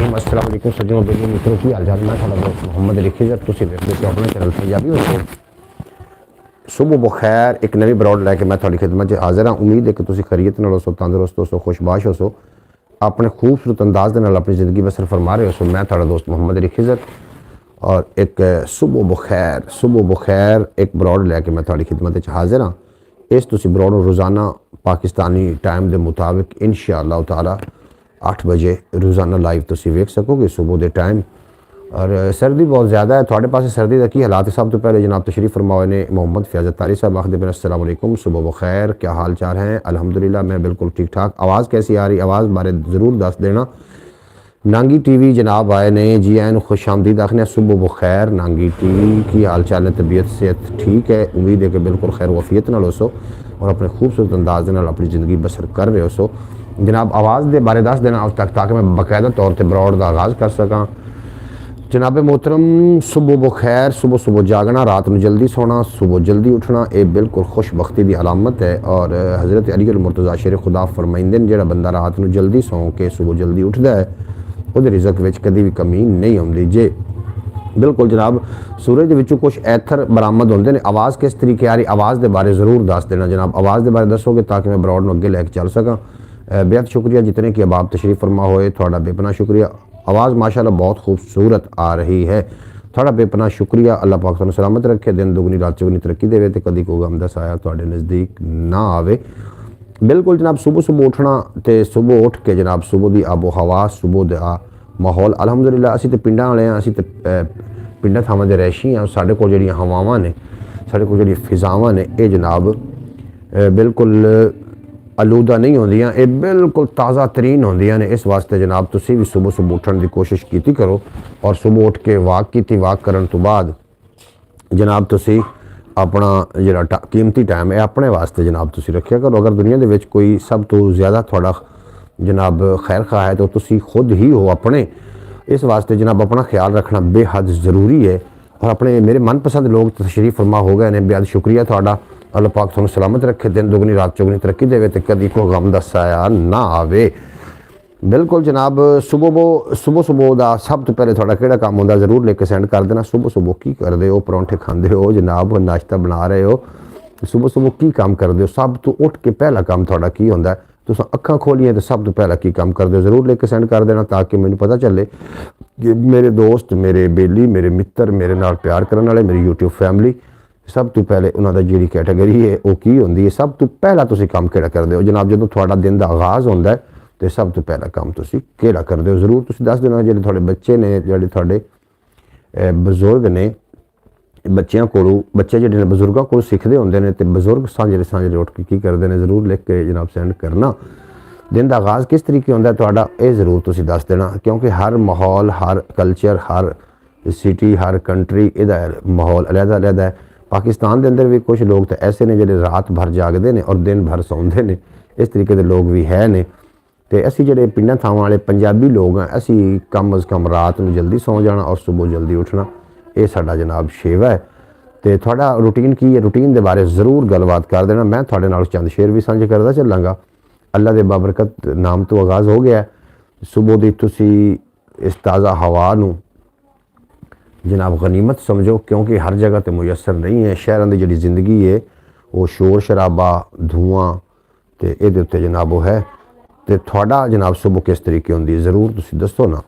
बिस्मिल्लाहिर्रहमानिर्रहीम अस्सलाम वालेकुम सज्जनों बेली मित्रों की हाल चाल। मैं थोड़ा दोस्त मोहम्मद लिखी तुम देखते हो अपने चैनल पंजाबी हो। सुबह बखैर एक नवी ब्रॉड लैके मैं थोड़ी खिदमत हाजिर हाँ। उम्मीद है कि तुम खैरियत नाल हो, तंदुरुस्त हो, खुशबाश हो, अपने खूबसूरत अंदाज के नाल अपनी ज़िंदगी बसर फरमा रहे हो। मैं थोड़ा दोस्त मोहम्मद लिखिजत और एक सुबह बखैर एक ब्रॉड लैके मैं थोड़ी खिदमत हाजिर हाँ। इस तुम ब्रॉड रोज़ाना पाकिस्तानी टाइम के मुताबिक इंशाअल्लाह ताला 8 बजे रोज़ाना लाइव तुम वेख सकोगे सुबह के टाइम। और सर्दी बहुत ज़्यादा है, थोड़े पास सर्दी का की हालात है। सब तो पहले जनाब तशरीफ़ फरमाए ने मोहम्मद फयाज़ अत्तारी साहब आखिर बिन अस्सलाम वालेकुम, सुबह बखैर, क्या हाल चाल हैं? अल्हम्दुलिल्लाह मैं बिल्कुल ठीक ठाक। आवाज़ कैसी आ रही? आवाज़ बारे ज़रूर दस देना। नांगी टीवी जनाब आए ने, जी एन खुश आमदीद आखने सुबह बखैर। नांगी टीवी की हाल चाल है? तबीयत सेहत ठीक है? उम्मीद है कि बिल्कुल खैर वफियत नाल हो और अपने खूबसूरत अंदाज नाल अपनी ज़िंदगी बसर कर रहे हो। जनाब आवाज़ के बारे दस देना अब तक ताकि मैं बाकायदा तौर पर ब्रॉड का आगाज़ कर सका। जनाब मोहतरम सुबह बखैर, सुबह जागना, रात में जल्दी सोना, सुबह जल्दी उठना, ये बिल्कुल खुशबख्ती की अलामत है। और हज़रत अली मुर्तज़ा शेर खुदा फरमाइंदे जो बंदा रात में जल्दी सौ के सुबह जल्दी उठता है वो रिज़क में कभी भी कमी नहीं आती जे। बिल्कुल जनाब सूरज के कुछ ऐथर बरामद होंगे ने। आवाज़ किस तरीके आ रही? आवाज़ के बारे ज़रूर दस देना जनाब। आवाज़ के बारे दसोगे ताकि मैं ब्रॉड में अगे लैके चल सका। बेहद शुक्रिया जितने कि अबाब तशरीफ़ फरमा होए, थोड़ा बेपना शुक्रिया। आवाज़ माशाल्लाह बहुत खूबसूरत आ रही है, थोड़ा बेपना शुक्रिया। अल्लाह पाक तुहानू सलामत रखे, दिन दुगनी रात चौगनी तरक्की देवे तो कभी कोई गम दा साया तुहाडे नज़दीक ना आवे। बिल्कुल जनाब सुबह उठना तो सुबह उठ के जनाब सुबह की आबो हवा, सुबह का माहौल अल्हम्दुलिल्लाह असीं तो पिंडां वाले हाँ, असीं तो पिंडां थावां दे रैशी हाँ। साडे कोल जिहड़ियां हवावां ने, साडे कोल जिहड़ियां फिजावां ने, ये जनाब बिल्कुल आलूदा नहीं होंदियां, ये बिल्कुल ताज़ा तरीन होंदियां ने। इस वास्ते जनाब तुसी भी सुबह उठने की कोशिश की करो और सुबह उठ के वाक की वाक करन तो बाद जनाब तुसी अपना जिहड़ा कीमती टाइम है अपने वास्ते जनाब तुसी रखिया करो। अगर दुनिया के कोई सब तो ज़्यादा थोड़ा जनाब खैर खा है तो तुसी खुद ही हो अपने। इस वास्ते जनाब अपना ख्याल रखना बेहद ज़रूरी है। और अपने मेरे मनपसंद लोग तशरीफ़ फरमा हो गए ने, बेहद शुक्रिया थोड़ा। अल्लाह पाक तुहानू सलामत रखे, दिन दुगनी रात चौगनी तरक्की देवे तो कभी कोई गम दा साया ना आवे। बिल्कुल जनाब सुबह का सब तो पहले थोड़ा केड़ा काम होंदा ज़रूर लेके सेंड कर देना। सुबह की करते हो? परौंठे खाते हो जनाब, नाश्ता बना रहे हो? सुबह की काम करते हो? सब तो उठ के पहला काम थोड़ा की होंदा है? तुस अखा खोलिए तो सब तो पहला की काम करते हो? ज़रूर लेके सेंड कर देना ताकि मैनू पता चले कि मेरे दोस्त, मेरे बेली, मेरे मित्र, मेरे नाल प्यार करने वाले, मेरी यूट्यूब फैमिली सब तो पहले उन्होंने जी कैटेगरी है वो की होंगी है। सब तो पहला तुम काम केड़ा करते हो जनाब? जो थोड़ा दिन का आगाज़ होंदा है तो सब तो पहला काम तुम केड़ा करते हो? ज़रूर तुम दस देना। जो थोड़े बच्चे ने, जो थोड़े बजुर्ग ने, बच्चों को बच्चे जो बजुर्गों को सीखते होंगे ने तो बजुर्ग सांझे उठ के की करते हैं, ज़रूर लिख के जनाब सेंड करना। दिन का आगाज़ किस तरीके होंदा थोड़ा ये ज़रूर तुम दस देना, क्योंकि हर माहौल, हर कल्चर, हर सिटी, हर कंट्री इहदा माहौल अलग है। पाकिस्तान के अंदर भी कुछ लोग तो ऐसे ने जो रात भर जागते हैं और दिन भर सौंदे ने, इस तरीके के लोग भी है ने। तो असी जो पिंडां थावां वाले पंजाबी लोग हैं, असी कम अज़ कम रात में जल्दी सौ जाना और सुबह जल्दी उठना, ये साडा जनाब शेवा है। तो थोड़ा रूटीन की है, रूटीन के बारे ज़रूर गलबात कर देना। मैं थोड़े नाल चंद शेर भी सांझे करता चलांगा। अल्लाह के बाबरकत नाम तो आगाज़ हो गया। सुबह की तुसी इस ताज़ा हवा नू जनाब गनीमत समझो, क्योंकि हर जगह तो मुयसर नहीं है। शहरों की जी जिंदगी है वो शोर शराबा, धुआं तो ये उत्ते जनाब वो है। तो थोड़ा जनाब सुबह किस तरीके होंगी ज़रूर तुसी दसो ना,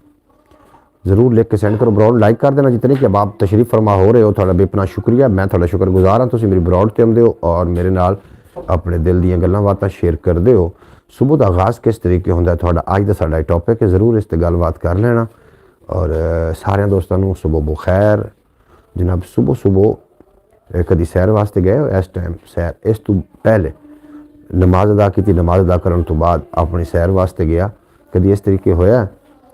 ज़रूर लिख के सेंड करो। ब्रॉड लाइक कर देना जितने कि अब आप तशरीफ़ फरमा हो रहे हो, थोड़ा बेपना शुक्रिया। मैं थोड़ा शुक्रगुजार हाँ, तुसी मेरी ब्रॉड ते आते हो और मेरे नाल अपने दिल दीयां गल्लां बातां शेयर करते हो। सुबह का आगाज़ किस तरीके होंदा थोड़ा अज का साडा टॉपिक है, ज़रूर इस पर गलबात कर लेना। और सारे दोस्तों सुबह बखैर जनाब। सुबह कभी सैर वास्ते गए हो? इस टाइम सैर इस तो पहले नमाज अदा की, नमाज अदा करने तो बाद अपनी सैर वास्ते गया, कभी इस तरीके होया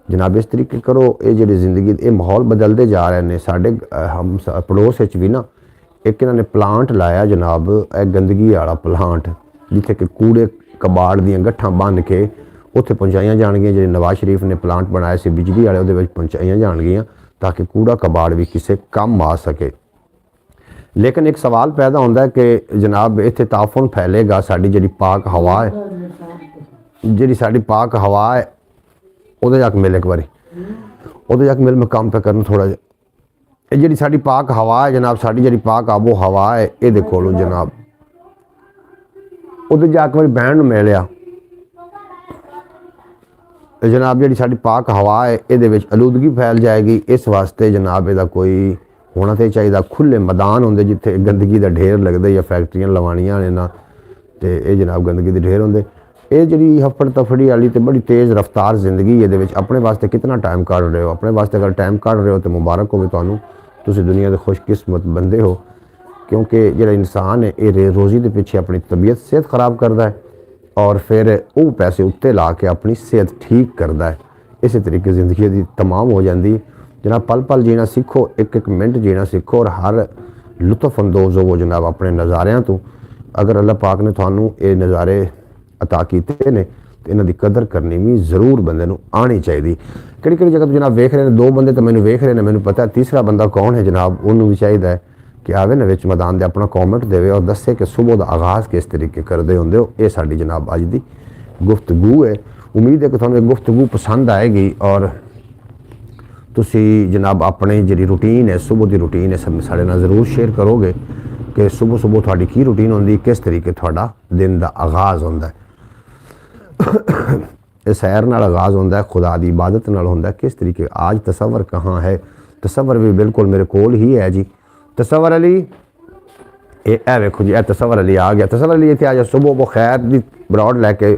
जनाब? इस तरीके करो। ये जी जिंदगी ये माहौल बदलते जा रहे हैं। साढ़े हम पड़ोस भी ना एक इन्होंने प्लांट लाया जनाब, गंदगी वाला प्लांट, जिथे कि कूड़े कबाड़ दियाँ गट्ठां बन के उत्थे पहुँचाइया जाएगियाँ। जो नवाज शरीफ ने प्लांट बनाया से बिजली वाले वो पहुँचाइया जाएगियाँ ताकि कूड़ा कबाड़ भी किसी कम आ सके। लेकिन एक सवाल पैदा होता है कि जनाब इत्थे ताफुन फैलेगा, साड़ी जी पाक हवा है, जी साड़ी पाक हवा है वो जाके मिले एक बारी उदों जाके मेरे मैं काम पे करना थोड़ा जिहा। ये जिहड़ी साडी पाक हवा है जनाब, साडी जिहड़ी पाक आबो हवा है ये कोलों जनाब, उधर जाके मेरी बहन नूं मिलिया जनाब, जिहड़ी साडी पाक हवा है ये आलूदगी फैल जाएगी। इस वास्ते जनाब इहदा कोई होना तो चाहिए खुले मैदान होंदे जिथे गंदगी का ढेर लगदे या फैक्ट्रियां लवाणियां ने ना, तो ये जनाब गंदगी के ढेर होंदे। ये जी हफड़ तफड़ी वाली तो बड़ी तेज़ रफ्तार जिंदगी ये अपने वास्ते कितना टाइम काढ़ रहे हो, अपने वास्ते अगर टाइम काढ़ रहे हो तो मुबारक हो तुहानू, तुसीं दुनिया के खुशकिस्मत बंदे हो। क्योंकि जो इंसान है ये रोज़ी के पिछे अपनी तबीयत सेहत खराब करता है और फिर वो पैसे उत्ते ला के अपनी सेहत ठीक करता है। इस तरीके ज़िंदगी की तमाम हो जाती। जनाब पल पल जीना सीखो, एक एक मिनट जीना सीखो और हर लुत्फअंदोज़ हो जनाब अपने नज़ारियां तो। अगर अल्लाह पाक ने थानू ये नज़ारे अता किए ने तो इन्हां दी कदर करनी भी जरूर बंदे नू आनी चाहिए। किहड़ी जगह तो जनाब वेख रहे हैं, दो बंदे तो मैंने वेख रहे हैं, मैंने पता है तीसरा बंदा कौन है जनाब, उन्होंने भी चाहिए है कि आवे ना विच मैदान दे अपना कॉमेंट देवे और दसे कि सुबह का आगाज़ किस तरीके करते होंदे हो। ये साडी जनाब अज दी गुफ्तगू है। उम्मीद है कि तुहानू गुफ्तगू पसंद आएगी और तुसी जनाब अपनी जी रूटीन है, सुबह की रूटीन है, सब साढ़े नाल जरूर शेयर करोगे कि सुबह सुबह थोड़ी की रूटीन होंदी, किस तरीके थोड़ा दिन का आगाज़ होंदा है। सैर नाल आगाज़ होंदा है, खुदा की इबादत नाल होंदा है। किस तरीके आज तसव्वुर कहाँ है, तसव्वुर भी बिल्कुल मेरे कोल ही है जी। तसव्वुर अली ए वेखो जी, तसव्वुर अली आ गया। तसव्वुर अली इतने आ जा, सुबह वो खैर की ब्रॉड लैके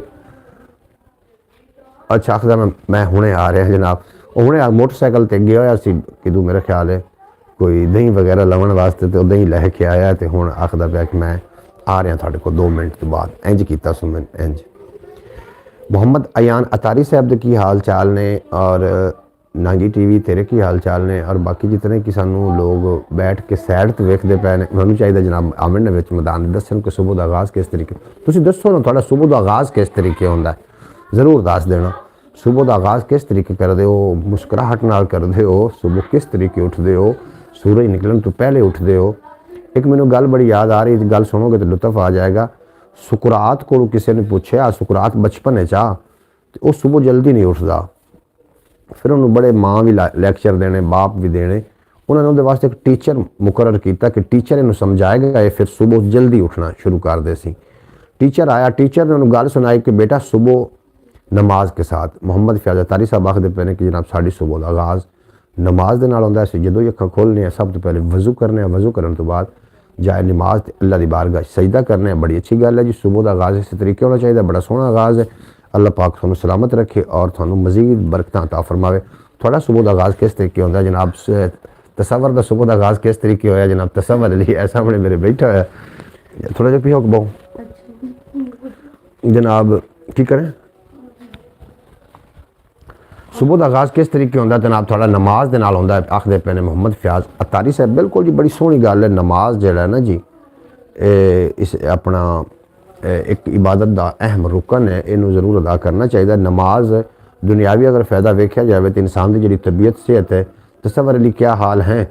अच्छा आखदा मैं हुणे आ रहा जनाब। हुणे मोटरसाइकिल ते गया होया सी किदू, मेरा ख्याल है कोई दही वगैरह लवन वास्ते, तो दही लैके आया तो हुण आखदा पिया कि मैं आ रहा तुहाडे कोल 2 मिनट तो बाद। इंज कीता सो मैं इंज। मोहम्मद अयान अतारी साहब के की हाल चाल ने और नांगी टीवी तेरे की हाल चाल ने और बाकी जितने कि सानू लोग बैठ के सैड तो वेखते पे ने, उन्होंने चाहिए जनाब आमन ने मैदान दसन कि सुबह का आगाज़ किस तरीके। तुसीं दसो ना थोड़ा सुबह का आगाज़ किस तरीके होंदा है, जरूर दस देना। सुबह का आगाज़ किस तरीके करते हो, मुस्कुराहट नाल करते हो, सुबह किस तरीके उठते हो, सूरज निकलन तो पहले उठते हो। एक मैनू गल बड़ी याद आ रही, गल सुनोगे तो लुत्फ आ जाएगा। सुकरात को किसी ने पूछा, सुकरात बचपन चाह तो वह सुबह जल्दी नहीं उठता, फिर उन्होंने बड़े माँ भी लैक्चर देने, बाप भी देने, उन्होंने उहदे वास्ते एक टीचर मुकर्रर किया कि टीचर इन्हू समझाएगा, फिर सुबह जल्दी उठना शुरू कर दे सी। टीचर आया, टीचर ने उन्होंने गल सुनाई कि बेटा सुबह नमाज के साथ। मोहम्मद फयाज अतारी साहब आखते पे ने कि जनाब साड़ी सुबह का आगाज़ नमाज के नाल होंदा है। जो ही अखां खोलने सब तो पहले वज़ू करने, वज़ू करने तो बाद जाए नमाज अल्लाह की बारगाह सजदा करने। बड़ी अच्छी गल है जी, सुबह का आगाज़ इस तरीके होना चाहिए, बड़ा सोहना आगाज़ है। अल्लाह पाक तुहानू सलामत रखे और तुहानू मज़ीद बरकतां अता फरमावे। थोड़ा सुबह का आगाज़ किस तरीके होंदा जनाब, तसव्वुर का सुबह का आगाज़ किस तरीके होया जनाब। तसव्वुर अली ऐ सामने मेरे बैठा होया, थोड़ा जिहा पीओ बहु जनाब की करें। सुबह का आगाज़ किस तरीके होंदा जनाब, थोड़ा नमाज के नाल होंदा है। आखदे पे ने मोहम्मद फयाज अतारी साहब, बिल्कुल जी बड़ी सोहनी गल है। नमाज जिहड़ा है ना जी, इस अपना एक इबादत का अहम रुकन है, इनू जरूर अदा करना चाहिए। नमाज दुनियावी अगर फ़ायदा वेख्या जाए तो इंसान की जी तबीयत सेहत है। तसव्वुर अली क्या हाल है,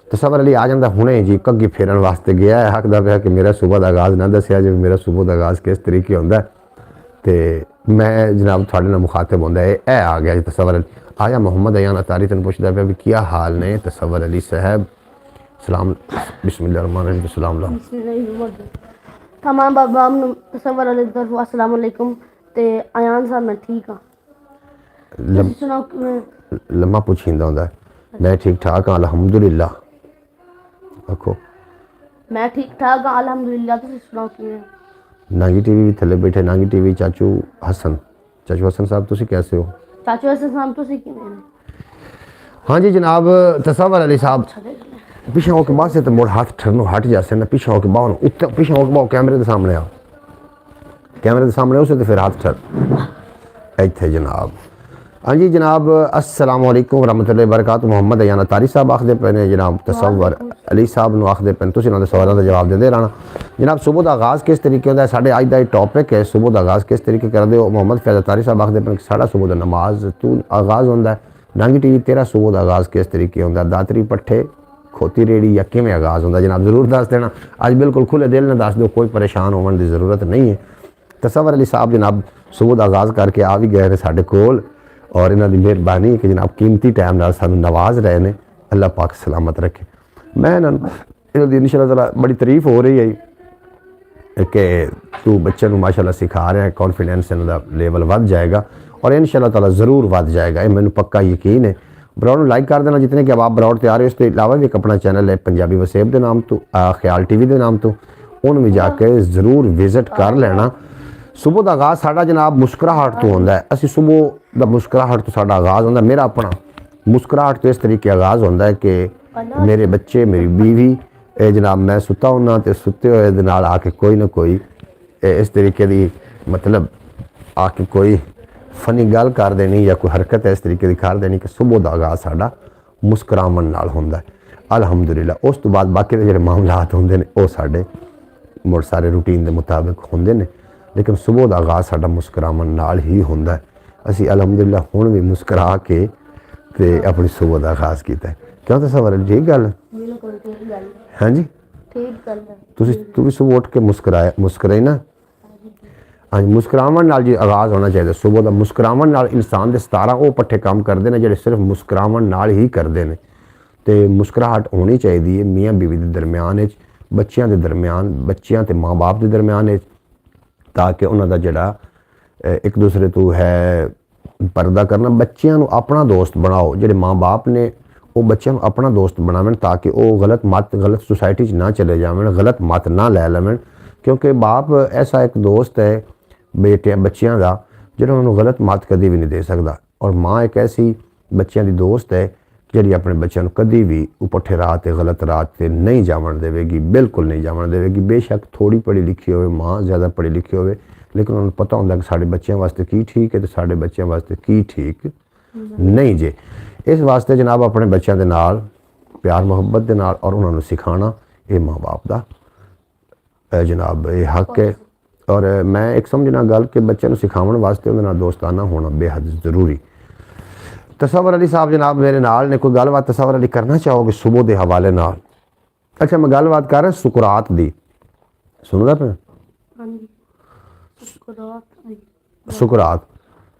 तसव्वुर अली आ जाता हुणे जी, घग्गी फेरन वास्ते गया है, आखदा पिया कि मेरा सुबह का आगाज़ ना दसिया जी, मेरा सुबह का आगाज़ किस तरीके होंदा है। तो मैं जनाब थोड़े नाल मुखातिब होंदा है, ए आ गया जी तसव्वुर अली। आया मोहम्मद अयान अतारी तेन पुछदा पिया भी क्या हाल ने तसव्वुर अली साहब। सलाम बिस्मिल्लाहिर्रहमानिर्रहीम। सलाम तमाम बाबा तसव्वुर अली तरफ अस्सलाम वालेकुम। ते अयान साहब मैं ठीक हाँ, लम्मा पुछींदा होंदा है, मैं ठीक ठाक हाँ अल्हम्दुलिल्लाह। आखो मैं ठीक ठाक हाँ अल्हम्दुलिल्लाह। तुसीं सुनाओ किवें? नांगी टीवी भी थले बैठे, नांगी टीवी चाचू हसन साहब तुसी कैसे हो? चाचू हसन साहब तुसीं किवें? हाँ जी जनाब तसव्वुर अली साहब पीछे होके बाद से तो मोड़ हाथ ठरनो हट जाते ना, पीछे होके बाहर उत्ते पीछे होके बाहर कैमरे के सामने आओ, कैमरे के सामने उसे तो फिर हाथ ठर इत्थे जनाब। हाँ जी जनाब अस्सलाम वालेकुम रहमतुल्लाहि व बरकातहू। मोहम्मद अयान अतारी साहब आखदे पे ने जनाब तसव्वुर अली साहब नूं आखदे पे, तुसीं उन्हां दे सवालों का जवाब देंदे रहना। जनाब सुबह का आगाज़ किस तरीके होंदा है, साडे अज दा टॉपिक है सुबह का आगाज़ किस तरीके करदे हो। मोहम्मद फयाज अतारी साहब आखदे पे साडा सुबह का नमाज तू आगाज़ होंदा है। नांगी टीवी तेरा सुबह का आगाज़ किस तरीके होंदा, दातरी पट्ठे खोती रेड़ी या किमें आगाज़ होंदा जनाब, जरूर दस देना। अज बिल्कुल खुले दिल ने दस दो, कोई परेशान होने की ज़रूरत नहीं है। तसव्वुर अली साहब जनाब सुबह का आगाज़ करके आ भी गए ने साडे कोल और इन्हों की मेहरबानी है कि जनाब कीमती टाइम नाल सानू नवाज रहे हैं। अल्लाह पाक सलामत रखे। मैं इन्हों की इंशाअल्लाह ताला बड़ी तारीफ हो रही है कि तू बच्चे को माशाअल्लाह सिखा रहा है, कॉन्फिडेंस इन्हों का लेवल बढ़ जाएगा और इंशाअल्लाह ताला ज़रूर बढ़ जाएगा, ये मैंने पक्का यकीन है। ब्रॉड लाइक कर देना जितने कि अब आप ब्रॉड तैयार हो। इसके अलावा भी एक अपना चैनल है पंजाबी वसेब के नाम तो, ख्याल TV के नाम तो, उन्होंने भी जाके ज़रूर विजिट कर लेना। सुबह का आगाज़ साडा जनाब मुस्कुराहट तो होंदा है। असी सुबह का मुस्कुराहट तो साडा आगाज़ होंदा। मेरा अपना मुस्कुराहट तो इस तरीके आगाज़ होंदा है कि मेरे बच्चे, मेरी बीवी, जनाब मैं सुता होना तो सुते हुए दे नाल आके कोई ना कोई इस तरीके की मतलब आके कोई फनी गल कर देनी या कोई हरकत इस तरीके की कर देनी कि सुबह का आगाज़ साडा मुस्कुरावन नाल होंदा है। अलहमदुलिल्लाह। उस तो बाद बाकी के जो मामलात होंदे ने वो साडे मुड़ सारे रूटीन के मुताबिक होंदे ने, लेकिन सुबह का आगाज़ साडा मुस्कुरावन नाल ही होंदा है। असी अलहमदुलिल्लाह हुण भी मुस्कुरा के ते अपनी सुबह का आगाज़ किया है। क्यों तो सवाल ठीक गल है? हाँ जी, तू भी सुबह उठ के मुस्कुराई ना। हाँ जी, मुस्कुरावन नाल जी आगाज़ होना चाहिए सुबह का। मुस्कुरावन नाल इंसान के 17 वो पट्ठे काम करते हैं जो सिर्फ मुस्कुरावन नाल ही करते हैं। तो मुस्कुराहट होनी चाहिए मियाँ बीवी के दरम्यान, बच्चों के दरम्यान, बच्चों ते माँ बाप के दरम्यान, ताकि उन्होंने जड़ा एक दूसरे तो है पर्दा करना। बच्चों को अपना दोस्त बनाओ, जो माँ बाप ने वो बच्चों को अपना दोस्त बनावें ताकि वो गलत मत, गलत सोसाइटी ना चले जावें, गलत मत ना लै लवें। क्योंकि बाप ऐसा एक दोस्त है बेटे बच्चों का जो उन्होंने गलत मत कभी भी नहीं दे सकता, और माँ एक ऐसी बच्चों की दोस्त है जी अपने बच्चों को कभी भी पुठे राह से, गलत राह से नहीं जावन देगी, बिल्कुल नहीं जावन देगी। बेशक थोड़ी पढ़ी लिखी हो माँ, ज़्यादा पढ़ी लिखी हो, लेकिन उन्होंने पता होंगे कि साढ़े बच्चों वास्ते की ठीक है तो साढ़े बच्चों वास्ते की ठीक नहीं जे। इस वास्ते जनाब अपने बच्चों के नाल प्यार मुहब्बत के नाल और उन्होंने सिखाना ये माँ बाप का जनाब ये हक है। और मैं एक समझना गल कि बच्चों को सिखावन वास्ते उन्होंने दोस्ताना होना बेहद ज़रूरी। तसव्वुर अली साहब जनाब मेरे नाल ने, कोई गलबात तसव्वुर अली करना चाहोगे सुबह के हवाले नाल? अच्छा मैं गलबात कर रहा सुकरात दी, सुनदा पे?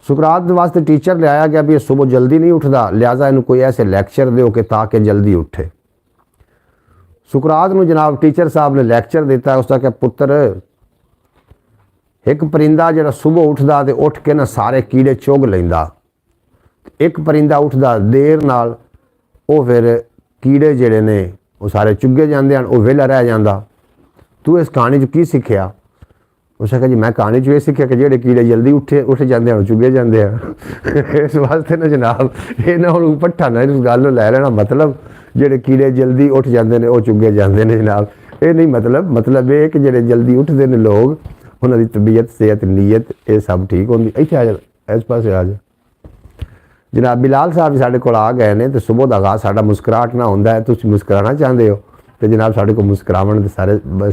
सुकरात वास्ते टीचर ले आया गया भी सुबह जल्दी नहीं उठता, लिहाजा इन्हू कोई ऐसे लैक्चर दो कि ताकि जल्दी उठे। सुकरात में जनाब टीचर साहब ने लैक्चर दिता है, उसका क्या पुत्र एक परिंदा जो सुबह उठता तो उठ के ना सारे कीड़े चुग लेंदा, एक परिंदा उठता देर नाल वो फिर कीड़े जेड़े ने वो सारे चुगे जाते हैं, वो वेला रह जाता। तू इस कहानी की सीखिया? उसने कहा जी मैं कहानी ये सीखिया कि जेड़े कीड़े जल्दी उठ जाते हैं चुगे जाते हैं। इस वास्ते ना जनाब ये ना हम पट्ठा ना इस गल लै लेना, मतलब जेड़े कीड़े जल्दी उठ जाते हैं वो चुगे जाते हैं जनाब, ये नहीं मतलब ये कि जेड़े जल्दी उठते हैं लोग उन्होंने तबीयत, सेहत, नीयत ये सब ठीक होंगी। इतने आ जा, इस पास आ जा जनाब। बिलाल साहब भी साढ़े को आ गए हैं तो सुबह का आगाज़ साडा मुस्कुराहट ना होंदा है। तुम मुस्कुराना चाहते हो तो जनाब साढ़े को मुस्कुरावन के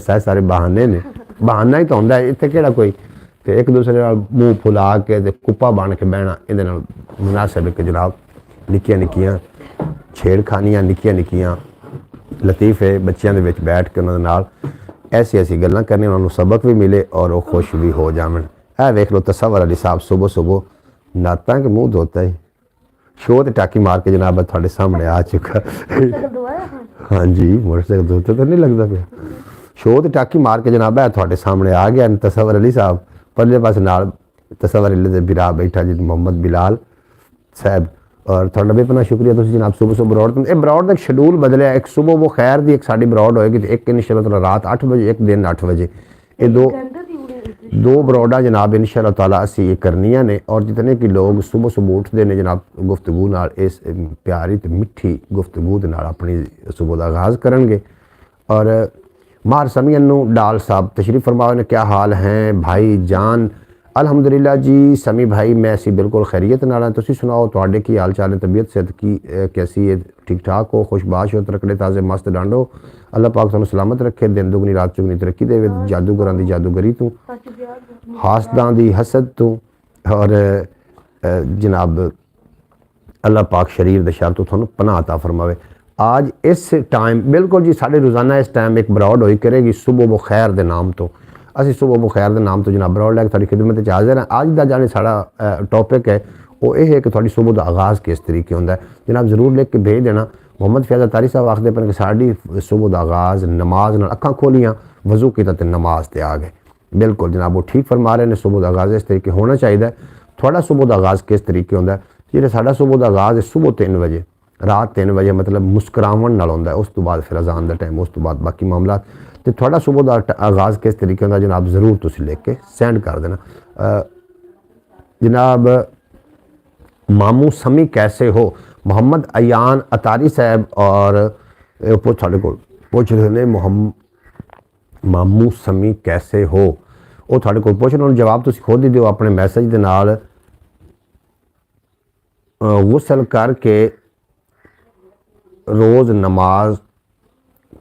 सारे बहाने ने, बहाना ही तो होंदा है इत्थे केड़ा कोई। तो एक दूसरे नाल मूँह फुला के ते कुप्पा बन के बहना ये मुनासिब कि जनाब निक्कियां निक्कियां छेड़खानियां, निक्कियां निक्कियां लतीफ़े बच्चों के बैठ के उन्होंने नाल ऐसी ऐसी गल्लां करनी, उन्होंने सबक भी मिले और वो खुश भी हो जावन। ऐ वेख लो तसव्वुर अली साहब सुबह सुबह नाता के मुँह धोता है, शो तो टाकी मार के जनाब थोड़े सामने आ चुका। हाँ जी मोटरसाइकिल धोते तो नहीं लगता पे, शो तो टाकी मार के जनाब है थोड़े सामने आ गया तसव्वुर अली साहब। परले पास नाल तसव्वुर अली दे बिरा बैठा जी मोहम्मद बिलाल साहब। और थोड़ा बेपना शुक्रिया तुम जनाब सुबह सुबह ब्रॉड ये ब्रॉड का एक शेड्यूल बदलिया। एक सुबह वो खैर दी एक साड़ी ब्रॉड होएगी तो एक इंशाअल्लाह रात 8 बजे, एक दिन 8 बजे। ये दो ब्रॉडा जनाब इंशाअल्लाह ताला असी ये करनियां ने। और जितने कि लोग सुबह सुबह उठते हैं जनाब गुफ्तगू नाल इस प्यारी तो मिठी गुफ्तगू दे नाल अपनी सुबह का आगाज़ करेंगे। और मार समियन नू डाल साहब तशरीफ़ फरमाओ ने, क्या हाल हैं भाई जान? अल्हम्दुलिल्लाह जी समी भाई मैं ऐसी बिल्कुल खैरियत नाल। तुसी सुनाओ तुहाडे की हाल चाल है, तबीयत सेहत की कैसी है? ठीक ठाक हो, खुशबाश हो, तरकड़े ताज़े मस्त डांडो। अल्लाह पाक तुहानू सलामत रखे, दिन दुगनी रात चुगनी तरक्की देवे, जादूगरां दी जादूगरी तू, हासदां दी हसद तू, और जनाब अल्लाह पाक शरीर दे शर तो तुहानू पनाह अता फरमावे। आज इस टाइम बिल्कुल जी साढ़े रोज़ाना इस टाइम एक ब्रॉड होई करेगी सुबह वो खैर के नाम तो। असी सुबह वो खैर के नाम तो जनाब ब्रॉड लैके थोड़ी खिदमत हाजिर हैं। अज का जाने साड़ा टॉपिक है ਉਹ ਇਹ ਹੈ ਕਿ ਤੁਹਾਡੀ ਸੁਬਹ ਦਾ ਆਗਾਜ਼ ਕਿਸ ਤਰੀਕੇ ਹੁੰਦਾ ਹੈ। ਜਨਾਬ ਜ਼ਰੂਰ ਲਿਖ ਕੇ ਭੇਜ ਦੇਣਾ। ਮੁਹੰਮਦ ਫੈਜ਼ ਅਤਾਰੀ ਸਾਹਿਬ ਆਖਦੇ ਪਏ ਕਿ ਸਾਡੀ ਸੁਬਹ ਦਾ ਆਗਾਜ਼ ਨਮਾਜ਼ ਨਾਲ, ਅੱਖਾਂ ਖੋਲੀਆਂ ਵਜ਼ੂ ਕੀਤਾ ਤੇ ਨਮਾਜ਼ ਤੇ ਆ ਗਏ। ਬਿਲਕੁਲ ਜਨਾਬ ਉਹ ਠੀਕ ਫਰਮਾ ਰਹੇ ਨੇ, ਸੁਬਹ ਦਾ ਆਗਾਜ਼ ਇਸ ਤਰੀਕੇ ਹੋਣਾ ਚਾਹੀਦਾ ਹੈ। ਤੁਹਾਡਾ ਸੁਬਹ ਦਾ ਆਗਾਜ਼ ਕਿਸ ਤਰੀਕੇ ਹੁੰਦਾ ਹੈ? ਜਿਹੜਾ ਸਾਡਾ ਸੁਬਹ ਦਾ ਆਗਾਜ਼ ਹੈ ਸੁਬਹ 3 ਵਜੇ, ਰਾਤ 3 ਵਜੇ, ਮਤਲਬ ਮੁਸਕਰਾਵਣ ਨਾਲ ਹੁੰਦਾ। ਉਸ ਤੋਂ ਬਾਅਦ ਫਿਰ ਅਜ਼ਾਨ ਦਾ ਟਾਈਮ, ਉਸ ਤੋਂ ਬਾਅਦ ਬਾਕੀ ਮਾਮਲਾ। ਤੇ ਤੁਹਾਡਾ ਸੁਬਹ ਦਾ ਆਗਾਜ਼ ਕਿਸ ਤਰੀਕੇ ਹੁੰਦਾ ਜਨਾਬ, ਜ਼ਰੂਰ ਤੁਸੀਂ ਲਿਖ ਕੇ ਸੈਂਡ ਕਰ ਦੇਣਾ। ਜਨਾਬ ਮਾਮੂ ਸਮੀ कैसे हो, मोहम्मद अयान अतारी साहब और ਤੁਹਾਡੇ ਕੋਲ ਪੁੱਛ ਰਹੇ ਨੇ ਮਾਮੂ ਸਮੀ कैसे हो, ਉਹ ਤੁਹਾਡੇ ਕੋਲ ਪੁੱਛ ਰਹੇ ਨੇ। ਜਵਾਬ ਤੁਸੀਂ ਖੁਦ ਹੀ ਦਿਓ ਆਪਣੇ ਮੈਸੇਜ ਦੇ ਨਾਲ। गुस्ल करके रोज़ नमाज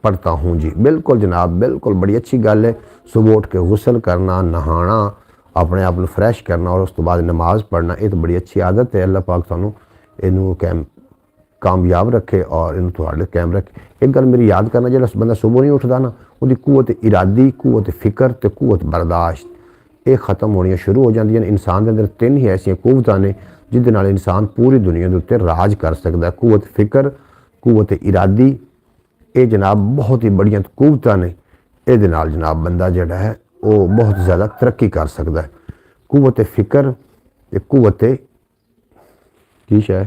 पढ़ता हूँ जी। बिल्कुल जनाब, बिल्कुल बड़ी अच्छी गल है। सुबह उठ के गुस्ल करना, नहाना, अपने आप को फ्रैश करना और उस तो बाद नमाज पढ़ना, ये तो बड़ी अच्छी आदत है। अल्लाह पाक थानू इनू कामयाब रखे और इन तुहाडे कायम रखे। एक गल मेरी याद करना, जो बंदा सुबह नहीं उठता ना, उसकी कुवत इरादी, कुवत फिक्र तो कुवत बर्दाश्त ये ख़त्म होनी शुरू हो जाती हैं। इंसान के अंदर 3 ही ऐसी कुवतां ने जिहदे नाल इंसान पूरी दुनिया के उत्ते राज कर सकता है। कुवत फिक्र, कुवत इरादी, ये जनाब बहुत ही बड़िया कुवतां ने। ये जनाब बंदा जिहड़ा है वो बहुत ज़्यादा तरक्की कर सकता है। कुवत फिक्र ते कुवत की शै,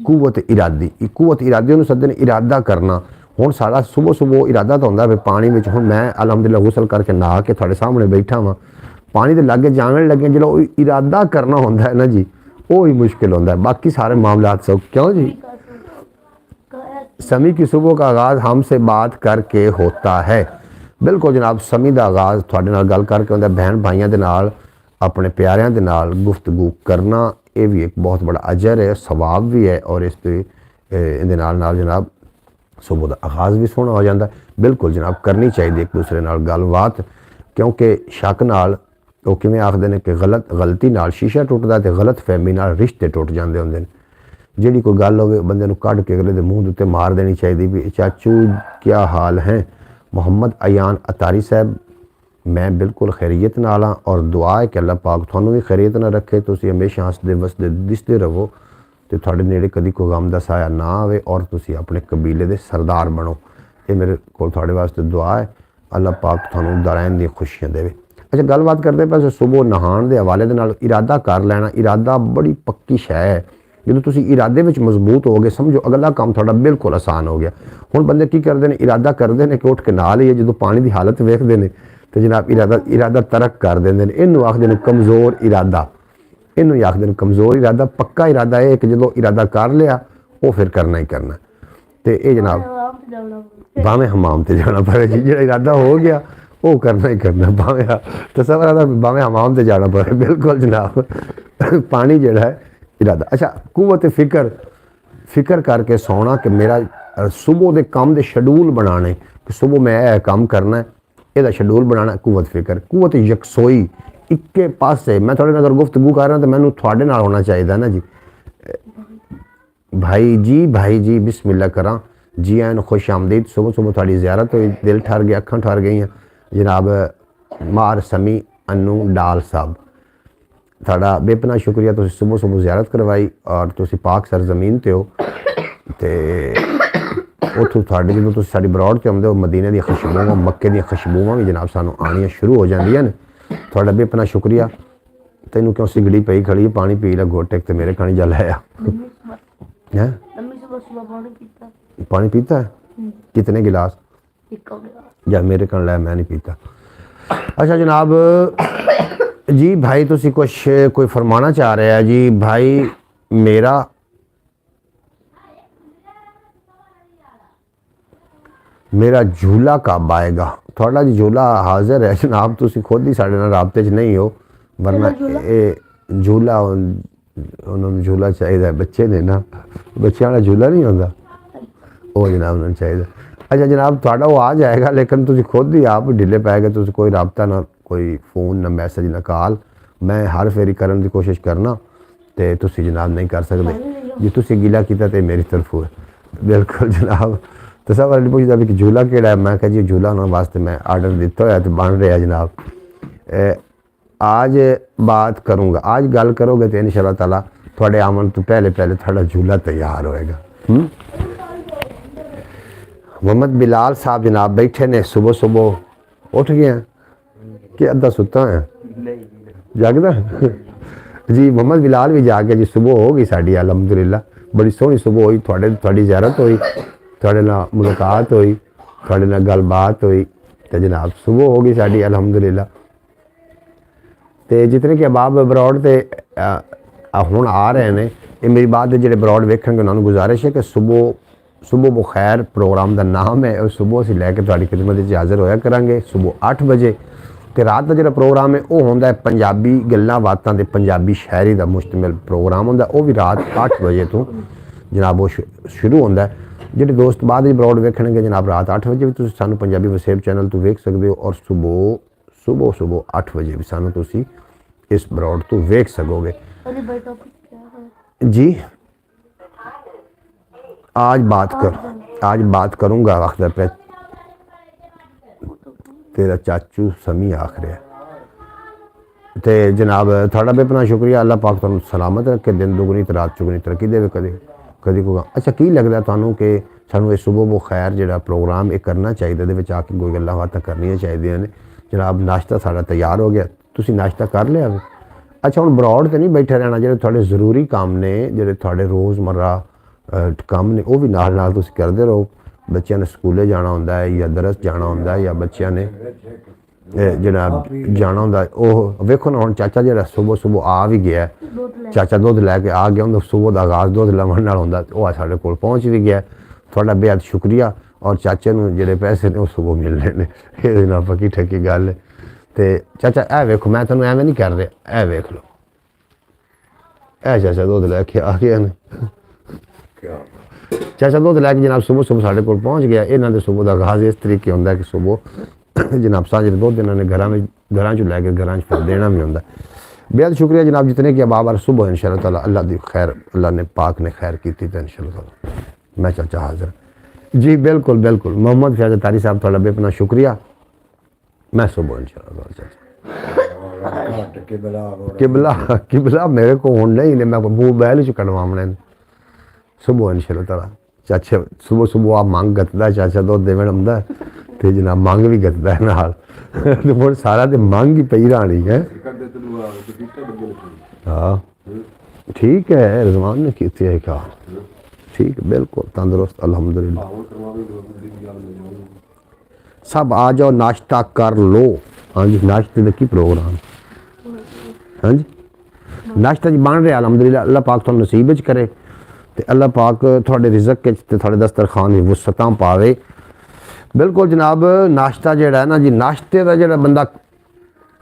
कुवत इरादी। कुवत इरादी उन्होंने सदन इरादा करना। हुण सारा सुबह सुबह इरादा तो होंदा भी पानी में, हुण मैं अलहमदुलिल्लाह गुसल करके नहा के थोड़े सामने बैठा वां, पानी के लागे जाने लगे, जो इरादा करना होंदा है ना जी, वो ही मुश्किल होंदा है। बाकी सारे मामलात सब क्यों जी। समी की सुबह का आगाज़ हमसे बात करके होता है। बिल्कुल जनाब, समी का आगाज़ थोड़े नाल गल करके होंदा। बहन भाइयों के नाल, अपने प्यारिਆਂ ਦੇ ਨਾਲ गुफ्तगू करना, ये भी एक बहुत बड़ा अजर है, सवाब भी है। और इस दे नाल जनाब सुबह का आगाज़ भी सोहना हो जाता है। बिल्कुल जनाब करनी चाहिए एक दूसरे नाल गलबात, क्योंकि शक नाल वो किवें आखदे ने कि गलती नाल शीशा टुटदा ते गलत फहमी नाल रिश्ते टुट जाते होंदे ने। जिहड़ी कोई गल होवे बंदे नूं कढ के अगले दे मूँह दे उत्ते मार देनी चाहिए भी चाचू क्या हाल है। मोहम्मद अयान अतारी साहब, मैं बिल्कुल खैरियत नाल हाँ और दुआ है कि अल्लाह पाक तुहानूं भी खैरियत ना रखे। तुसीं हमेशा हसदे वसदे दिसदे रहो तो तुहाडे नेड़े कदी कोई गम दा साया ना आवे और तुसीं अपने कबीले दे सरदार बनो। ये मेरे कोल तुहाडे वास्ते दुआ है। अल्लाह पाक तुहानूं दरैन दी खुशियां देवे। अच्छा गलबात करते पे सुबह नहाण दे हवाले दे नाल इरादा कर लेना। इरादा बड़ी पक्की शै है। जो तुसीं इरादे विच मजबूत हो गए, समझो अगला काम थोड़ा बिल्कुल आसान हो गया। हुण बंदे की करते हैं, इरादा करते हैं कि उठ के नहा लईए, जो पानी की हालत वेखते हैं तो जनाब इरादा तरक कर देंगे। इनू आखते हैं कमज़ोर इरादा, इनू आखते हैं कमज़ोर इरादा। पक्का इरादा है कि जो इरादा कर लिया वो फिर करना ही करना। तो ये जनाब भावें हमाम से जाना पड़े जी, जो इरादा हो गया वो करना ही करना। भावें तो सब भावें हमाम से जाना पड़े। बिल्कुल जनाब पानी जड़ा है इरादा। अच्छा कुवत फिक्र करके सोना कि मेरा सुबह के काम के शेड्यूल बनाने कि सुबह मैं यह काम करना है, यदा शेड्यूल बनाना। कुवत फिक्र, कुवत यकसोई, इक्के पासे। मैं थोड़े अगर गुफ्तगू कर रहा तो मैनू थोड़े नाल होना चाहिए ना जी। भाई जी बिस्मिल्लाह करा जी, एन खुश आमदीद। सुबह सुबह थोड़ी ज़ियारत हुई, दिल ठर गया, अखां ठर गई जनाब। मार समी अनू डाल साहब, थोड़ा बेपना शुक्रिया। तुसीं सुबह सुबह ज़ियारत करवाई और तुसीं पाक सरजमीन ते हो ते उतों थोड़े जो तुम साड़ी बरौड़ से आते हो, मदीने दी खुशबूआं, मक्के दी खुशबूआं भी जनाब सानू आनियां शुरू हो जांदियां ने। थोड़ा बेपना शुक्रिया। तेनू क्यों सिगड़ी पई खड़ी, पानी पी ला घोट टेक ते मेरे खानी जा लाया है। पानी पीता है कितने गिलास? या मेरे कन लाया, मैं नहीं पीता। अच्छा जनाब जी भाई तुसी कुछ कोई फरमाना चाह रहे हैं जी। भाई मेरा झूला कब आएगा? थोड़ा जी झूला हाजिर है जनाब, तुसी खुद ही साढ़े नाल राबते च नहीं हो, वरना ये झूला उन्होंने झूला चाहिए। बच्चे ने ना, बच्चों वाला झूला नहीं होता वो जनाब उन्होंने चाहिए। अच्छा जनाब थोड़ा वो आ जाएगा, लेकिन तुसी खुद ही आप ढिले पै गए। तुसी कोई राबता ना, कोई फ़ोन ना, मैसेज ना कॉल। मैं हर फेरी करने की कोशिश करना तो तुसी जनाब नहीं कर सकते जी। तुसी गिला किया तो मेरी तरफों है। बिल्कुल जनाब। तो सब वाले पूछता भी कि झूला केड़ा है, मैं कहा जी झूला उन्होंने वास्ते मैं आर्डर दिता होया तो बन रहा जनाब। आज बात करूँगा, आज गल करोगे तो इंशाअल्लाह ताला थोड़े आमन तो पहले पहले थोड़ा झूला तैयार होएगा। मोहम्मद बिलाल साहब जनाब बैठे ने, सुबह सुबह उठ गए कि अद्धा सुता है जागदा जी। मोहम्मद बिलाल भी जागे जी, सुबह हो गई साड़ी अलहमदुलिल्लाह, बड़ी सोहनी सुबह हुई, थोड़ी ज़ियारत हुई, थोड़े नाल मुलाकात हुई, थोड़े नाल गलबात हुई, तो जनाब सुबह हो गई साड़ी अलहमदुलिल्लाह। तो जितने कि अहबाब अब्रॉड ते हुण आ रहे हैं, ये मेरी बात है जो अब्रॉड वेखेंगे उन्होंने गुजारिश है कि सुबह सुबह बखैर प्रोग्राम का नाम है, और सुबह असीं लैके तुहाडी खिदमत विच हाज़र होया करांगे सुबह 8 बजे। तो रात का जो प्रोग्राम है वो होंदा है पंजाबी गल्लां बातां ते पंजाबी शायरी का मुश्तमिल प्रोग्राम होंदा, वो भी रात 8 बजे तो जनाब वो शुरू होंदा है। जिहड़े दोस्त बाद ब्रॉड वेखणगे जनाब रात 8 बजे भी तुसीं सानूं पंजाबी वसेब चैनल तो वेख सकते हो, और सुबह 8 बजे भी सानूं तुसीं इस ब्रॉड तो वेख सकोगे जी। आज बात करूँगा वक्त पे तेरा चाचू समी आख रहा है। तो जनाब थोड़ा बेपना शुक्रिया, अल्लाह पाक तुहानूं सलामत रखे, दिन दुगनी तो रात चुगनी तरक्की देवे। कदी को अच्छा की लगता तुहानूं कि सानूं ये सुबह वो खैर जो प्रोग्राम ये करना चाहिए, ये आके कोई गल्लां बातां करनियां चाहिए ने। जनाब नाश्ता साड़ा तैयार हो गया, तुसीं नाश्ता कर लिया वे? अच्छा हुण ब्रॉड तो नहीं बैठे रहना, जो थोड़े ज़रूरी काम ने, जो थोड़े रोज़मर्रा काम ने, वो भी नाल नाल तुसीं करदे रहो। बच्चों ने स्कूले जाना होंदा है या दरस जाना होंदा है, या बच्चों ने जनाब जाना होंदा है। ओह वेखो ना हुण चाचा जो सुबह सुबह आ भी गया, चाचा दुध लैके आ गया, उन्हें सुबह का आगाज़ दुध लवन नाल होंदा, वो साढ़े कोल पहुँच भी गया। थोड़ा बेहद शुक्रिया, और चाचे नूं जेडे पैसे ने वो सुबह मिलने ने, ये ना पक्की ठकी गल है। तो चाचा ए वेखो, मैं तुहानूं एवें नहीं कर रहा, ए वेख लो, ए चाचा दुध लैके आ गया ने। चाचा दुध लैके जनाब सुबह सुबह साढ़े कोल पहुँच गया। इन्हों के सुबह का आगाज़ इस तरीके होंदा है कि सुबह जनाब साझे दुध इन्होंने घर चो लैके घर फिर देना भी होंदा। बेहद शुक्रिया जनाब जितने कि बाबर सुबह इंशाअल्लाह ताला अल्लाह की खैर, अल्लाह ने पाक ने खैर की तो इंशाअल्लाह ताला मैं चाचा हाज़िर जी। बिल्कुल बिल्कुल मोहम्मद फैज़ तारी साहब थोड़ा बेपना शुक्रिया, मैं सुबह इंशाअल्लाह चाचा किबला मेरे को हुण नहीं ने, मैं मोबाइल च कटवाने सुबह इंशाअल्लाह ताला। चाचा सुबह सुबह आप मंग गतदा, चाचा दुध देवन आंदा ते जनाब मंग भी गतदा है नाल, ते हुण सारा ते मंग ही पई रहनी है। हाँ ठीक है, रिजवान ने की है कहा ठीक बिल्कुल तंदुरुस्त अल्हम्दुलिल्लाह। सब आ जाओ नाश्ता कर लो। हाँ जी नाश्ते का की प्रोग्राम? हाँ जी नाश्ता जी बन रहा अल्हम्दुलिल्लाह, अल्लाह पाक तुहानूं नसीब विच करे, तो अल्लाह पाक थोड़े रिज़क के थोड़े दस्तरखान में वुसअतां पावे। बिल्कुल जनाब नाश्ता जोड़ा है ना जी, नाश्ते का जो बंदा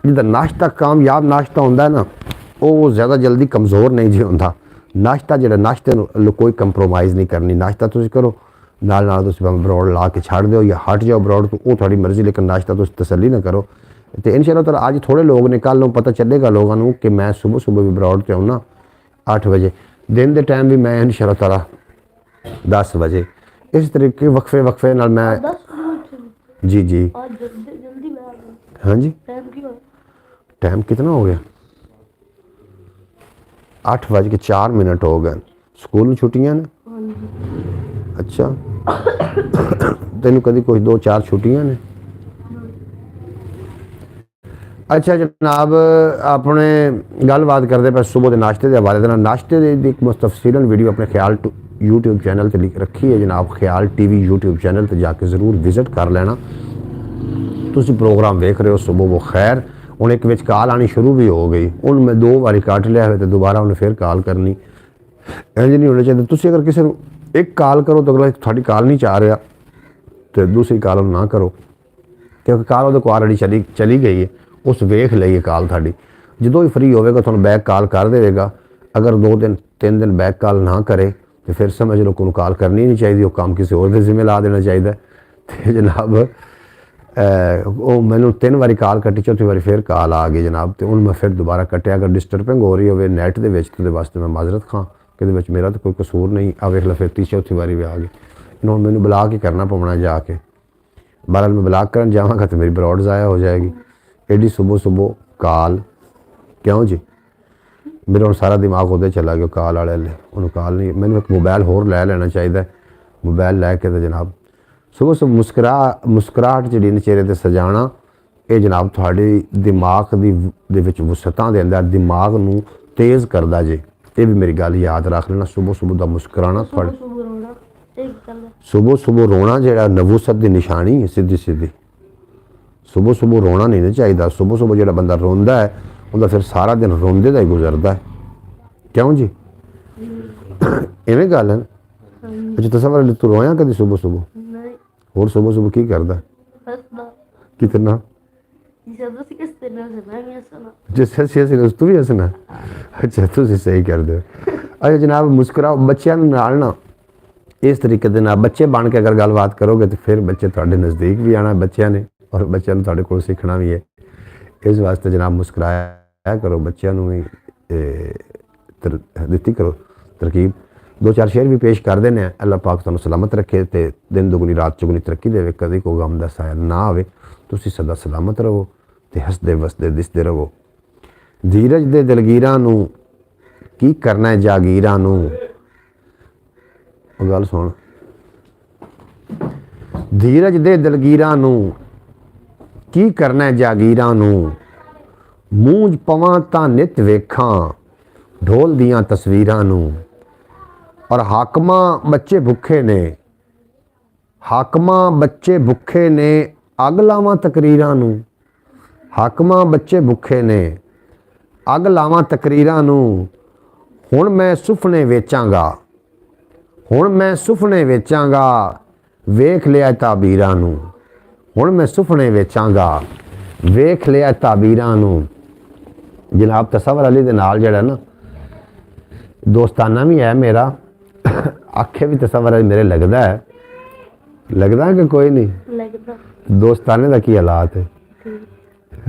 जिदा नाश्ता कामयाब नाश्ता होंदा है ना, वो ज़्यादा जल्दी कमज़ोर नहीं जी होंदा। नाश्ता जो नाश्ते कोई कंप्रोमाइज़ नहीं करनी, नाश्ता तुम करो नाल नाल तुसीं ब्रॉड ला के छड़ दो या हट जाओ ब्रॉड तो वो थोड़ी मर्जी, लेकिन नाश्ता तुम तसल्ली ना करो। तो इंशाअल्लाह ताला अज थोड़े लोग ने, कल पता चलेगा लोगों को कि मैं सुबह सुबह भी ब्रॉड पर आऊँना 8 बजे, दिन के टाइम भी मैं इंशाअल्लाह ताला 10 बजे, इस तरीके वक्फे नाल मैं जी हाँ जी। टाइम कितना हो गया? 8:04 हो गए। स्कूल छुट्टियां ने? अच्छा तेन कभी कोई 2-4 छुट्टियां ने? अच्छा जनाब अपने गलबात करते पे सुबह के नाश्ते के हवाले देना, नाश्ते की एक मुस्तफसीलन वीडियो अपने ख्याल यूट्यूब चैनल पर रखी है जनाब, ख्याल TV यूट्यूब चैनल पर जाके ज़रूर विजिट कर लेना। तुसी प्रोग्राम वेख रहे हो सुबह वो खैर, हूँ एक विच कॉल आनी शुरू भी हो गई, हूँ मैं 2 बारी कट लिया है तो दोबारा उन्हें फिर कॉल करनी इंज नहीं होना चाहिए। तुसी अगर किसी एक कॉल करो तो अगला थोड़ी कॉल नहीं चाह रहा तो दूसरी कॉल ना करो, क्योंकि कॉल वो ऑलरेडी चली गई है, उस वेख ली है कॉल थाड़ी। जो ही फ्री होगा थोड़ा बैक कॉल कर देगा, अगर 2-3 दिन बैक कॉल ना करे तो फिर समझ लो को कॉल करनी नहीं चाहिए, वो काम किसी और जिम्मे ला देना चाहिए। तो जनाब वो मैंने 3 बारी कॉल कटी, चौथी बारी फिर कॉल आ गई जनाब, तो मैं फिर दोबारा कटिया। अगर डिस्टर्बिंग हो रही हो नैट के वास्ते मैं माजरत खां कि मेरा तो कोई कसूर नहीं। आ वेख लो फिर 3-4 बारी भी आ गई, इन्होंने मैंने ब्लॉक ही करना पवना जाके। बहरहाल मैं ब्लॉक करन जावांगा तो मेरी ब्रॉड ज़ाया हो जाएगी। एडी सुबह सुबह कॉल ਕਿਉਂ ਜੀ? ਮੇਰਾ ਹੁਣ ਸਾਰਾ ਦਿਮਾਗ ਉਹਦੇ ਚਲਾ ਗਿਆ, ਕਾਲ ਵਾਲੇ ਲੈ ਉਹਨੂੰ ਕਾਲ ਨਹੀਂ, ਮੈਨੂੰ ਇੱਕ ਮੋਬਾਈਲ ਹੋਰ ਲੈ ਲੈਣਾ ਚਾਹੀਦਾ। ਮੋਬਾਈਲ ਲੈ ਕੇ ਤੇ ਜਨਾਬ ਸੁਬਹ ਸੁਬਹ ਮੁਸਕਰਾਹਟ ਜਿਹੜੀ ਨੇ ਚਿਹਰੇ 'ਤੇ ਸਜਾਉਣਾ, ਇਹ ਜਨਾਬ ਤੁਹਾਡੇ ਦਿਮਾਗ ਦੇ ਵਿੱਚ ਵਸਤਾਂ ਦੇ ਅੰਦਰ ਦਿਮਾਗ ਨੂੰ ਤੇਜ਼ ਕਰਦਾ ਜੇ। ਇਹ ਵੀ ਮੇਰੀ ਗੱਲ ਯਾਦ ਰੱਖ ਲੈਣਾ। ਸੁਬਹ ਸੁਬਹ ਦਾ ਮੁਸਕਰਾਣਾ ਤੁਹਾਡੇ ਸੁਬਹ ਸੁਬਹ ਰੋਣਾ ਜਿਹੜਾ ਨਵੂਸਤ ਦੀ ਨਿਸ਼ਾਨੀ ਹੈ, ਸਿੱਧੀ ਸਿੱਧੀ। ਸੁਬਹ ਸੁਬਹ ਰੋਣਾ ਨਹੀਂ ਚਾਹੀਦਾ। ਸੁਬਹ ਸੁਬਹ ਜਿਹੜਾ ਬੰਦਾ ਰੋਂਦਾ ਹੈ ਉਹਦਾ ਫਿਰ ਸਾਰਾ ਦਿਨ ਰੋਂਦੇ ਦਾ ਹੀ ਗੁਜ਼ਰਦਾ ਹੈ। ਕਿਉਂ ਜੀ? ਇਵੇਂ ਗੱਲ ਹੈ। ਅੱਛਾ ਤਸਵਰ ਤੂੰ ਰੋਇਆ ਕਦੀ ਸੁਬਹ ਸੁਬਹ? ਹੋਰ ਸੁਬਹ ਸੁਬਹ ਕੀ ਕਰਦਾ? ਕਿਤਨਾ ਜਿਸ ਤੂੰ ਵੀ ਹੱਸਣਾ? ਅੱਛਾ ਤੁਸੀਂ ਸਹੀ ਕਰਦੇ ਹੋ। ਅੱਛਾ ਜਨਾਬ ਮੁਸਕਰਾਓ। ਬੱਚਿਆਂ ਨਾਲ ਨਾ ਇਸ ਤਰੀਕੇ ਦੇ ਨਾਲ ਬੱਚੇ ਬਣ ਕੇ ਅਗਰ ਗੱਲਬਾਤ ਕਰੋਗੇ ਤਾਂ ਫਿਰ ਬੱਚੇ ਤੁਹਾਡੇ ਨਜ਼ਦੀਕ ਵੀ ਆਉਣਾ ਬੱਚਿਆਂ ਨੇ, ਔਰ ਬੱਚਿਆਂ ਨੂੰ ਤੁਹਾਡੇ ਕੋਲ ਸਿੱਖਣਾ ਵੀ ਹੈ। ਇਸ ਵਾਸਤੇ ਜਨਾਬ ਮੁਸਕਰਾਇਆ ਕਰੋ, ਬੱਚਿਆਂ ਨੂੰ ਵੀ ਦਿੱਤੀ ਕਰੋ ਤਰਕੀਬ। 2-4 ਸ਼ੇਰ ਵੀ ਪੇਸ਼ ਕਰ ਦੇਣੇ। ਅੱਲਾਹ ਪਾਕ ਤੁਹਾਨੂੰ ਸਲਾਮਤ ਰੱਖੇ ਤੇ ਦਿਨ ਦੁਗਣੀ ਰਾਤ ਚੁਗਣੀ ਤਰੱਕੀ ਦੇਵੇ। ਕਦੇ ਕੋਈ ਗਮ ਦਾ ਸਾਇਆ ਨਾ ਆਵੇ। ਤੁਸੀਂ ਸਦਾ ਸਲਾਮਤ ਰਹੋ ਤੇ ਹੱਸਦੇ ਵਸਦੇ ਦਿਸਦੇ ਰਹੋ। ਧੀਰਜ ਦੇ ਦਿਲਗੀਰਾਂ ਨੂੰ ਕੀ ਕਰਨਾ ਹੈ ਜਾਗੀਰਾਂ ਨੂੰ। ਉਹ ਗੱਲ ਸੁਣ। ਧੀਰਜ ਦੇ ਦਿਲਗੀਰਾਂ ਨੂੰ ਕੀ ਕਰਨਾ ਹੈ ਜਾਗੀਰਾਂ ਨੂੰ। ਮੂੰਝ ਪਵਾਂ ਤਾਂ ਨਿਤ ਵੇਖਾਂ ਢੋਲ ਦੀਆਂ ਤਸਵੀਰਾਂ ਨੂੰ। ਔਰ ਹਾਕਮਾਂ ਬੱਚੇ ਭੁੱਖੇ ਨੇ, ਹਾਕਮਾਂ ਬੱਚੇ ਭੁੱਖੇ ਨੇ ਅੱਗ ਲਾਵਾਂ ਤਕਰੀਰਾਂ ਨੂੰ। ਹਾਕਮਾਂ ਬੱਚੇ ਭੁੱਖੇ ਨੇ ਅੱਗ ਲਾਵਾਂ ਤਕਰੀਰਾਂ ਨੂੰ। ਹੁਣ ਮੈਂ ਸੁਪਨੇ ਵੇਚਾਂਗਾ, ਹੁਣ ਮੈਂ ਸੁਪਨੇ ਵੇਚਾਂਗਾ ਵੇਖ ਲਿਆ ਤਾਬੀਰਾਂ ਨੂੰ। ਹੁਣ ਮੈਂ ਸੁਪਨੇ ਵੇਚਾਂਗਾ ਵੇਖ ਲਿਆ ਤਾਬੀਰਾਂ ਨੂੰ। ਜਨਾਬ ਤਸਵਰ ਅਲੀ ਦੇ ਨਾਲ ਜਿਹੜਾ ਨਾ ਦੋਸਤਾਨਾ ਵੀ ਹੈ ਮੇਰਾ। ਆਖੇ ਵੀ ਤਸਵਰ ਅਲੀ ਮੇਰੇ ਲੱਗਦਾ ਹੈ ਕਿ ਕੋਈ ਨਹੀਂ ਲੱਗਦਾ। ਦੋਸਤਾਨੇ ਦਾ ਕੀ ਹਾਲਾਤ ਹੈ?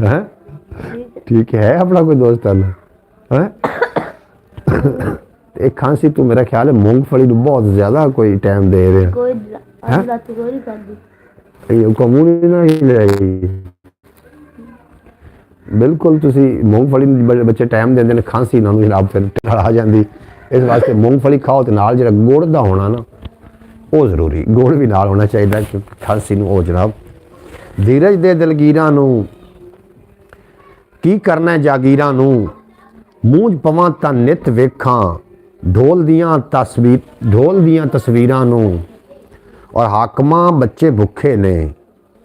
ਹੈ ਠੀਕ ਹੈ ਆਪਣਾ ਕੋਈ ਦੋਸਤਾਨਾ ਹੈ? एक खांसी तो मेरा ख्याल है मूंगफली ਨੂੰ बहुत ज़्यादा कोई टाइम दे रहे हैं। कमून ना बिल्कुल ਤੁਸੀਂ मूंगफली ਬੱਚੇ ਟਾਈਮ ਦਿੰਦੇ ਨੇ, ਖਾਂਸੀ ਨਾਲ ਜਨਾਬ ਫਿਰ ਆ ਜਾਂਦੀ। ਇਸ ਵਾਸਤੇ मूंगफली ਖਾਓ ਤੇ ਨਾਲ ਜਿਹੜਾ ਗੁੜ ਦਾ ਹੋਣਾ ਨਾ ਉਹ ਜ਼ਰੂਰੀ, ਗੁੜ ਵੀ ਨਾਲ ਹੋਣਾ ਚਾਹੀਦਾ ਕਿ ਖਾਂਸੀ ਨੂੰ ਉਹ ਜਨਾਬ। ਧੀਰਜ ਦੇ ਦਿਲਗੀਰਾਂ ਨੂੰ ਕੀ ਕਰਨਾ ਜਾਗੀਰਾਂ ਨੂੰ। ਮੂੰਝ ਪਵਾਂ ਤਾਂ ਨਿਤ ਵੇਖਾਂ ਢੋਲ ਦੀਆਂ ਤਸਵੀਰਾਂ ਨੂੰ। ਔਰ ਹਾਕਮਾਂ ਬੱਚੇ ਭੁੱਖੇ ਨੇ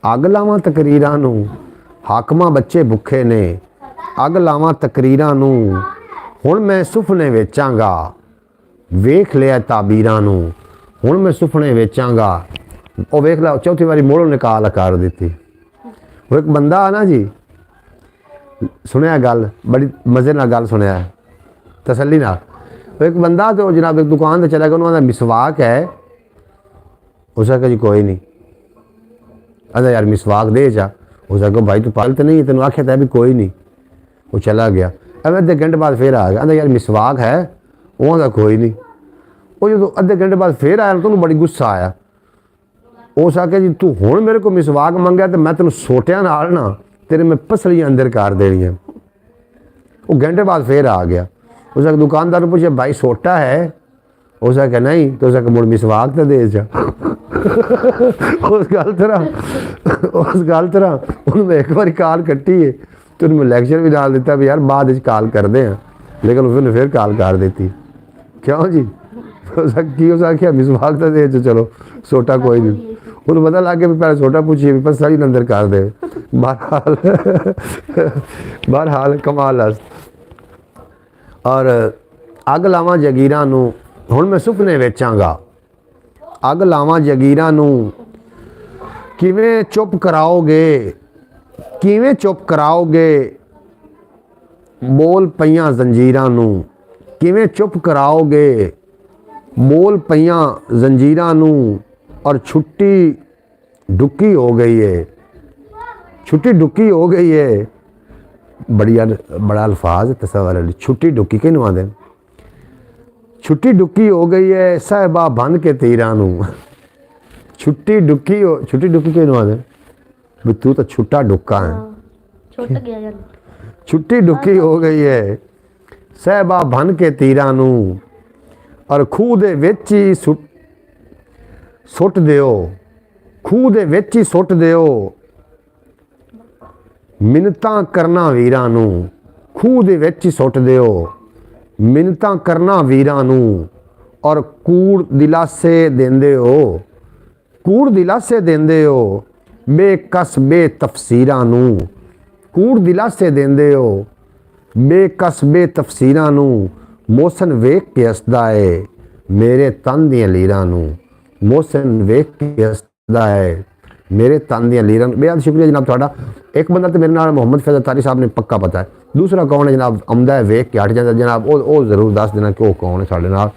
ਅੱਗ ਲਾਵਾਂ ਤਕਰੀਰਾਂ ਨੂੰ। ਹਾਕਮਾਂ ਬੱਚੇ ਭੁੱਖੇ ਨੇ ਅੱਗ ਲਾਵਾਂ ਤਕਰੀਰਾਂ ਨੂੰ। ਹੁਣ ਮੈਂ ਸੁਪਨੇ ਵੇਚਾਂਗਾ ਵੇਖ ਲਿਆ ਤਾਬੀਰਾਂ ਨੂੰ। ਹੁਣ ਮੈਂ ਸੁਪਨੇ ਵੇਚਾਂਗਾ। ਉਹ ਵੇਖ ਲਾ ਚੌਥੀ ਵਾਰੀ ਮੋੜੋਂ ਨਿਕਾਲ ਕਰ ਦਿੱਤੀ। ਉਹ ਇੱਕ ਬੰਦਾ ਆ ਨਾ ਜੀ, ਸੁਣਿਆ ਗੱਲ ਬੜੀ ਮਜ਼ੇ ਨਾਲ ਗੱਲ ਸੁਣਿਆ ਤਸੱਲੀ ਨਾਲ। ਉਹ ਇੱਕ ਬੰਦਾ ਤੇ ਜਨਾਬ ਇੱਕ ਦੁਕਾਨ 'ਤੇ ਚਲਾ ਗਿਆ, ਉਹਨਾਂ ਦਾ ਮਿਸਵਾਕ ਹੈ। ਉਸ ਆਖਿਆ ਜੀ ਕੋਈ ਨਹੀਂ। ਕਹਿੰਦਾ ਯਾਰ ਮਿਸਵਾਕ ਦੇ ਜਾ। ਉਸ ਆਖਿਆ ਭਾਈ ਤੂੰ ਪਾਗਲ ਤਾਂ ਨਹੀਂ, ਤੈਨੂੰ ਆਖਿਆ ਤਾਂ ਵੀ ਕੋਈ ਨਹੀਂ। ਉਹ ਚਲਾ ਗਿਆ। ਐਵੇਂ ਅੱਧੇ ਘੰਟੇ ਬਾਅਦ ਫਿਰ ਆ ਗਿਆ। ਕਹਿੰਦਾ ਯਾਰ ਮਿਸਵਾਕ ਹੈ? ਉਹਨਾਂ ਦਾ ਕੋਈ ਨਹੀਂ। ਉਹ ਜਦੋਂ ਅੱਧੇ ਘੰਟੇ ਬਾਅਦ ਫਿਰ ਆਇਆ ਤਾਂ ਉਹਨੂੰ ਬੜੀ ਗੁੱਸਾ ਆਇਆ। ਉਸ ਆਖਿਆ ਜੀ ਤੂੰ ਹੁਣ ਮੇਰੇ ਕੋਲ ਮਿਸਵਾਕ ਮੰਗਿਆ ਤੇ ਮੈਂ ਤੈਨੂੰ ਸੋਟਿਆਂ ਨਾਲ ਨਾ तेरे में पसलियाँ अंदर कर देनी है। वो घंटे बाद फिर आ गया। उसका दुकानदार ने पूछा भाई सोटा है? उसका कहा नहीं। तो उसका मुड़ मिसवाक तो दे जा। उस गल तरह उन्होंने एक बार कॉल कट्टी है तो उन्होंने लैक्चर भी डाल दिता भी यार बाद कॉल करते हैं, लेकिन उसने फिर कॉल कर देती। क्यों जी? उसका क्या मिसवाक तो दे जो, चलो सोटा कोई नहीं। उन्हें पता लग गया भी पहले सोटा पूछिए भी पसली अंदर कर दे। बहरहाल कमाल। और अग लावां जगीरां नूं हुण मैं सुपने वेचांगा। अग लावां जगीरां नूं किवें चुप कराओगे, किवें चुप कराओगे बोल पईयां जंजीरां नूं। किवें चुप कराओगे बोल पईयां जंजीरां नूं। और छुट्टी डुक्की हो गई है, छुट्टी डुक्की हो गई है। बड़ा अल्फाज तस्वर। छुट्टी डुक्की किनू आंदे? छुट्टी डुक्की हो गई है साहिबा बन के तीरां नूं। छुट्टी डुक्की किनू आंदे? भी तू तो छुट्टा डुक्का है। छुट्टी डुक्की हो गई है सहबा बन के तीरां नूं और खूह दे विच ही सुट दिओ खूह दे विच ही सुट दिओ मिन्नतां करना वीरां नूं खूह दे विच ही सुट दिओ मिन्नतां करना वीरां नूं और कूड़ दिलासे देंदे हो कूड़ दिलासे देंदे हो बेकस बेतफसीरां नूं कूड़ दिलासे देंदे हो बेकस बेतफसीरां नूं मौसन वेख के हसदा है मेरे तन दियां लीरां नूं मौसन वेख के हसदा है मेरे तन दियां लीरां नूं। बेहद शुक्रिया जनाब तुहाडा। एक बंदा तो मेरे नाल मोहम्मद फैज़ल तारी साहब ने पक्का पता है, दूसरा कौन है जनाब आउंदा है वेख के हट जाता जनाब वो जरूर दस देना कि वो कौन है साढ़े नाल।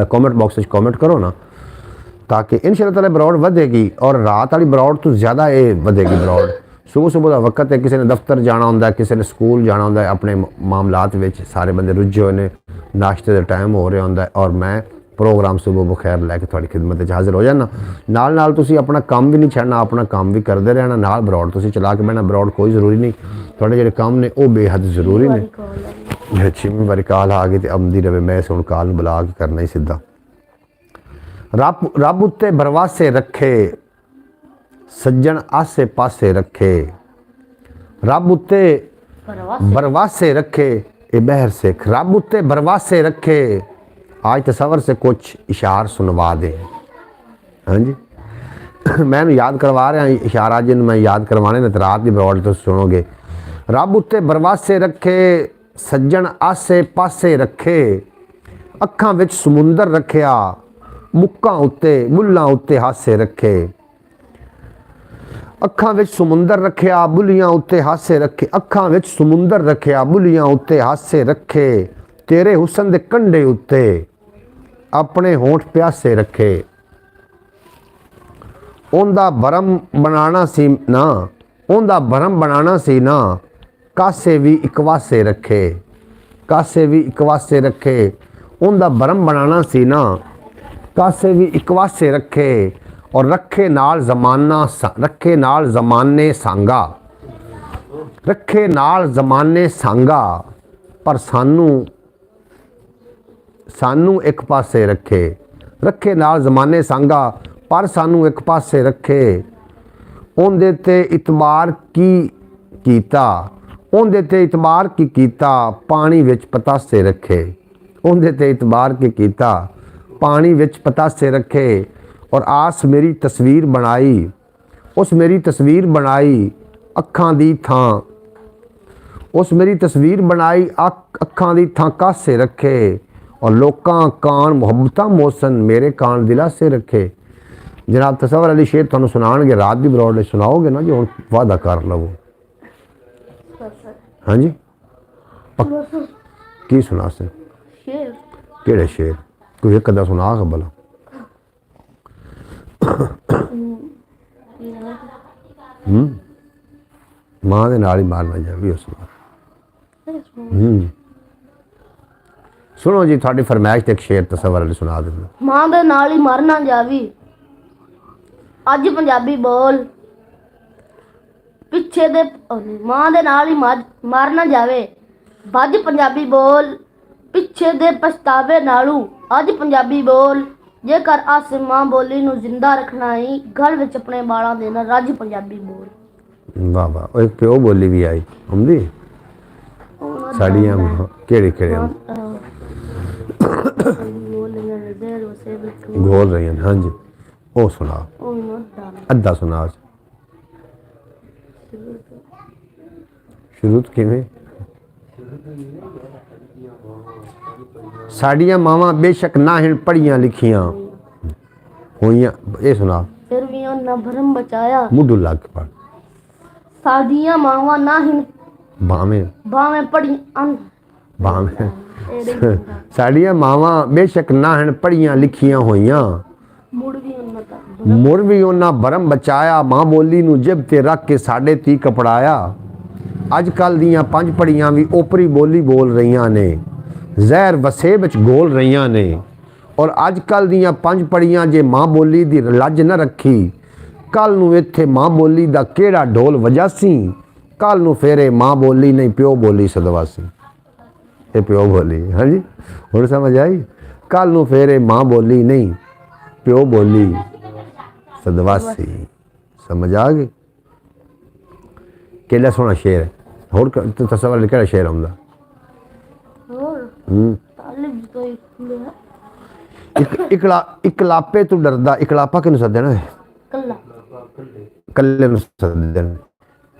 कॉमेंट बॉक्स में कॉमेंट करो ना ताकि इंशाअल्लाह ताला ब्रॉड वधेगी और रात वाली ब्रॉड तो ज़्यादा ये वधेगी ब्रॉड। सुबह सुबह का वक्त है, किसी ने दफ्तर जाना होंदा है, किसी ने स्कूल जाना होंदा है, अपने मामलात विच सारे बंदे रुझे हुए ने, नाश्ते का टाइम हो रहा होंदा है और मैं प्रोग्राम सुबह बखैर लैके थोड़ी खिदमत च हाजिर हो जाना। नाल नाल तुसी अपना काम भी नहीं छड़ना, अपना काम भी करते रहना, नाल ब्रॉड तुसी चला के बहना। ब्रॉड कोई ज़रूरी नहीं, थोड़े जेडे काम ने वो बेहद ज़रूरी ने। छेवीं बारी कॉल आ गई तो आमदी रहे, मैं हुण कॉल बुला के करना ही सीधा। रब उत्ते भरवासे रखे सज्जन आसे पासे रखे रब उत्ते भरवासे रखे ये बहर से रब उत्ते भरवासे रखे। आज तसवर से कुछ इशार सुनवा दे। हाँ जी मैं याद करवा रहा इशारा जिन मैं याद करवाने ने रात की ब्रॉड तो सुनोगे। रब उत्ते भरवासे रखे सज्जन आसे पासे रखे अखां विच समुंदर रखिया मुक्कां उत्ते बुल्लां उत्ते हासे रखे अखां विच समुंदर रखिया बुलियां उत्ते हासे रखे अखां विच समुंदर रखिया बुलियां उत्ते हासे रखे तेरे हुसन दे कंढे उत्ते अपने होंठ प्यासे रखे। ओंदा भरम बनाना सी ना ओंदा भरम बनाना सी ना कासे भी इकवासे रखे कासे भी इकवासे रखे ओंदा भरम बनाना सी ना कासे भी इकवासे रखे और रखे नाल ज़माने सांगा रखे नाल ज़माने सांगा पर सानू एक पासे रखे नाल ज़माने सांगा पर सानू एक पासे रखे। ओंदे ते इतबार की कीता ओंदे ते इतबार की कीता पानी विच पतासे रखे ओंदे ते इतबार की कीता पानी विच पतासे रखे और आस मेरी तस्वीर बनाई उस मेरी तस्वीर बनाई अखां दी थां उस मेरी तस्वीर बनाई अखां दी थां कासे रखे और लोकां कान मुहब्बतां मौसन मेरे कान दिलासे रखे। जनाब तसवर अली शेर तुहानूं सुनाणगे रात दी ब्रॉड सुनाओगे ना जी हुण वादा कर लवो। हाँ जी की सुना से केड़े शेर कोई एक अद्धा सुना भला। मां दे नाल ही मारना जावी उस सुनो जी थोड़ी फरमाइश ते एक शेर तसवर अली सुना दे। मां दे नाल ही मरना जावी अज पंजाबी बोल पिछे दे मां दे नाल ही मारना जावे भज पंजाबी बोल पिछे दे पछतावे नालू अज पंजाबी बोल जेकर आस मां बोली नू जिंदा रखना ही घर विच अपने बालां देना रज पंजाबी बोल। वाह वाह एक प्यो बोली भी आई आंदी साड़ियां केड़े केड़े घोल रही हैं। हाँ जी वो सुना अद्धा सुना शुरू किवें साड़ियां मावां बेशक ना हिन पढ़ियां लिखियां होइयां ये सुना फिर भी उन्ना भरम बचाया मुडू लग पड़ साड़ियां मावां ना हिन बावें पढ़ियां साड़ियां मावां बेशक ना हिन पढ़ियां लिखियां होइयां मुड़ भी उन्ना भरम बचाया मां बोली नू जिब ते रख के साडे ती कपड़ाया। अजकल दियां पंज पढ़ियां भी ओपरी बोली बोल रही ने जहर वसे विच गोल रही ने और अजकल दियां पंज पढ़ियां जे मां बोली दी लज न रखी कल नू इत्थे मां बोली दा केड़ा ढोल वजासी कल नूं फेरे माँ बोली नहीं प्यो बोली सदवासी। ये प्यो बोली। हाँ जी, हुण समझ आई। कल नूं फेरे माँ बोली नहीं प्यो बोली सदवासी। समझ आ गई। केड़ा सोहना शेर है। होर तस्वर केड़ा शेर आउंदा? तालिब तो इकलापे तू डरदा। इकलापा किनू सददे ना? कल्ला कल्ले नूं सददे ने।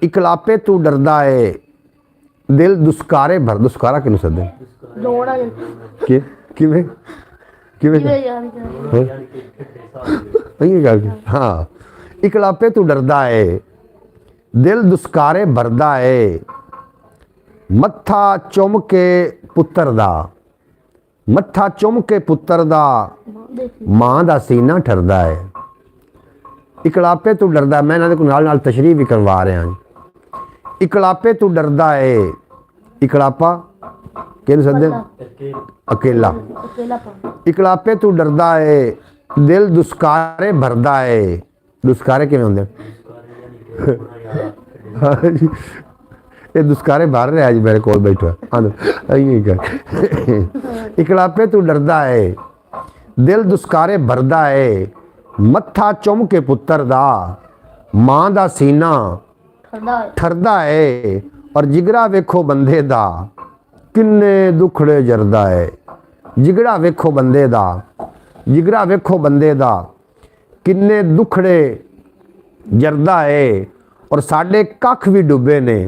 इकलापे तू डरदा है दिल दुस्कारे भर। दुस्कारा किनू सददे? जोड़ा कि किवें किवें यार हाँ। इकलापे तू डरदा है दिल दुस्कारे भरदा है मत्था चुम के पुत्तर दा। मत्था चुम के पुत्तर दा मां दा सीना ठरदा है। इकलापे तू डरदा। मैं इन्हां दे नाल नाल तशरीह भी करवा रहा हूं। इकलापे तू डरदा है। इकलापा किहनूं सददे? अकेला। इकलापे तू डरदा है दिल दुस्कारे भरदा है। दुस्कारे किवें हुंदे? ये दुस्कारे भर रहा है जी मेरे कोल बैठा। इकलापे तू डरदा है दिल दुस्कारे भरदा है मत्था चुम के पुत्तर दा मां दा सीना ठरदा है और जिगरा वेखो बंदे दा किन्ने दुखड़े जरदा है। जिगरा वेखो बंदे दा जिगरा वेखो बंदे दा किन्ने दुखड़े जरदा है और साडे कख भी डुबे ने।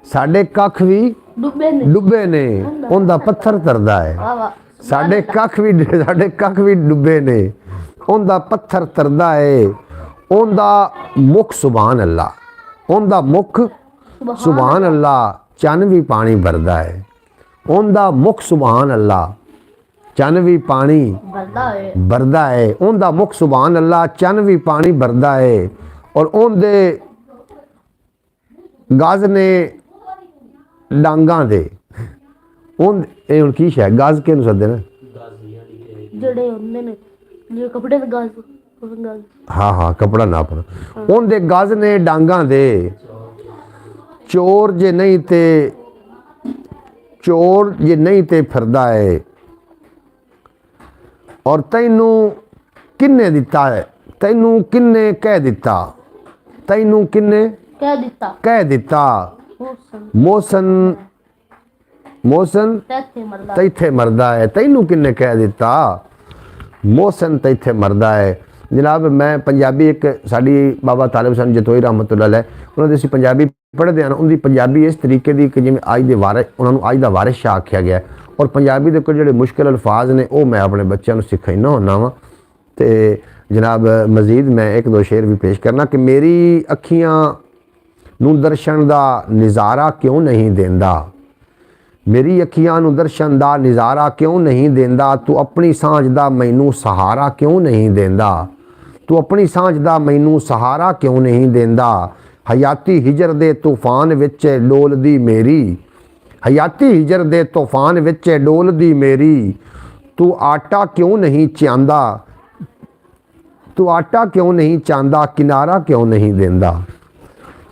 साडे कख भी डुबे ने उनदा पत्थर तरदा है। साडे कख भी डुबे ने उनदा पत्थर तरदा है। उनदा मुख सुभान अल्लाह। उनदा मुख सुभान अल्लाह चन भी पानी भरदा है। उनदा मुख सुभान अल्लाह चन भी पानी भरदा है। उनदा मुख सुभान अल्लाह चन भी पानी भरदा है और उनदे गज ने डांगा दे। उन ए हुण की शै गज किहनूं सददे ने? ਜਿਹੜੇ ਹੁੰਦੇ ਨੇ ਜਿਹੜੇ ਕੱਪੜੇ ਦੇ ਗਾਜ਼। हाँ हाँ कपड़ा नापना। उनदे गज ने डांगा दे चोर जे नहीं ते फिरदा है और तैनू किन्ने दिता है? तैनू किन्ने कह दिता? तैनू किन्ने कह दिता? मोसन मोसन तैथे मरदा है। तैनू किन्ने कह दिता? मोसन तैथे मरदा है। जनाब मैं पंजाबी एक साड़ी बाबा तालिब सन जतोई रहमतुल्लाह अलैह उन्होंने असीं पंजाबी पढ़ते हैं। उनकी पंजाबी इस तरीके की कि जिवें अज दे वारिस उन्होंने अज दा वारिस शाह आख्या गया और पंजाबी के कुछ जिहड़े मुश्किल अल्फाज ने वो मैं अपने बच्चों को सिखाइना हुन्ना वा। ते जनाब मजीद मैं एक दो शेर भी पेश करना कि मेरी अखियां नूं दर्शन दा नज़ारा क्यों नहीं देंदा। मेरी अखियां नूं दर्शन दा नज़ारा क्यों नहीं देंदा। तू अपनी सांझ दा मैनू सहारा क्यों नहीं देंदा। तू अपनी सांझ दा मैनू सहारा क्यों नहीं देंदा। हयाती हिजर दे तूफान विच डोलदी मेरी। हयाती हिजर दे तूफान विच डोलदी मेरी। तू आटा क्यों नहीं चांदा। तू आटा क्यों नहीं चांदा किनारा क्यों नहीं देंदा।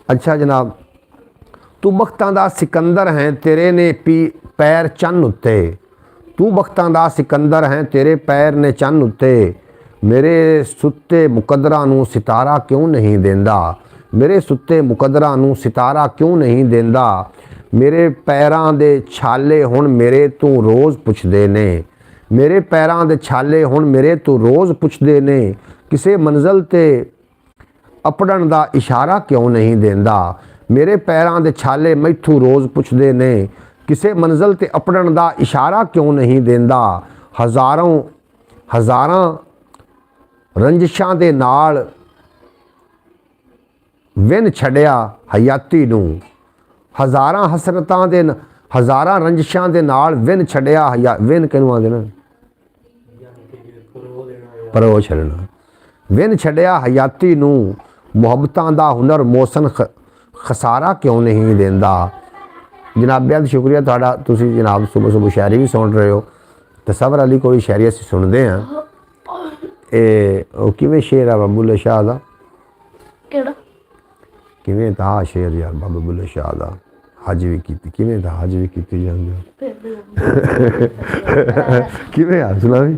अच्छा जनाब तू बख्तां दा सिकंदर है तेरे ने पैर चन्न उत्ते। तू बख्तां दा सिकंदर है तेरे पैर ने चन्न उत्ते। मेरे सुत्ते मुकदरा नूं सितारा क्यों नहीं देंदा। मेरे सुत्ते मुकदरा नूं सितारा क्यों नहीं देंदा। मेरे पैरां दे छाले हुण मेरे तू रोज़ पुछदे ने। मेरे पैरां दे छाले हुण मेरे तू रोज़ पुछदे ने। किसे मंजिल ते अपड़न दा इशारा क्यों नहीं देंदा। मेरे पैरां दे छाले मैथू रोज़ पुछदे ने। किसे मंजिल ते अपड़न दा इशारा क्यों नहीं देंदा। हज़ारां रंजिशां दे नाल विन छड़िया हयाती नूं। हज़ारां हसरतां दे हज़ारां रंजिशां दे नाल विन छड़िया विन किहनूं आंदे ने? परो छड़ना। विन छड़िया हयाती नूं मुहब्बतां दा हुनर मौसन खसारा क्यों नहीं देंदा। जनाब बेहद शुक्रिया तुहाडा। तुसीं जनाब सुबह सुबह शायरी भी सुन रहे हो तो सबर अली कोई शायरी असीं सुनते हैं। किवें शेर है बुल्ले शाह दा? केड़ा ਕਿਵੇਂ ਤਾਂ ਸ਼ੇਰ ਯਾਰ ਬਾਬਾ ਬੁੱਲੇ ਸ਼ਾਹ ਦਾ ਹਜ ਵੀ ਕੀਤੀ, ਕਿਵੇਂ ਦਾ ਹਜ ਵੀ ਕੀਤੀ ਜਾਂਦੀ ਕਿਵੇਂ ਆ ਸੁਣਾ ਵੀ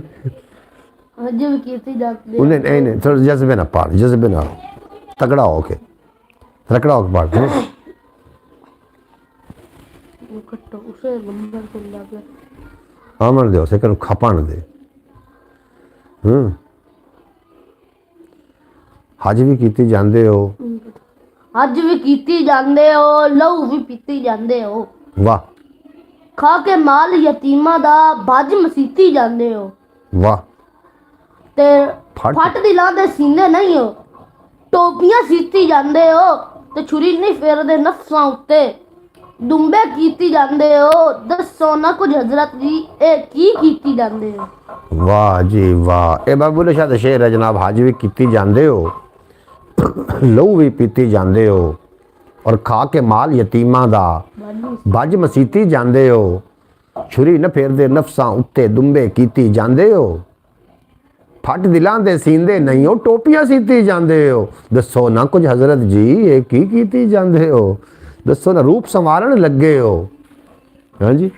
ਹਜ ਵੀ ਕੀਤੀ ਜਾਂਦੀ ਉਹਨੇ ਨਹੀਂ ਥੋੜਾ ਜਜ਼ਬੇ ਨਾਲ ਪੜ, ਜਜ਼ਬੇ ਨਾਲ ਤਗੜਾ ਹੋ ਕੇ ਤਕੜਾ ਹੋ ਕੇ ਪੜ ਕੱਟੋ ਉਸੇ ਨੰਬਰ ਤੇ ਲੱਗ ਆਮਣ ਦੇ ਉਸੇ ਨੂੰ ਖਪਣ ਦੇ ਹਜ ਵੀ ਕੀਤੀ ਜਾਂਦੇ ਹੋ, ਹਜ ਵੀ ਕੀਤੀ ਜਾਂਦੇ ਹੋ, ਲਹੂ ਵੀ ਪੀਤੀ ਜਾਂਦੇ ਹੋ, ਵਾਹ ਖਾ ਕੇ ਮਾਲ ਯਤੀਮਾਂ ਦਾ ਭੱਜ ਮਸੀਤੀ ਜਾਂਦੇ ਹੋ, ਵਾਹ ਤੇ ਫੱਟ। ਫੱਟ ਦਿਲਾਂ ਦੇ ਸੀਨੇ ਨਹੀਂ ਹੋ, ਟੋਪੀਆਂ ਸੀਤੀ ਜਾਂਦੇ ਹੋ, ਤੇ ਛੁਰੀ ਨਹੀਂ ਫੇਰਦੇ ਨਫਸਾਂ ਉੱਤੇ, ਦੁੰਬੇ ਕੀਤੀ ਜਾਂਦੇ ਹੋ, ਦੱਸੋ ਨਾ ਕੁਝ ਹਜ਼ਰਤ ਜੀ ਇਹ ਕੀ ਕੀਤੀ ਜਾਂਦੇ ਹੋ। ਵਾਹ ਜੀ ਵਾਹ, ਇਹ ਬਾਬਾ ਬੁੱਲੇ ਸ਼ਾਹ ਦਾ ਸ਼ੇਰ ਹੈ ਜਨਾਬ। ਹਜ ਵੀ ਕੀਤੀ ਜਾਂਦੇ ਹੋ, ਲਹੂ ਵੀ ਪੀਤੀ ਜਾਂਦੇ ਹੋ, ਔਰ ਖਾ ਕੇ ਮਾਲ ਯਤੀਮਾਂ ਦਾ ਭੱਜ ਮਸੀਤੀ ਜਾਂਦੇ ਹੋ, ਛੁਰੀ ਨਾ ਫੇਰਦੇ ਨਫਸਾਂ ਉੱਤੇ, ਦੁੰਬੇ ਕੀਤੀ ਜਾਂਦੇ ਹੋ, ਫੱਟ ਦਿਲਾਂ ਦੇ ਸੀਂਦੇ ਨਹੀਂ ਹੋ, ਟੋਪੀਆਂ ਸੀਤੀ ਜਾਂਦੇ ਹੋ, ਦੱਸੋ ਨਾ ਕੁਝ ਹਜ਼ਰਤ ਜੀ ਇਹ ਕੀ ਕੀਤੀ ਜਾਂਦੇ ਹੋ। ਦੱਸੋ ਨਾ ਰੂਪ ਸੰਵਾਰਨ ਲੱਗੇ ਹੋ, ਹਾਂਜੀ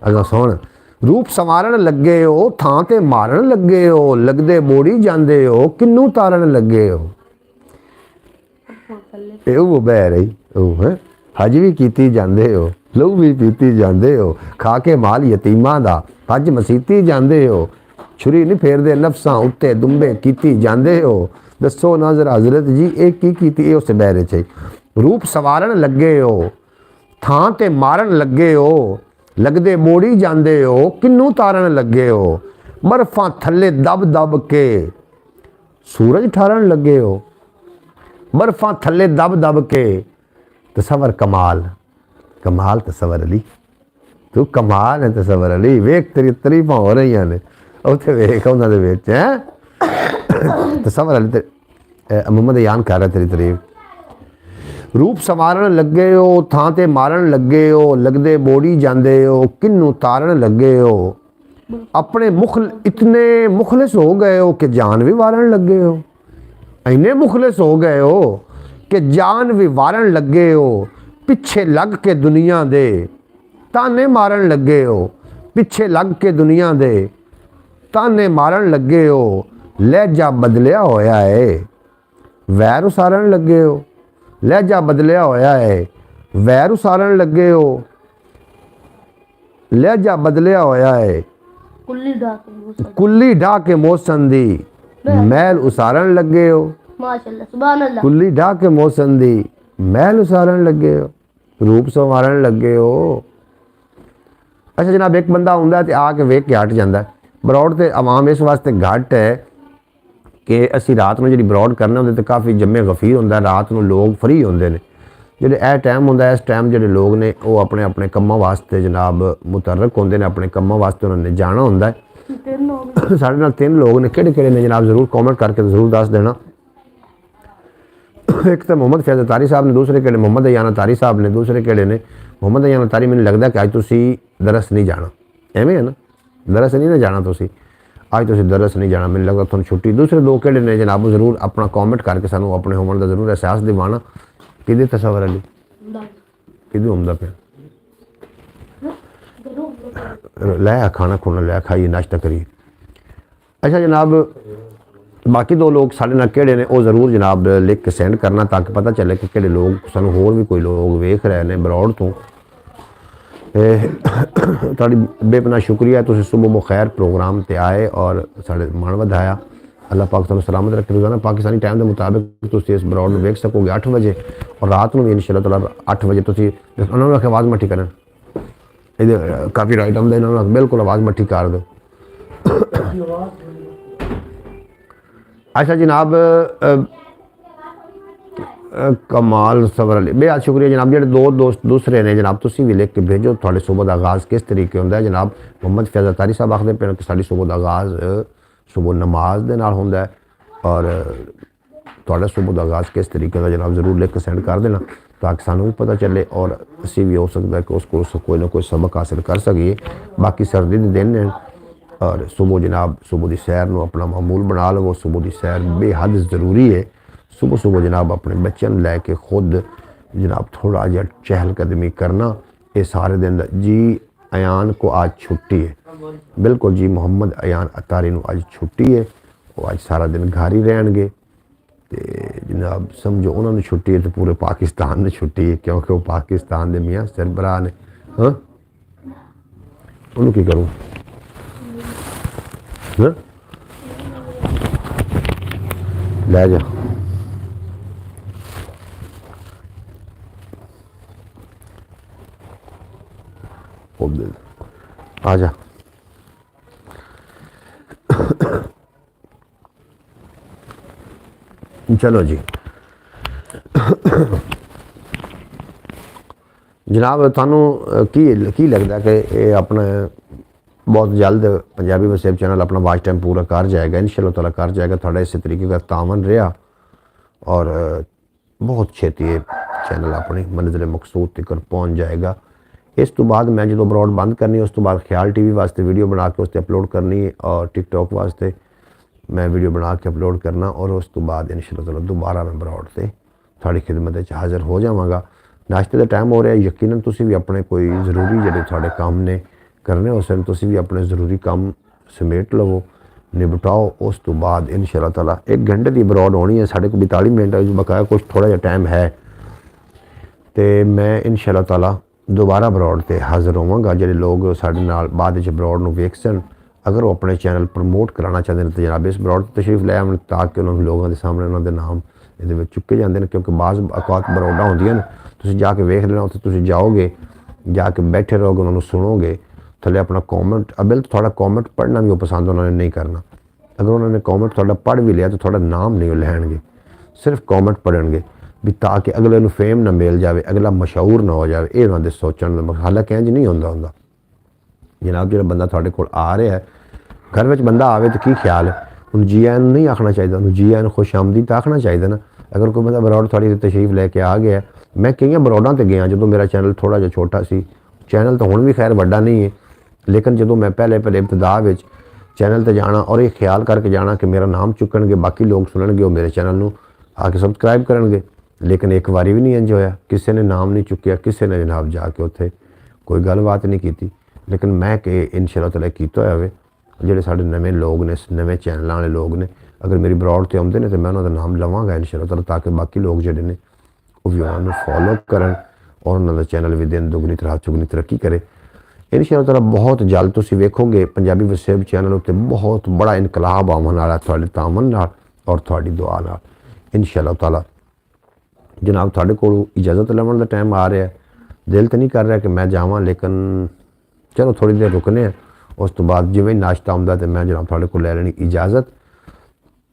ਅਗਾ ਸੁਣ, ਰੂਪ ਸੰਵਾਰਨ ਲੱਗੇ ਹੋ, ਥਾਂ ਤੇ ਮਾਰਨ ਲੱਗੇ ਹੋ, ਲੱਗਦੇ ਬੋੜੀ ਜਾਂਦੇ ਹੋ, ਕਿੰਨੂੰ ਤਾਰਨ ਲੱਗੇ ਹੋ। ਇਹ ਉਹ ਬਹਿ ਰਹੀ ਉਹ ਹੈ, ਹਜ ਵੀ ਕੀਤੀ ਜਾਂਦੇ ਹੋ, ਲਹੂ ਵੀ ਪੀਤੀ ਜਾਂਦੇ ਹੋ, ਖਾ ਕੇ ਮਾਲ ਯਤੀਮਾਂ ਦਾ ਭੱਜ ਮਸੀਤੀ ਜਾਂਦੇ ਹੋ, ਛੁਰੀ ਨਹੀਂ ਫੇਰਦੇ ਨਫਸਾਂ ਉੱਤੇ, ਦੁੰਬੇ ਕੀਤੀ ਜਾਂਦੇ ਹੋ, ਦੱਸੋ ਨਾ ਜ਼ਰਾ ਹਜ਼ਰਤ ਜੀ ਇਹ ਕੀ ਕੀਤੀ। ਇਹ ਉਸ ਬਹਿਰੇ ਚ ਰੂਪ ਸਵਾਰਨ ਲੱਗੇ ਹੋ, ਥਾਂ ਤੇ ਮਾਰਨ ਲੱਗੇ ਹੋ, ਲੱਗਦੇ ਮੋੜੀ ਜਾਂਦੇ ਹੋ, ਕਿੰਨੂੰ ਤਾਰਨ ਲੱਗੇ ਹੋ, ਬਰਫਾਂ ਥੱਲੇ ਦਬ ਦਬ ਕੇ ਸੂਰਜ ਠਾਰਨ ਲੱਗੇ ਹੋ, ਬਰਫਾਂ ਥੱਲੇ ਦਬ ਦਬ ਕੇ। ਤਸਵਰ ਕਮਾਲ, ਕਮਾਲ ਤਸਵਰ ਅਲੀ, ਤੂੰ ਕਮਾਲ ਹੈ ਤਸਵਰ ਅਲੀ। ਵੇਖ ਤੇਰੀ ਤਾਰੀਫਾਂ ਹੋ ਰਹੀਆਂ ਨੇ ਉੱਥੇ, ਵੇਖ ਉਹਨਾਂ ਦੇ ਵਿੱਚ ਹੈ ਤਸਵਰ ਅਲੀ ਤੇ ਮੁਹੰਮਦ ਯਾਨ ਕਰ ਰਿਹਾ ਤੇਰੀ ਤਾਰੀਫ। ਰੂਪ ਸੰਵਾਰਨ ਲੱਗੇ ਹੋ, ਥਾਂ ਤੇ ਮਾਰਨ ਲੱਗੇ ਹੋ, ਲੱਗਦੇ ਬੋੜੀ ਜਾਂਦੇ ਹੋ, ਕਿੰਨੂੰ ਤਾਰਨ ਲੱਗੇ ਹੋ, ਆਪਣੇ ਇਤਨੇ ਮੁਖਲਿਸ ਹੋ ਗਏ ਹੋ ਕਿ ਜਾਨ ਵੀ ਵਾਰਨ ਲੱਗੇ ਹੋ, ਇੰਨੇ ਮੁਖਲਿਸ ਹੋ ਗਏ ਹੋ ਕਿ ਜਾਨ ਵੀ ਵਾਰਨ ਲੱਗੇ ਹੋ, ਪਿੱਛੇ ਲੱਗ ਕੇ ਦੁਨੀਆ ਦੇ ਤਾਨੇ ਮਾਰਨ ਲੱਗੇ ਹੋ, ਪਿੱਛੇ ਲੱਗ ਕੇ ਦੁਨੀਆ ਦੇ ਤਾਨੇ ਮਾਰਨ ਲੱਗੇ ਹੋ, ਲਹਿਜਾ ਬਦਲਿਆ ਹੋਇਆ ਹੈ, ਵੈਰ ਉਸਾਰਨ ਲੱਗੇ ਹੋ, ਲਹਿਜਾ ਬਦਲਿਆ ਹੋਇਆ ਹੈ, ਵੈਰ ਉਸਾਰਨ ਲੱਗੇ ਹੋ, ਲਹਿਜਾ ਬਦਲਿਆ ਹੋਇਆ ਹੈ, ਕੁੱਲੀ ਢਾ ਕੇ ਮੌਸਮ ਦੀ ਮਹਿਲ ਉਸਾਰਨ ਲੱਗੇ ਹੋ, ਮਾਸ਼ਾਅੱਲਾ ਸੁਭਾਨ ਅੱਲਾਹ, ਕੁੱਲੀ ਢਾ ਕੇ ਮੌਸਮ ਦੀ ਮਹਿਲ ਉਸਾਰਨ ਲੱਗੇ ਹੋ, ਰੂਪ ਸੰਵਾਰਨ ਲੱਗੇ ਹੋ। ਅੱਛਾ ਜਨਾਬ, ਇੱਕ ਬੰਦਾ ਹੁੰਦਾ ਤੇ ਆ ਕੇ ਵੇਖ ਕੇ ਹਟ ਜਾਂਦਾ। ਬਰੌਡ ਤੇ ਆਵਾਮ ਇਸ ਵਾਸਤੇ ਘੱਟ ਹੈ ਕਿ ਅਸੀਂ ਰਾਤ ਨੂੰ ਜਿਹੜੀ ਬਰੌਡ ਕਰਨਾ ਹੁੰਦੇ ਤੇ ਕਾਫੀ ਜੰਮੇ ਗਫੀਰ ਹੁੰਦਾ, ਰਾਤ ਨੂੰ ਲੋਕ ਫਰੀ ਹੁੰਦੇ ਨੇ। ਜਿਹੜੇ ਇਹ ਟਾਈਮ ਹੁੰਦਾ, ਇਸ ਟਾਈਮ ਜਿਹੜੇ ਲੋਕ ਨੇ ਉਹ ਆਪਣੇ ਆਪਣੇ ਕੰਮਾਂ ਵਾਸਤੇ ਜਨਾਬ ਮੁਤਰਕ ਹੁੰਦੇ ਨੇ, ਆਪਣੇ ਕੰਮਾਂ ਵਾਸਤੇ ਉਹਨਾਂ ਨੇ ਜਾਣਾ ਹੁੰਦਾ ਹੈ। ਸਾਡੇ ਨਾਲ 3 ਲੋਕ ਨੇ, ਕਿਹੜੇ ਕਿਹੜੇ ਨੇ ਜਨਾਬ ਜ਼ਰੂਰ ਕੌਮੈਂਟ ਕਰਕੇ ਜ਼ਰੂਰ ਦੱਸ ਦੇਣਾ। ਇੱਕ ਤਾਂ ਮੁਹੰਮਦ ਫੈਜ਼ ਅਤਾਰੀ ਸਾਹਿਬ ਨੇ, ਦੂਸਰੇ ਕਿਹੜੇ ਮੁਹੰਮਦ ਅਯਾਨ ਅਤਾਰੀ ਸਾਹਿਬ ਨੇ, ਦੂਸਰੇ ਕਿਹੜੇ ਨੇ ਮੁਹੰਮਦ ਅਯਾਨ ਅਤਾਰੀ। ਮੈਨੂੰ ਲੱਗਦਾ ਕਿ ਅੱਜ ਤੁਸੀਂ ਦਰਸ ਨਹੀਂ ਜਾਣਾ, ਐਵੇਂ ਹੈ ਨਾ, ਦਰਸ ਨਹੀਂ ਨਾ ਜਾਣਾ ਤੁਸੀਂ, ਅੱਜ ਤੁਸੀਂ ਦਰਸ ਨਹੀਂ ਜਾਣਾ, ਮੈਨੂੰ ਲੱਗਦਾ ਤੁਹਾਨੂੰ ਛੁੱਟੀ। ਦੂਸਰੇ 2 ਕਿਹੜੇ ਨੇ ਜਨਾਬ ਜ਼ਰੂਰ ਆਪਣਾ ਕੌਮੈਂਟ ਕਰਕੇ ਸਾਨੂੰ ਆਪਣੇ ਹੋਣ ਦਾ ਜ਼ਰੂਰ ਅਹਿਸਾਸ ਦਿਵਾਣਾ। ਕਿਹਦੇ ਤਸਵਰ ਅਲੀ ਕਿਹਦੇ ਹੁੰਦਾ ਪਿਆ, ਲੈ ਖਾਣਾ ਖੁਣਾ ਲੈ ਖਾਈਏ, ਨਾਸ਼ਤਾ ਕਰੀਏ। ਅੱਛਾ ਜਨਾਬ, ਬਾਕੀ 2 ਲੋਕ ਸਾਡੇ ਨਾਲ ਕਿਹੜੇ ਨੇ ਉਹ ਜ਼ਰੂਰ ਜਨਾਬ ਲਿਖ ਕੇ ਸੈਂਡ ਕਰਨਾ ਤਾਂ ਕਿ ਪਤਾ ਚੱਲੇ ਕਿ ਕਿਹੜੇ ਲੋਕ ਸਾਨੂੰ ਹੋਰ ਵੀ ਕੋਈ ਲੋਕ ਵੇਖ ਰਹੇ ਨੇ ਬਰੌਡ ਤੋਂ। ਤੁਹਾਡੀ ਬੇਪਨਾਹ ਸ਼ੁਕਰੀਆ, ਤੁਸੀਂ ਸੁਬਹ ਮੁਖੈਰ ਪ੍ਰੋਗਰਾਮ ਤੇ ਆਏ ਔਰ ਸਾਡੇ ਮਾਣ ਵਧਾਇਆ। ਅੱਲਾਹ ਪਾਕ ਤੁਹਾਨੂੰ ਸਲਾਮਤ ਰੱਖੇ। ਰੋਜ਼ਾਨਾ ਪਾਕਿਸਤਾਨੀ ਟਾਈਮ ਦੇ ਮੁਤਾਬਿਕ ਤੁਸੀਂ ਇਸ ਬਰੌਡ ਨੂੰ ਵੇਖ ਸਕੋਗੇ 8 ਵਜੇ, ਔਰ ਰਾਤ ਨੂੰ ਵੀ ਇਨਸ਼ਾਅੱਲਾਹ ਤਾਲਾ 8 ਵਜੇ। ਤੁਸੀਂ ਉਹਨਾਂ ਨੂੰ ਆਵਾਜ਼ ਮੱਠੀ ਕਰਨ, ਇਹਦੇ ਕਾਫੀ ਰਾਈਟ ਆਉਂਦਾ, ਇਹਨਾਂ ਨੂੰ ਬਿਲਕੁਲ ਆਵਾਜ਼ ਮੱਠੀ ਕਰ ਦਿਓ। अच्छा जनाब, कमाल सबर अली बेहद शुक्रिया जनाब। जो 2 दोस्त दूसरे ने जनाब, तुसी भी लिख के भेजो थोड़े सुबह का आगाज़ किस तरीके होंदा है जनाब। मुहम्मद फैज़ अतारी साहब आखते पे कि साड़ी सुबह का आगाज़ सुबह नमाज दे नाल होंदा है, और थोड़ा सुबह का आगाज़ किस तरीके का जनाब ज़रूर लिख के सेंड कर देना ताकि सानू भी पता चले और असी भी हो सकता है कि उसको कोई ना कोई सबक हासिल कर सकिए। बाकी सर्दी के दिन ने और सुबह जनाब सुबह की सैर में अपना मामूल बना लो। सुबह की सैर बेहद ज़रूरी है। सुबह सुबह जनाब अपने बच्चों लैके खुद जनाब थोड़ा जहा चहलकदमी करना। ये सारे दिन जी अयान को आज छुट्टी है, बिल्कुल जी मोहम्मद अयान अतारी को आज छुट्टी है, वो आज सारा दिन घर ही रहणगे। तो जनाब समझो उन्होंने छुट्टी है तो पूरे पाकिस्तान ने छुट्टी है, क्योंकि वो पाकिस्तान के मियाँ सरबराह ने। हाँ उन्होंने की करूँ हाँ? लै जा आ जा। चलो जी जनाब थानू की लगता कि ये अपना बहुत जल्द पंजाबी वसेब चैनल अपना वाच टाइम पूरा कर जाएगा, इंशाअल्लाह ताला कर जाएगा। थोड़ा इस तरीके का तावन रहा और बहुत छेती ये चैनल अपनी मंजिल मकसूद तक पहुँच जाएगा। इस तो बाद मैं जो ब्रॉड बंद करनी उस तो बाद ख्याल TV वास्ते वीडियो बना के उससे अपलोड करनी और टिकटॉक वास्ते मैं वीडियो बना के अपलोड करना और उस तो बाद इंशाअल्लाह ताला दोबारा मैं ब्रॉड से थोड़ी खिदमत हाज़िर हो जावांगा। नाश्ते का टाइम हो रहा है, यकीनन तुसी भी अपने कोई ज़रूरी जो थोड़े काम ने करने उस दिन तुसी भी अपने ज़रूरी काम समेट लवो, निपटाओ। उस तो बाद इंशाअल्लाह ताला 1 घंटे की ब्रॉड होनी है, साढ़े को 42 मिनट बकाया कुछ थोड़ा जहा टाइम है, तो मैं इंशाअल्लाह ताला दोबारा ब्रॉड से हाज़िर होवांगा। जो लोग साढ़े नाल बाद ब्रॉड में वेख सन, अगर वो अपने चैनल प्रमोट कराना चाहते हैं तो जनाब इस ब्रॉड तशरीफ लै आवन ताकि उन्होंने लोगों के सामने उन्होंने नाम ये चुके जाते हैं। क्योंकि बाज़ औकात ब्रॉडां होंदियां ने तुसीं जाके वेख लेना, उत्थे तुसीं जाओगे जाके बैठे रहोगे, उन्होंने सुनोगे, थले अपना कॉमेंट अबिल तो थोड़ा कॉमेंट पढ़ना भी वो पसंद उन्होंने नहीं करना। अगर उन्होंने कॉमेंट थोड़ा पढ़ भी लिया तो थोड़ा नाम नहीं लैणगे, सिर्फ कॉमेंट पढ़नगे भी ताकि अगले नूं फेम ना मिल जाए, अगला मशहूर ना हो जाए। ये उन्होंने सोचण दा हालांकि इंज नहीं होंदा जनाब। जो बंदा थोड़े कोल आ रहा है, घर में बंदा आवे तो की ख्याल है, उन्हें जी आन नहीं आखना चाहिए, उन्हें जी आन खुश आमदी तो आखना चाहिए ना। अगर कोई बंदा ब्रॉड थोड़ी तशरीफ लैके आ गया, मैं कई ब्रॉडा तो गया जो मेरा चैनल थोड़ा जहा छोटा सी, चैनल तो हुण भी खैर बड़ा नहीं है, लेकिन जो मैं पहले इब्तदा चैनल पर जाना और ये ख्याल करके जाना कि मेरा नाम चुकणगे, बाकी लोग सुनणगे, वो मेरे चैनल में आके सबसक्राइब करेंगे। लेकिन एक बारी भी नहीं इंज होया, किसी ने नाम नहीं चुकया, किसी ने जनाब जाके उत्थे कोई गलबात नहीं की। लेकिन मैं कि इंशाअल्लाह ताला कीता होया जोड़े साढ़े नवे लोग ने, नवे चैनलों वाले लोग ने, अगर मेरी ब्रॉड से आते हैं तो मैं उन्होंने नाम लवांगा इंशाअल्लाह ताला, ताकि बाकी लोग जोड़े ने वो भी उन्होंने फॉलो करन और उन्होंने चैनल भी दिन दुगनी तरह चुगनी तरक्की करे इंशाअल्लाह ताला। बहुत जल्द तुसीं वेखोगे पंजाबी वसेब चैनल उत्ते बहुत बड़ा इनकलाब आवन वाला तुहाडे तामन नाल और तुहाडी दुआ नाल इंशाअल्लाह ताला। जनाब तुहाडे कोल इजाज़त लवन का टाइम आ रहा है, दिल तो नहीं कर रहा कि मैं जावां, लेकिन चलो थोड़ी देर रुकने हैं, उस तो बाद जिवें नाश्ता आउंदा तो मैं जनाब तुहाडे कोल लै लैनी इजाज़त।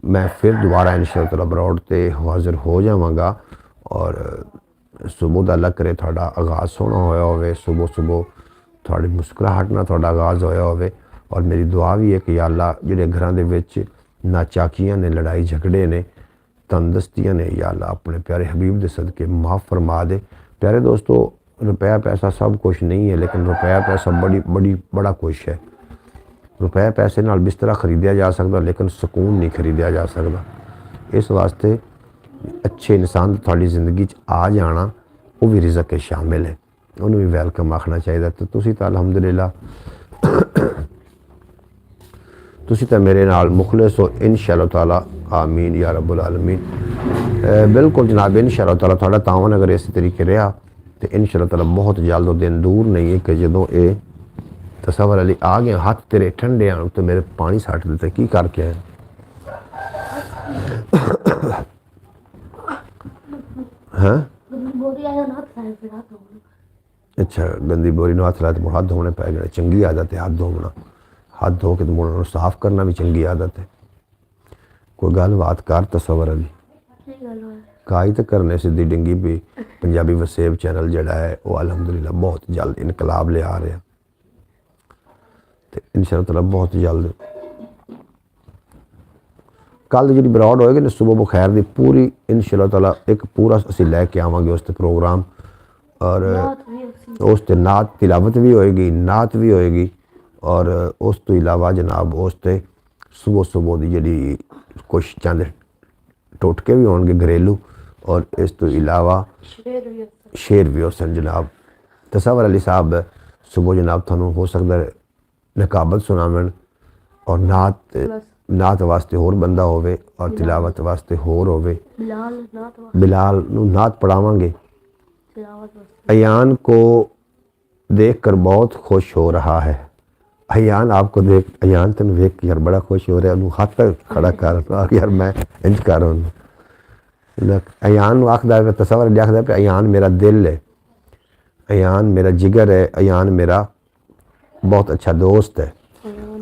मैं फिर दोबारा इंशाअल्लाह ताला ब्रॉड ते हाज़िर हो जावांगा और सुबह का अल्लाह करे तुहाडा आगाज़ सोहना होया होवे, सुबह सुबह थोड़ी मुस्कुराहट नाल तुहाडा आगाज़ होया होवे। और मेरी दुआ भी है कि या अल्लाह जिहड़े घरां दे विच नाचाकियां ने, लड़ाई झगड़े ने, तंदुरुस्तियां ने, या अल्लाह अपने प्यारे हबीब दे सदके माफ़ फरमा दे। प्यारे दोस्तों, रुपया पैसा सब कुछ नहीं है, लेकिन रुपया पैसा बड़ा कुछ है। रुपया पैसे नाल बिस्तरा खरीदा जा सकता, लेकिन सुकून नहीं खरीदा जा सकता। इस वास्ते अच्छे इंसान थोड़ी जिंदगी आ जाना वो भी रिज़्क़ के शामिल है, उन्होंने भी वैलकम आखना चाहिए। तो तुसी तो अलहमदुलिल्लाह तुसी तो मेरे नाल मुखलिस हो इंशाअल्लाह ताला, आमीन या रब्बुल आलमीन। बिल्कुल जनाब इंशाअल्लाह ताला थोड़ा तावन अगर इस तरीके रहा तो इंशाअल्लाह ताला बहुत जल्द वो दिन दूर नहीं है कि जो ये तसव्वुर अली आ गए हाथ तेरे ठंडे आन तो मेरे पानी सट देते की करके आए। हाँ अच्छा, गंदी बोरी में हाथ लाए तो हाथ धोने पै गए, चंगी आदत है हाथ धोना, हाथ धो के तो मुड़ साफ करना भी चंगी आदत है। कोई गल बात कर तसव्वुर अली काई तो करने सीधी डिंगी भी पंजाबी वसेब चैनल जड़ा है वो अलहमदुलिल्लाह बहुत जल्द इनकलाब ले आ रहा है तो इंशाअल्लाह ताला बहुत जल्द कल जी ब्रॉड होएगी ना सुबह बखैर की पूरी इंशाअल्लाह ताला एक पूरा असीं लैके आवांगे उस प्रोग्राम और उस ते नात तिलावत भी होएगी, नात भी होएगी और उस तो इलावा जनाब उस ते सुबह सुबह की जी कुछ चंद टोटके भी होंगे घरेलू और इस तो इलावा शेर भी हुसन जनाब। तसव्वुर अली साहब सुबह जनाब थानू हो सकता है नकाबत सुनावन और नात वास्ते होर बंदा होवे और तिलावत वास्ते होर होवे। बिलाल नू नात पढ़ावांगे। अयान को देखकर बहुत खुश हो रहा है। अयान आपको देख, अयान तेन देख के यार बड़ा खुश हो रहा है। हाथ तक खड़ा कर यार मैं इंज कर अयान आखदा तसव्वुर आखदा पे अयान मेरा दिल है, अयान मेरा जिगर है, अयान मेरा बहुत अच्छा दोस्त है।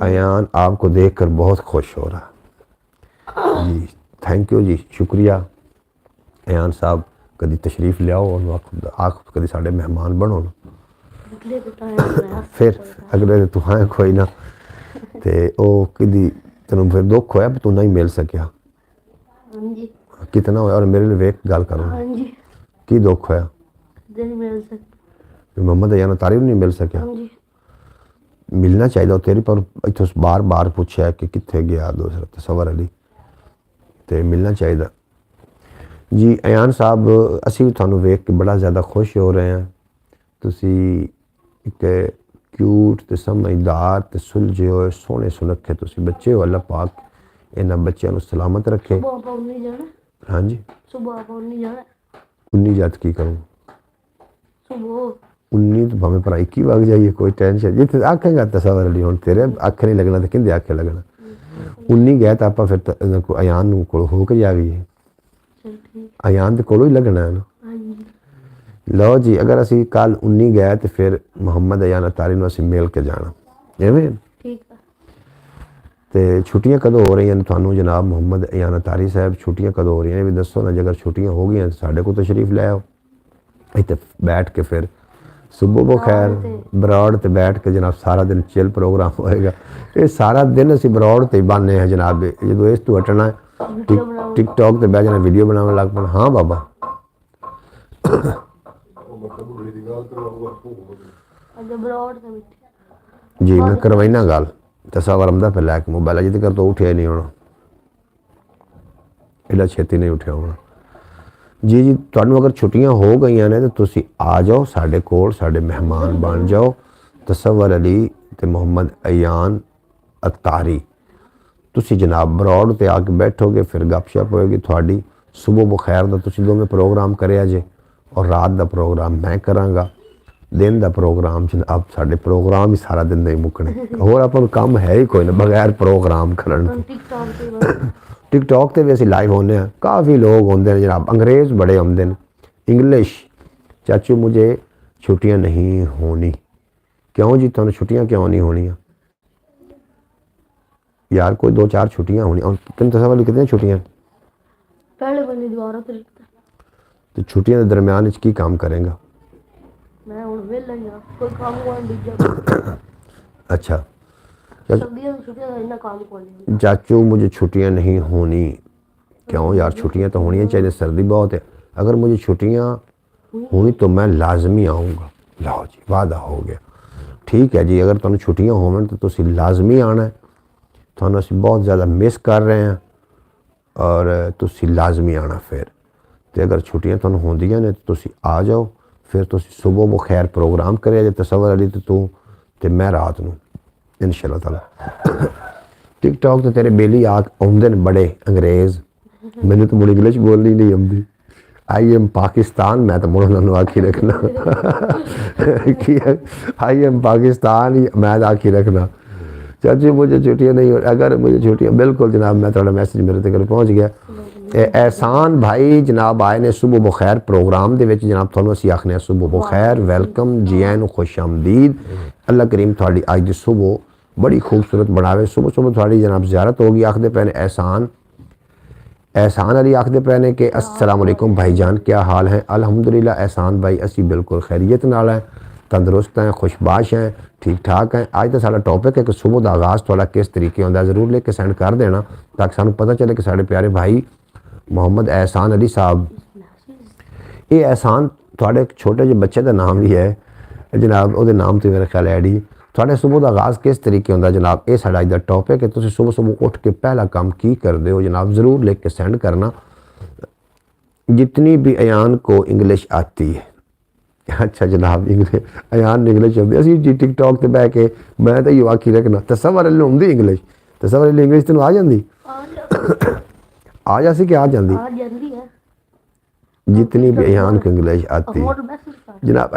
अयान आपको देखकर बहुत खुश हो रहा जी। थैंक यू जी, शुक्रिया अयान साहब। कभी तशरीफ लियाओ और आख कभी साढ़े मेहमान बनो फिर अगले तू हाँ कोई ना ते ओ कदी तेन फिर दुख होया तू नहीं मिल सकिया कितना होया और मेरे लिए वेख गल करो की दुख होया मोहम्मद अयान तारीफ नहीं मिल सकिया। मिलना चाहिए तेरी पर इतों बार बार पूछा कि कितने गया दूसरा तसव्वुर अली ते मिलना चाहिए जी। अयान साहब असी भी थानू वेख के बड़ा ज़्यादा खुश हो रहे हैं। तुसी एक क्यूट ते समझदार ते सुलझे होए सोहने सुनखे तुसी बच्चे हो। अल्लाह पाक इन्हां बच्चों को सलामत रखे। हाँ जी 19 जात की करूँ 19 तो भावें भरा 21 वग जाइए कोई टेंशन जिथे आखेगा तसव्वुर अली हुण तेरे आखे नहीं लगना तो किंदे आखे लगना। 19 गए तो आप फिर अयान को हो के जा गई अयान तो कोलों ही लगना है ना। लो जी अगर असी कल 19 गए तो फिर मोहम्मद अयान अतारी नूं असी मिल के जाना एवें ते छुट्टियां कदों हो रही हैं थानू जनाब मोहम्मद अयान अतारी साहब छुट्टियां कदों हो रही हैं भी दसो ना। अगर छुट्टियां हो गई तो साढ़े को तशरीफ ले आओ इतने बैठ के फिर सुबह बखैर बरौड़ ते बैठ के जनाब सारा दिन चिल प्रोग्राम होएगा। ये सारा दिन असी बरौड़ ते बहाने हैं जनाब। जो इस तो हटना टिकटॉक ते बह जाना वीडियो बनाने लग पना। हाँ बाबा जी मैं करवाई ना गल तसव्वुर आंदा फिर लैके मोबाइल अजे तक तो उठिया नहीं होना एडा छेती नहीं उठिया होना जी। जी तुहानू अगर छुट्टियां हो गई ने तो तुसी आ जाओ साढ़े कोल साढ़े मेहमान बन जाओ। तसव्वुर अली ते मोहम्मद अयान अतारी तुसी जनाब बरौड़ ते आके बैठोगे फिर गपशप होएगी थोड़ी। सुबह बखैर का तुसी दोवें प्रोग्राम करे जे और रात का प्रोग्राम मैं करांगा। दिन का प्रोग्राम जनाब साढ़े प्रोग्राम ही सारा दिन नहीं मुकने होर अपन काम है ही कोई ना बगैर प्रोग्राम करन। टिकटॉक ते भी असीं लाइव होने हैं। काफ़ी लोग होंगे हैं जनाब अंग्रेज़ बड़े आते हैं इंग्लिश। चाचू मुझे छुट्टियां नहीं होनी। क्यों जी तुहानू छुट्टियां क्यों नहीं होनी यार कोई 2-4 छुट्टियां होनी और तुम तसव्वुर कितनी छुट्टियां पहले बनी दोबारा तो छुट्टियां के दरम्यान की काम करेंगा मैं हुण वेला ही हां कोई काम कोई दूजा अच्छा सर्दियों में छुट्टियां का इतना काम कोई नहीं। चाचू मुझे छुट्टियां नहीं होनी। क्यों यार छुट्टियां तो होनी चाहिए सर्दी बहुत है। अगर मुझे छुट्टियां हुई तो मैं लाजमी आऊँगा। लो जी वादा हो गया ठीक है जी। अगर तुहानू छुट्टियां होवन तो तुसी लाजमी आना है। तुहानू असीं बहुत ज़्यादा मिस कर रहे हैं और तुसी लाजमी आना फिर तो अगर छुट्टियां तुहानू होंदियां ने तो तुसी आ जाओ फिर तुसी सुबह बखैर प्रोग्राम करे जे तसव्वुर अली तो तू ते मैं रात नूं इंशाअल्लाह ताला। टिकटॉक तो तेरे बेली आउंदे ने बड़े अंग्रेज़ मैंने तो मुड़ इंग्लिश बोलनी नहीं आती। आई एम पाकिस्तान मैं तो मुड़ उन्होंने आखी रखना आई एम पाकिस्तान मैं आखी रखना। चाची मुझे छुट्टियां नहीं हो अगर मुझे छुट्टियां बिल्कुल जनाब मैं थोड़ा मैसेज मेरे तक पहुँच गया। एहसान भाई जनाब आए ने सुबह बखैर प्रोग्राम दे विच जनाब तुहानू असीं आखने सुबह बखैर वेलकम जी आए नूं खुश आमदीद। अल्लाह करीम थोड़ी अज दी सुबह बड़ी खूबसूरत बनावे। सुबह सुबह थोड़ी जनाब ज़ियारत होगी। आखदे पे ने एहसान अली आखदे पे ने कि अस्सलाम वालेकुम भाईजान क्या हाल है। अल्हम्दुलिल्लाह एहसान भाई असी बिल्कुल खैरियत नाल हैं तंदुरुस्त हैं खुशबाश हैं ठीक ठाक हैं। अज तो साडा टॉपिक है कि सुबह का आगाज़ थोड़ा किस तरीके होंदा जरूर लिख के सेंड कर देना ताकि सानू पता चले कि साढ़े प्यारे भाई मोहम्मद एहसान अली साहब ये एहसान थोड़े छोटे जे बच्चे का नाम भी है जनाब वो नाम तो मेरा ख्याल एडी थोड़े सुबह का आगाज़ किस तरीके होंदा जनाब ये साडा अज दा टॉपिक है। तुसीं सुबह सुबह उठ के पहला काम की करदे हो जनाब ज़रूर लिख के सेंड करना। जितनी भी अयान को इंग्लिश आती है। अच्छा जनाब, इंग्लिश अयान इंग्लिश आती असी जी टिकटॉक ते बह के मैं तो यो आखी रखना तसव्वुर अल्ले आउंदी इंग्लिश, तसव्वुर अल्ले इंग्लिश तेन आ जाती आ जासी कि आ जाती ਆ ਜਾਂਦੀ ਹੈ जितनी भी अयान को इंग्लिश आती ਹੋਰ ਮੈਸੇਜ ਕਰ जनाब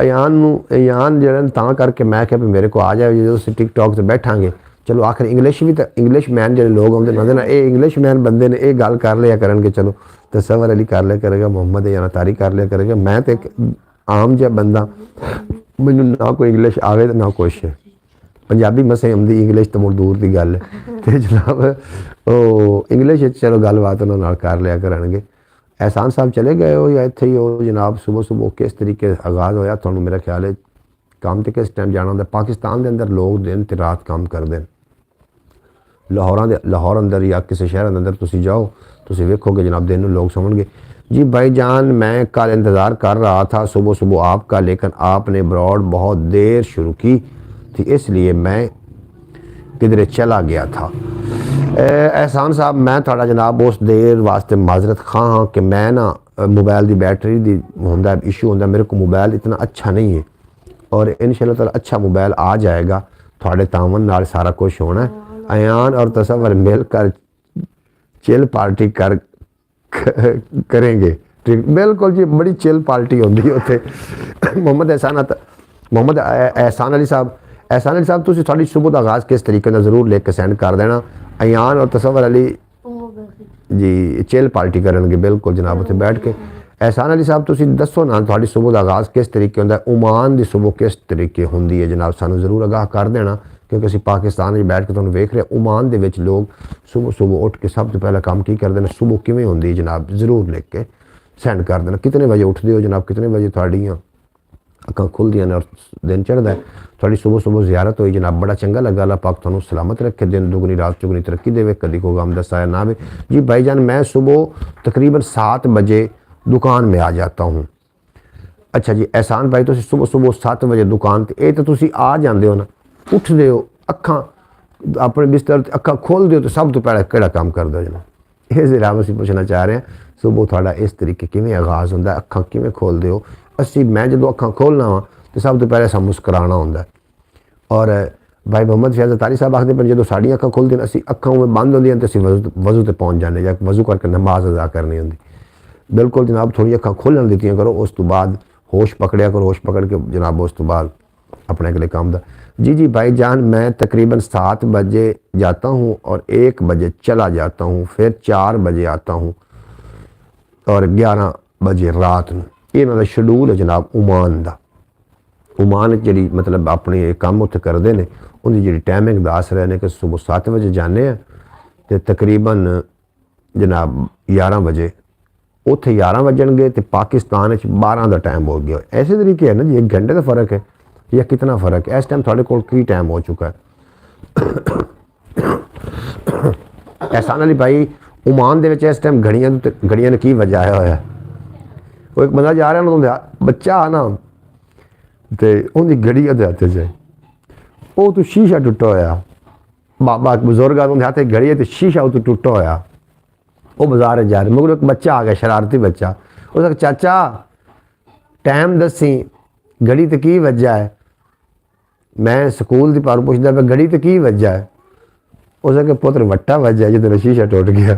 अयान जरा ਤਾਂ ਕਰਕੇ मैं क्या भी मेरे को आ जाए जो ਅਸੀਂ टिकटॉक ਤੇ ਬੈਠਾਂਗੇ चलो आखिर इंग्लिश भी तो इंग्लिश मैन जो लोग आते ना ना ये इंग्लिश मैन बंदे ने ये गल कर लिया करनगे, चलो तसव्वुर अली कर लिया करेगा, मोहम्मद या तारी कर लिया करेगा, मैं तो एक आम जिहा बंदा मैनू ना कोई इंग्लिश आवे तो ना कुछ पंजाबी मसे आती, इंग्लिश तो मुड़ दूर की गल है। तो जनाब वो इंग्लिश चलो गलबात उन्होंने नाल कर लिया करनगे। एहसान साहब चले गए हो या इत्थे ही हो जनाब? सुबह सुबह किस तरीके आगाज़ होया तुहानू मेरा ख्याल है काम तो किस टाइम जाना होंदा? पाकिस्तान के अंदर लोग दिन ते रात काम करते हैं। लाहौर अंदर या किसी शहर अंदर तुसी जाओ तुसी वेखोगे जनाब दिन में लोग समझ जी भाईजान मैं कल इंतज़ार कर रहा था सुबह सुबह आपका, लेकिन आपने ब्रॉड बहुत देर शुरू की थी इसलिए मैं किधरे चला गया था। एहसान साहब मैं थोड़ा जनाब उस देर वास्ते माजरत खां हाँ कि मैं ना मोबाइल की बैटरी दी होंदा इशू होंदा, मेरे को मोबाइल इतना अच्छा नहीं है और इंशाअल्लाह ताला अच्छा मोबाइल आ जाएगा, थोड़े तावन नाल सारा कुछ होना है। अयान और तसव्वुर मिलकर चिल पार्टी करेंगे। ठीक बिल्कुल जी, बड़ी चिल पार्टी होती है उत्थे। मोहम्मद एहसान अली साहब तुसी थोड़ी सुबह का आगाज़ किस तरीके का जरूर लेके सेंड कर देना। अयान और तसव्वुर अली जी चिल पार्टी करेंगे बिल्कुल जनाब उत्थे बैठ के। एहसान अली साहब तुसी दसो ना थोड़ी सुबह का आगाज़ किस तरीके होंदा है, ओमान की सुबह किस तरीके होंदी है जनाब, सानू जरूर आगाह कर देना क्योंकि असी पाकिस्तान में बैठ के तुहानू वेख रहे ओमान दे विच लोग सुबह सुबह उठ के सब तो पहला काम की करते हैं, सुबह किवें होंदी है जनाब जरूर लिख के सेंड कर देना। कितने बजे उठते हो जनाब, कितने बजे थोड़ियाँ अक्खां खुलदियां ने और दिन चढ़ता है, थोड़ी सुबह सुबह ज़ियारत हुई जनाब, बड़ा चंगा लगा। अल्लाह पाक तुहानू सलामत रखे, दिन दुगनी रात चुगनी तरक्की देवे, कदी को गम दसाया ना आवे। जी भाईजान मैं सुबह तकरीबन 7 बजे दुकान में आ जाता हूँ। अच्छा जी एहसान भाई तुसी सुबह सुबह 7 बजे दुकान ते ये तो तुसी आ जाते हो ना, उठते हो अक्खां अपने बिस्तर अक्खां खोलते हो तो सब तो पहले केड़ा काम करते हो जनाब? ये जरा असीं पूछना चाह रहे हैं सुबह थोड़ा इस तरीके किवें आगाज़ होंदा, अक्खां किवें खोलते हो? असी मैं जो अक्खां खोलना वा तो सब तो पहले असां मुस्कराना होंदा और भाई मोहम्मद फैज़ तारी साहब आखते पर जो साड़ी अक्खां खोलते असी अक्खां उवें बंद होंदियां तो असीं वज़ू ते पहुँच जाने या वज़ू करके नमाज अदा करनी होंदी। बिल्कुल जनाब थोड़ी अक्खां खोलन दित्तियां करो, उस तो बाद होश पकड़िया करो, होश पकड़ के जनाब उस तो बाद अपने अगले काम दा। जी भाईजान मैं तकरीबन 7 बजे जाता हूँ और 1 बजे चला जाता हूँ, फिर 4 बजे आता हूँ और 11 बजे रात में। इन्हां दा शेड्यूल है जनाब ओमान दा। ओमान जी मतलब अपने काम उत्थे करते हैं उनकी जी टाइमिंग दस रहे हैं कि सुबह 7 बजे जाने तो तकरीबन जनाब 11 बजे उत्थे 11 बजणगे तो पाकिस्तान 12 का टाइम हो गया। ऐसे तरीके है ना जी, 1 घंटे का फ़र्क है या कितना फ़र्क है? इस टाइम थोड़े को की टाइम हो चुका है? एहसान अली भाई ओमान दे विच इस टाइम घड़ियां ने की वजह होया? वो एक बंदा जा रहा है ना बच्चा आना तो उनकी घड़ी ਉਹਦੇ हत्थ च ਉਹ तो शीशा टुटा होया, बाबा बुजुर्ग उनके हाथ घड़ी है तो शीशा वो टुटा होया। वो बाजार जा रहे मगर एक बच्चा आ गया शरारती बच्चा, उसका चाचा टाइम दसी घड़ी तो की वजह है? मैं स्कूल की पारू पुछदा पे घड़ी तो की वजह है? उसके पुत्र वट्टा वजह है जो शीशा टुट गया।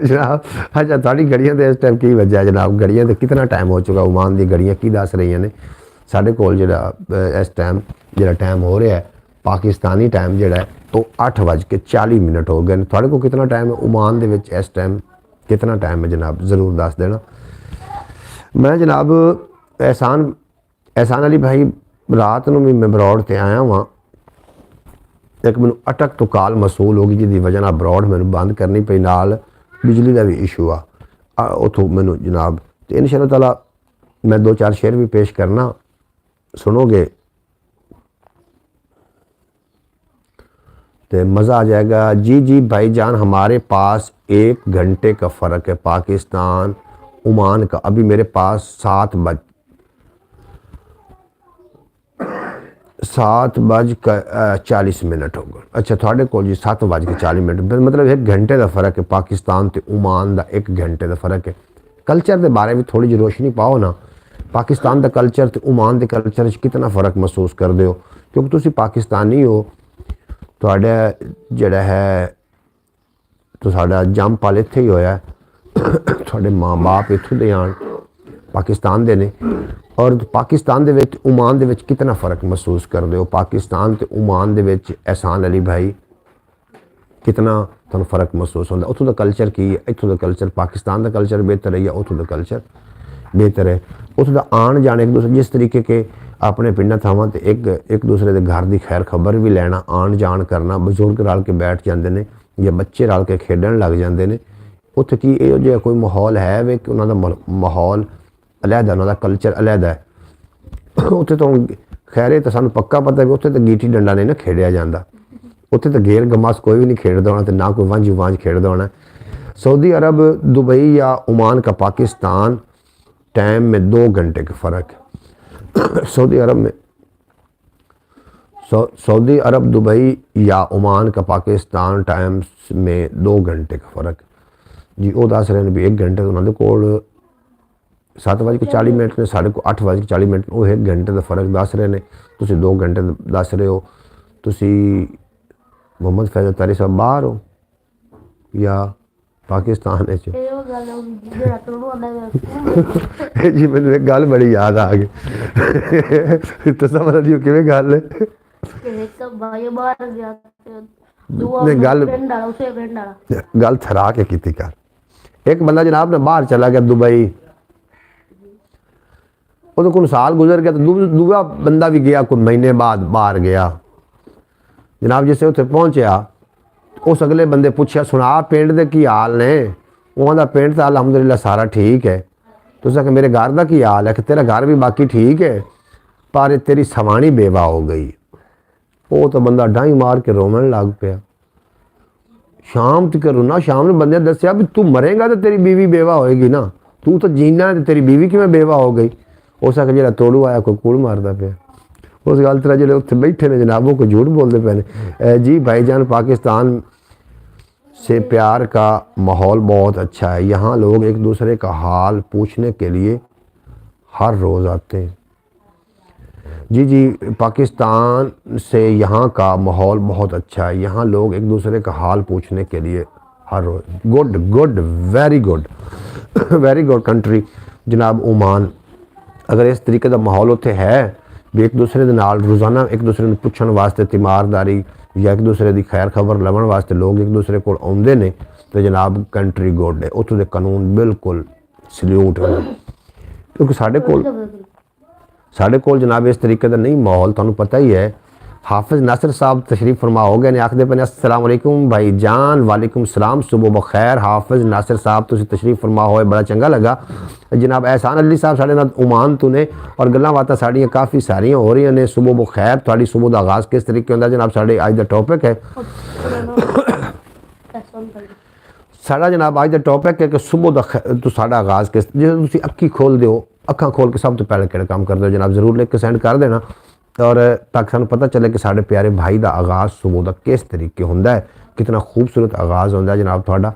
जनाब अच्छा थोड़ी घड़ियां तो इस टाइम की वजह है जनाब? घड़ियां तो कितना टाइम हो चुका? ओमान दी घड़ियां की दस रही ने? साढ़े कोल जिहड़ा इस टाइम जिहड़ा टाइम हो रहा है पाकिस्तानी टाइम जिहड़ा है तो 8:40 हो गए। थोड़े को कितना टाइम है ओमान दे विच इस टाइम कितना टाइम है जनाब? ज़रूर दस देना। मैं जनाब एहसान अली भाई रात में भी मैं ब्रॉड ते आया वहाँ, एक मैनू अटक तो कॉल मसूल हो गई जिसकी वजह नाल ब्रॉड मैनू बंद करनी पई, नाल बिजली का भी इशू आ उतों मैनू जनाब। तो इंशाअल्लाह ताला मैं 2-4 शेर भी पेश करना, सुनोगे तो मज़ा आ जाएगा। जी भाईजान हमारे पास 1 घंटे का फ़र्क है पाकिस्तान ओमान का। अभी मेरे पास 7:40 हो गए। अच्छा थोड़े को जी 7:40 मतलब 1 घंटे का फ़र्क है पाकिस्तान तो ओमान का, 1 घंटे का फ़र्क है। कल्चर के बारे में थोड़ी जी रोशनी पाओ ना। पाकिस्तान का कल्चर तो ओमान के कल्चर कितना फ़र्क महसूस करते हो, क्योंकि तुसी पाकिस्तानी हो, तुहाडा जिहड़ा है तो साडा जम पल इत्थे ही होया, तुहाडे माँ बाप इत्थों दे आन पाकिस्तान दे ने, और पाकिस्तान दे विच ओमान दे विच कितना फ़र्क महसूस करते हो। पाकिस्तान ते ओमान दे विच एहसान अली भाई कितना तुहानूं फ़र्क महसूस होंदा। उत्थों दा कल्चर की है, इत्थों दा कल्चर, पाकिस्तान का कल्चर बेहतर है या उत्थों दा कल्चर बेहतर है। उत्थों दा आन जाने एक दूसरे जिस तरीके के अपने पिंडां थावां ते एक दूसरे के घर की खैर खबर भी लैना, आन जान करना, बजुर्ग रल के बैठ जाते हैं या बच्चे रल के खेडन लग जाते हैं। उत्थे की इहो जिहा कोई माहौल है वे कि उन्हों का माहौल अलहदा, उन्हों का कल्चर अलहदा है। उत्थे तो खैर तो सानूं पक्का पता है उत्थे तो गीटी डंडा नहीं ना खेडिया जाता, उत्थे तो गेर गमास कोई भी नहीं खेडदा होना, तो ना कोई वांझी वांझ खेडदा होना। सऊदी अरब, दुबई या ओमान का पाकिस्तान टाइम में 2 घंटे का फ़र्क है। सऊदी अरब, दुबई या ओमान का पाकिस्तान टाइम में 2 घंटे का फ़र्क जी। वो दस रहे हैं भी 1 घंटे तो उन्होंने कोल 7:40 ने, साढ़े को 8:40 वो 1 घंटे का फ़र्क दस रहे हैं। तुसी 2 घंटे दस रहे हो। तुसी मोहम्मद फैज़ल तारी साहब बाहर हो या पाकिस्तान है जी। मैंने एक गल बड़ी याद आ गई तो समझ लियो कि गल है गल थरा के की कर। एक बंदा जनाब ने बाहर चला गया दुबई, वो कोई साल गुजर गया, तो दूसरा बंदा भी गया कोई महीने बाद बाहर गया जनाब। जिससे उत्थे पहुंचा उस अगले बंदे पूछा सुना पिंड दे की हाल ने, उन्होंने पिंड तो अलहमदुलिल्लाह सारा ठीक है। तो उसने कहा मेरे घर का की हाल है, कि तेरा घर भी बाकी ठीक है पर तेरी सवाणी बेवा हो गई। वो तो बंदा डाई मार के रोवन लग पाया। शाम तक रोना, शाम ने बंदे दसिया भी तू मरेगा तो तेरी बीवी बेवा होएगी ना, तू तो जीना है तो तेरी बीवी किवें बेवा हो गई। उस आखिर जो तोड़ू आया कोई कूड़ मारता पाया। उस गल तरह जो उत्थे बैठे ने जनाबों को झूठ बोलते पे ने जी। भाईजान पाकिस्तान से प्यार का माहौल बहुत अच्छा है, यहाँ लोग एक दूसरे का हाल पूछने के लिए हर रोज़ आते हैं जी। पाकिस्तान से यहाँ का माहौल बहुत अच्छा है, यहाँ लोग एक दूसरे का हाल पूछने के लिए हर रोज़। गुड वेरी गुड कंट्री जनाब ओमान। अगर इस तरीके का माहौल उत्थे है भी एक दूसरे के नाल रोज़ाना एक दूसरे को पुछण वास्ते तीमारदारी या एक दूसरे की खैर खबर लवन वास्ते लोग एक दूसरे को आउंदे ने, तो जनाब कंट्री गुड है। उत्थों के कानून बिल्कुल सल्यूट है, क्योंकि साढ़े कोल जनाब इस तरीके का नहीं माहौल। तुहानूं पता ही है हाफिज़ नासिर साहब तशरीफ फरमा हो गए ने, आखदे पे अस्सलाम वालेकुम भाई जान। वालेकुम सलाम, सुबह बखैर। हाफिज़ नासिर साहब तुसीं तशरीफ फरमा होए बड़ा चंगा लगा जनाब। एहसान अली साहब साढ़े नाल ओमान तो ने, और गल्लां बातां साड़ियां काफ़ी सारियां हो रही ने। सुबह बखैर, तुहाडी सुबह का आगाज़ किस तरीके होंदा जनाब? साढ़े अज का टॉपिक है साड़ा जनाब अज का टॉपिक है कि सुबह का तो साड़ा आगाज़ किस, जो तुसीं अक्खी खोल दो, अखा खोल के सब तो पहले किहड़ा काम करते हो जनाब जरूर लिख के सेंड कर देना, और ताकि सानूं पता चले कि साढ़े प्यारे भाई का आगाज़ सुबह का किस तरीके होंदा है। कितना खूबसूरत आगाज़ होंदा है जनाब तुहाडा।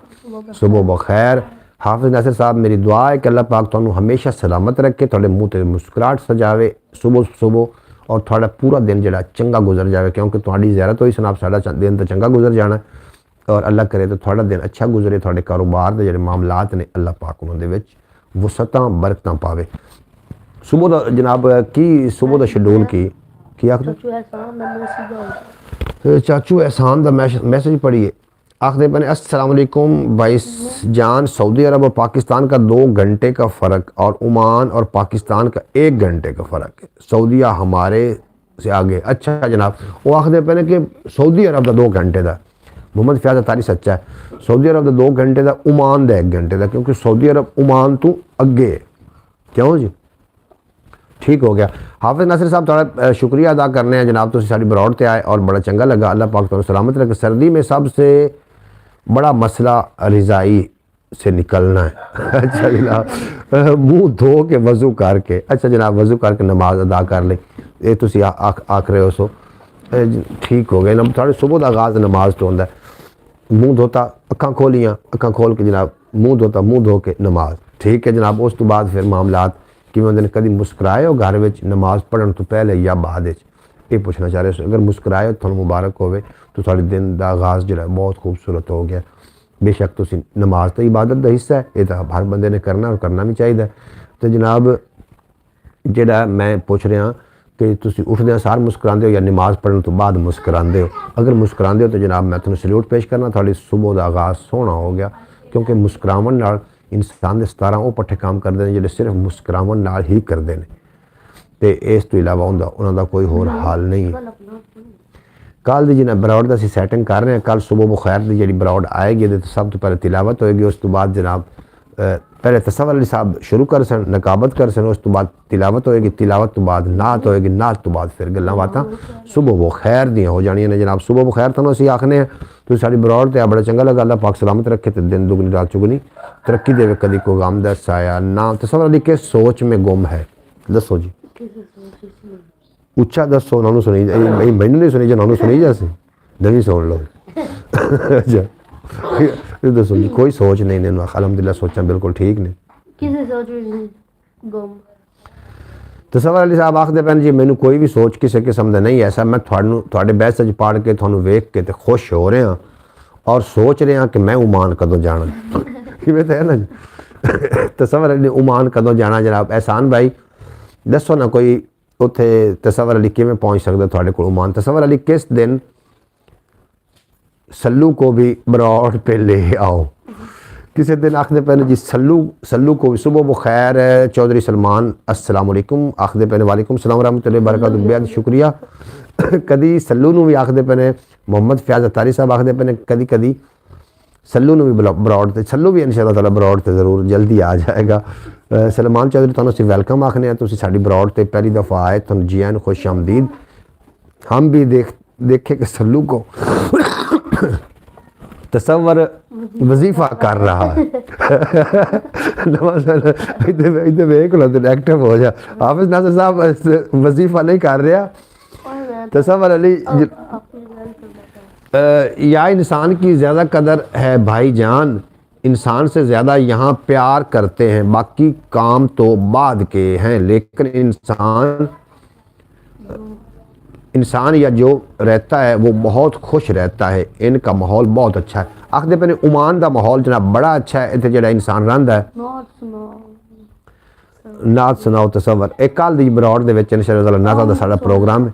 सुबह बखैर। हाफिज़ नासिर साहब मेरी दुआ है कि अल्लाह पाक तुहानूं हमेशा सलामत रखे, तुहाडे मुँह ते मुस्कुराहट सजावे सुबह और तुहाडा पूरा दिन जिहड़ा चंगा गुजर जाए, क्योंकि तुहाडी ज़ियारत होई सनाब साडा दिन तो चंगा गुजर जाना, और अल्लाह करे तो तुहाडा दिन अच्छा गुजरे। तुहाडे कारोबार के जिहड़े मामलात ने अल्लाह पाक उन्हां दे विच वसतां बरकतां पावे। सुबह का जनाब की सुबह का शेड्यूल की आखदे चाचू एहसान का मैसेज पढ़िए। आखदे बने अस्सलाम वालेकुम भाई जान। सऊदी अरब और पाकिस्तान का 2 घंटे का फ़र्क और ओमान और पाकिस्तान का 1 घंटे का फ़र्क है। सऊदीया हमारे से आगे। अच्छा जनाब, वो आखदे पे कि सऊदी अरब का 2 घंटे का, मोहम्मद फैज़ल तारी सच्चा है। सऊदी अरब का 2 घंटे का, ओमान का 1 घंटे का, क्योंकि सऊदी अरब ओमान तो अगे है। क्यों जी? ठीक हो गया। हाफिज़ नासिर साहब थोड़ा शुक्रिया अदा करने हैं जनाब, तुसीं साडी बरौड़ ते आए और बड़ा चंगा लगा। अल्लाह पाक तुहानूं सलामत रखे। सर्दी में सबसे बड़ा मसला रज़ाई से निकलना है। अच्छा जनाब, मुँह धो के वज़ू करके, अच्छा जनाब वज़ू करके नमाज अदा कर ले, ये तुसीं आख रहे हो सो ठीक हो गए ना। थोड़े सुबह का आगाज़ नमाज तो होंदा है, मुँह धोता अक्खां खोलियाँ, अक्खां खोल के जनाब मुँह धोता, मुँह धो के नमाज ठीक है जनाब। उस तो बाद फिर मामलात किवें होंदे ने, कदी मुस्कुराए हो घर विच नमाज पढ़न तो पहले या बाद विच, ये पूछना चाह रहे हो। अगर मुस्कुराए हो तुहानूं मुबारक होवे, तो तुहाडे दिन का आगाज़ जो बहुत खूबसूरत हो गया। बेशक तुसीं नमाज तो इबादत का हिस्सा है, ये तो हर बंदे ने करना और करना भी चाहिए। तो जनाब ਜਿਹੜਾ मैं पूछ रहा कि तुसीं उठदे सार मुस्कुराते हो या नमाज पढ़ने तो बाद मुस्कुराते हो। अगर मुस्कुराते हो तो जनाब मैं तुहानूं सल्यूट पेश करना, थोड़ी सुबह का आगाज़ सोहना हो गया, क्योंकि मुस्कुरावन नाल इंसान के 17 वो पट्ठे काम करते हैं जिहड़े सिर्फ मुस्कुरावन नाल ही करते हैं, तो इस तो इलावा उन्हां दा कोई होर हाल नहीं है। कल की जिन्हें बरौड़ का सैटिंग कर रहे हैं, कल सुबह बुखैर की जी बरौड़ आएगी तो सब तो पहले तिलावत होएगी, उस तो बाद जनाब पहले तसव्वुर अली साहब शुरू कर सन, नकाबत कर सन, उस तो बाद तिलावत होएगी, तिलावत तो बाद नात होएगी, नात तो बाद फिर गल्लां बातां सुबह बुखैर दी हो जानियां ने जनाब। सुबह बुखैर तुहानूं असीं आखने हैं, तुसीं साडी बरौड़ ते बड़ा चंगा लगा, अल्लाह पाक सलामत रखे तो दिन दुगनी रात चुगनी तरक्की देवे, कदी कोई गम दस आया ना। तसव्वुर अली के सोच में गुम है, दसो जी उच्चा दसो, उन्होंने सुनी मैनू नहीं सुनी, जो उन्होंने सुनी जैसे नहीं सुन लो। अच्छा दसो जी, कोई सोच नहीं ने, अलहमदुलिल्लाह सोचा बिल्कुल ठीक ने, किसी सोच में गुम। तसव्वुर अली साहब आखते पैन जी मैनू कोई भी सोच किसी किस्म का नहीं, ऐसा मैं थोड़े बहस पढ़ के थोनू वेख के तो खुश हो रहा और सोच रहा कि मैं उमान कदों जाना किवें तो है ना जी। तसव्वुर अली उमान कदों जाना जनाब। एहसान भाई दसो ना कोई उत्थे तसव्वुर अली किवें पहुँच सकता थोड़े को उमान। तसव्वुर अली किस दिन सल्लू को भी बरौड़ पे ले आओ, किसी दिन आखते पैन जी सल्लू को भी सुबह बुखैर चौधरी सलमान अस्सलाम वालेकुम आखते पैन, वालेकुम सलाम रहमतुल्लाहि बरकातहू, बेहद शुक्रिया। कदी सल्लू नूं भी आखते पैने, मोहम्मद फयाज अतारी साहब आखते पैने कदी कदी सल्लू नूं भी बरौड़ ते, सल्लू भी इंशाअल्लाह ताला बरौड़ ते ज़रूर जल्दी आ जाएगा। सलमान चौधरी तुहानूं असीं वैलकम आखने हैं, तुसीं साडी बरौड़ ते पहली दफ़ा आए, तुहानूं जी आन खुश आमदीद। हम भी देखे कि सल्लू को तसव्वुर वजीफा कर रहा है। एक्टिव हो जा हाफिज नासिर साहब, वजीफा नहीं कर रहा। तसव्वुर अली या इंसान की ज़्यादा कदर है भाईजान, इंसान से ज़्यादा यहाँ प्यार करते हैं, बाकी काम तो बाद के हैं, लेकिन इंसान या जो रहता है वो बहुत खुश रहता है, इनका माहौल बहुत अच्छा है। आखते पे उमान का माहौल जनाब बड़ा अच्छा है, इतने जो इंसान रहा है। नात सुनाओ तसव्वुर एक कल की बरौड़ के इंशाअल्लाह नात का साड़ा प्रोग्राम है,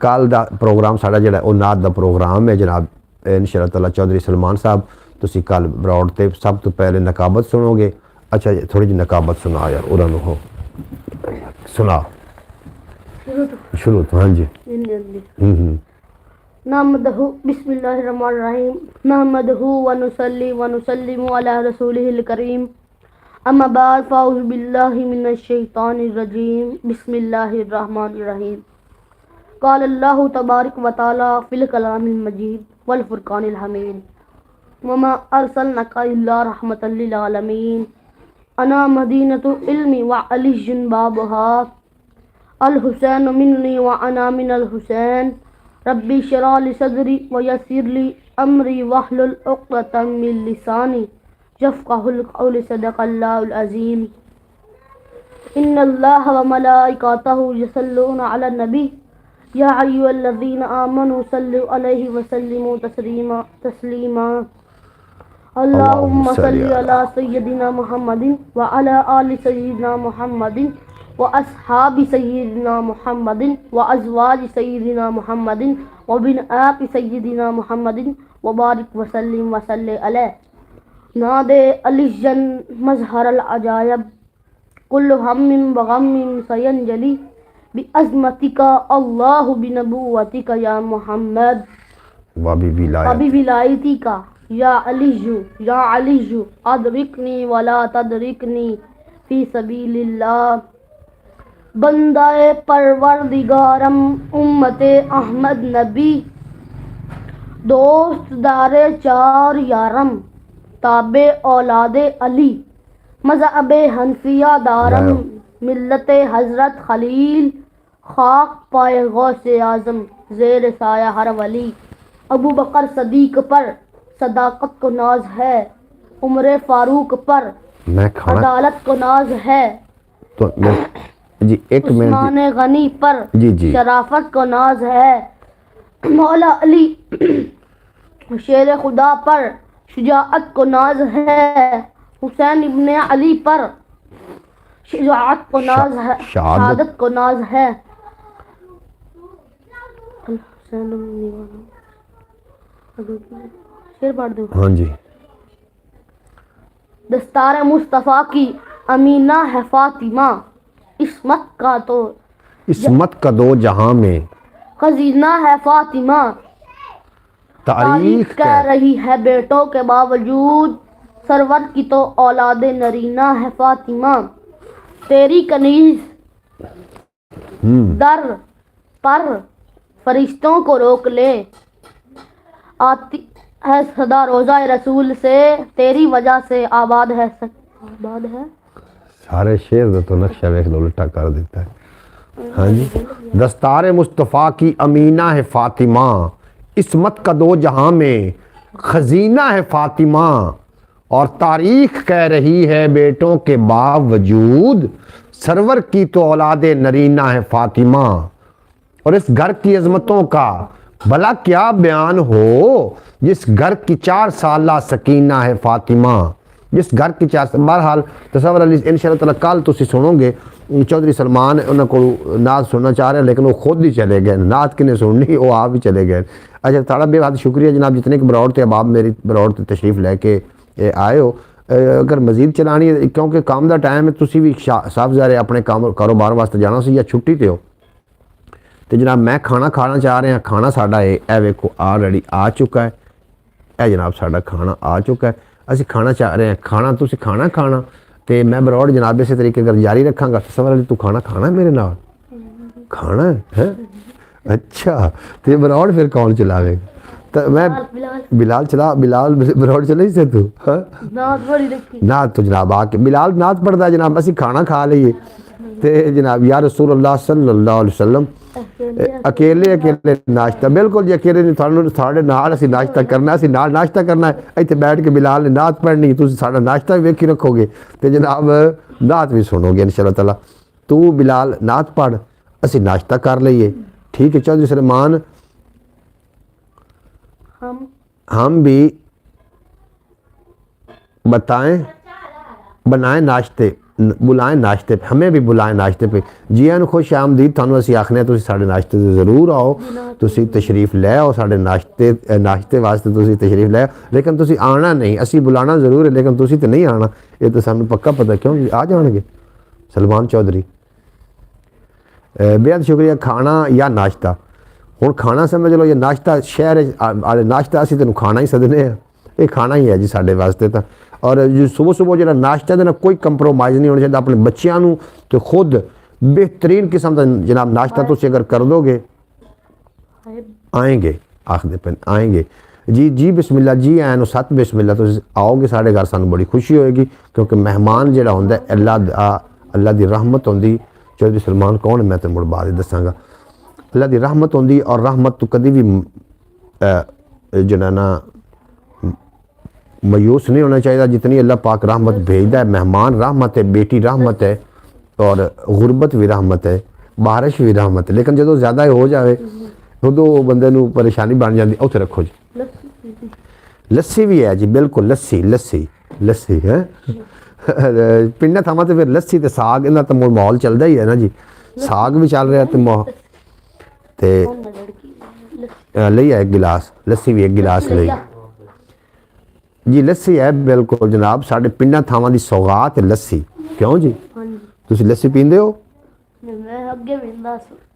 कल का प्रोग्राम साड़ा जो नात का प्रोग्राम है जनाब इंशाअल्लाह ताला। चौधरी सलमान साहब तुसी कल बरौड़ ते सब तो पहले नकाबत सुनोगे। अच्छा थोड़ी जी नकाबत सुना यार, उन्होंने हो सुना शुरू तो। हाँ जी नहमदहु बिस्मिल्लाहिर्रहमानिर्रहीम नहमदहु व नुसल्ली व नुसल्लिमु अला रसूलिहिल करीम अम्मा बाद फ़अऊज़ु बिल्लाहि मिनश शैतानिर रजीम बिस्मिल्लाहिर्रहमानिर्रहीम क़ाल अल्लाहु तबारक व तआला फ़िल कलामिल मजीद वल फ़ुरक़ानिल हमीद वमा अरसलनाका इल्ला रहमतल लिल आलमीन अना मदीनतु इल्मी व अलियुन बाबुहा अल हुसैन मिन्नी व अना मिनल हुसैन रब्बी शरह ली सदरी व यस्सिर ली अमरी वहलुल उक़दतम मिन लिसानी यफ़क़हुल क़ौल सदक़ल्लाहुल अज़ीम इन्नल्लाह व मलाइकतहु यसल्लूना अलन नबी या अय्युहल्लज़ीना आमनू सल्लु अलैहि व सल्लिमू तस्लीमा अल्लाहुम्मा सल्लि अला सय्यिदिना मुहम्मदिन व अला आलि सय्यिदिना मुहम्मदिन व अस्हाबि सय्यिदिना मुहम्मदिन व अज़वाजि सय्यिदिना मुहम्मदिन व बिनाति सय्यिदिना मुहम्मदिन व बारिक व सल्लिम व सल्लि अलैहि नादे अलिजन मज़हरल अजायब कुल्लु हम्मिन व गम्मिन सयंजलि बि अज़मतिका अल्लाहु बि नबुव्वतिका या मुहम्मद अबी विलायतिका या अलियु अदरिकनी वला तदरिकनी फी सबीलिल्लाह बंदाए परवरदिगारम उम्मते अहमद नबी दोस्त दारे चार यारम ताबे औलादे अली मज़हबे हनफिया दारम मिल्लते हज़रत खलील खाक पाए गौसे आज़म ज़ेर साया हर वली अबू बकर सदीक पर सदाकत को नाज है, उम्र फारूक पर मैं खाना अदालत को नाज है तो जी एक उस्मान मिनट गनी पर, जी जी शराफत को नाज है मौला अली शेर खुदा पर, शुजाअत को नाज है हुसैन इब्ने अली पर, शुजाअत को नाज है, शहादत को नाज है। शेर पढ़ दो। हाँ जी। दस्तार मुस्तफ़ा की अमीना है फातिमा, इसमत का दो जहां में खजीना है फातिमा, तारीख कह रही है बेटों के बावजूद, सरवर की तो औलादे नरीना है फातिमा। तेरी कनीज दर पर फरिश्तों को रोक ले, आती है सदा रोजा रसूल से, तेरी वजह से आबाद है सारे शेर तो नक्शा वेख लो उल्टा कर देता है। हाँ जी। दस्तार मुस्तफ़ा की अमीना है फातिमा, इसमत का दो जहां में खजीना है फातिमा, और तारीख कह रही है बेटों के बावजूद, सरवर की तो औलादे नरीना है फातिमा। और इस घर की अजमतों का भला क्या बयान हो, जिस घर की 4 साला सकीना है फातिमा, जिस घर की 4 बहरहाल तसव्वुर अली इंशाअल्लाह ताला कल तुसी सुनोगे। चौधरी सलमान उन्होंने को नात सुनना चाह रहे हैं लेकिन वो खुद ही चले गए, नात किने सुननी वो आप ही चले गए। अच्छा ताड़ा बेहद शुक्रिया जनाब जितने के बरौड़ थे, अब आप मेरी बरौड़ से तशरीफ़ लैके आए हो। अगर मजीद चलानी है क्योंकि काम का टाइम है, तुसी भी साफ ज़ाहिर अपने काम कारोबार वास्ते जाना सी या छुट्टी ते हो, तो जनाब मैं खाना खाना चाह रहे हैं। खाना साडा ए वेखो ऑलरेडी आ चुका है, ए जनाब साडा खाना आ चुका है। असी खाना चाह रहे हैं, खाना तुसी खाना तो मैं बरौड़ जनाब इस तरीके अगर जारी रखांगा तो समझ तू खाना खाना है मेरे नाल, खाना है? अच्छा तो बरौड़ फिर कौन चलावेगा? तो मैं बिलाल चला, बिलाल बरौड़ चले से तू नात तो जनाब आके बिलाल नात पढ़ता जनाब, असी खाना खा लीए तो जनाब या रसूलुल्लाह सल्लल्लाहु अलैहि वसल्लम अकेले अकेले नाश्ता बिल्कुल जी अकेले नहीं, थानू साढ़े नाल असी नाश्ता करना, असी नाल नाश्ता करना है। इत्थे बैठ के बिलाल ने नात पढ़नी, तुसीं साडा नाश्ता भी वेखी रखोगे तो जनाब नात भी सुनोगे इंशाअल्लाह ताला। तू बिलाल नात पढ़, असी नाश्ता कर लीए, ठीक है? चौधरी सलमान हम भी बनाएं नाश्ते, बुलाएं नाश्ते पे, हमें भी बुलाएं नाश्ते पे। जी आन खुश आमदीद थानू असी आखने तुसीं साडे नाश्ते ते ज़रूर आओ, तुसीं तशरीफ़ लै आओ साडे नाश्ते वास्ते तुसीं तशरीफ़ लै आओ, लेकिन तुसीं आना नहीं, असी बुलाना ज़रूर है लेकिन तुसीं तो नहीं आना, ये तो सानू पक्का पता। क्यों आ जाएंगे सलमान चौधरी? बेहद शुक्रिया। खाना या नाश्ता, हुण खाना समझ लो या नाश्ता, शहर आले नाश्ता असी तेनू खाना ही सदने हैं, ये खाना ही है जी साडे वास्ते तो। और जो सुबह सुबह जो नाश्ता देना कोई कंप्रोमाइज़ नहीं होना चाहिए अपने बच्चों को, तो खुद बेहतरीन किस्म का जनाब नाश्ता तुम अगर कर दोगे आएंगे, आखदे पे आएंगे जी जी बिस्मिल्लाह जी आए नो सत बिस्मिल्लाह, तुम आओगे साढ़े घर, सानू बड़ी खुशी होएगी क्योंकि मेहमान जोड़ा होंगे अल्लाह की रहमत होंगी। चौधरी सलमान कौन है मैं तो मुड़ बाद दसांगा। अल्लाह की रहमत होंगी और रहमत तो कभी भी जो ना मायूस नहीं होना चाहिए, जितनी अल्लाह पाक रहमत भेजता है। मेहमान रहमत है, बेटी रहमत है, और गुरबत भी रहमत है, बारिश भी रहमत है, लेकिन जो ज़्यादा हो जाए उदों बंदे नूं परेशानी बन जाती। उत्थे रखो जी लस्सी भी है जी, बिल्कुल लस्सी लस्सी लस्सी है पिंडा थावां ते फिर लस्सी ते साग इन्हां तो माहौल चलता ही है ना जी, साग भी चल रहा तो लिया एक गिलास लस्सी भी एक गिलास ली जी, लस्सी है बिल्कुल जनाब साढ़े पिंडा थावां दी सौगात है लस्सी। क्यों जी तुसी लस्सी पींदे हो?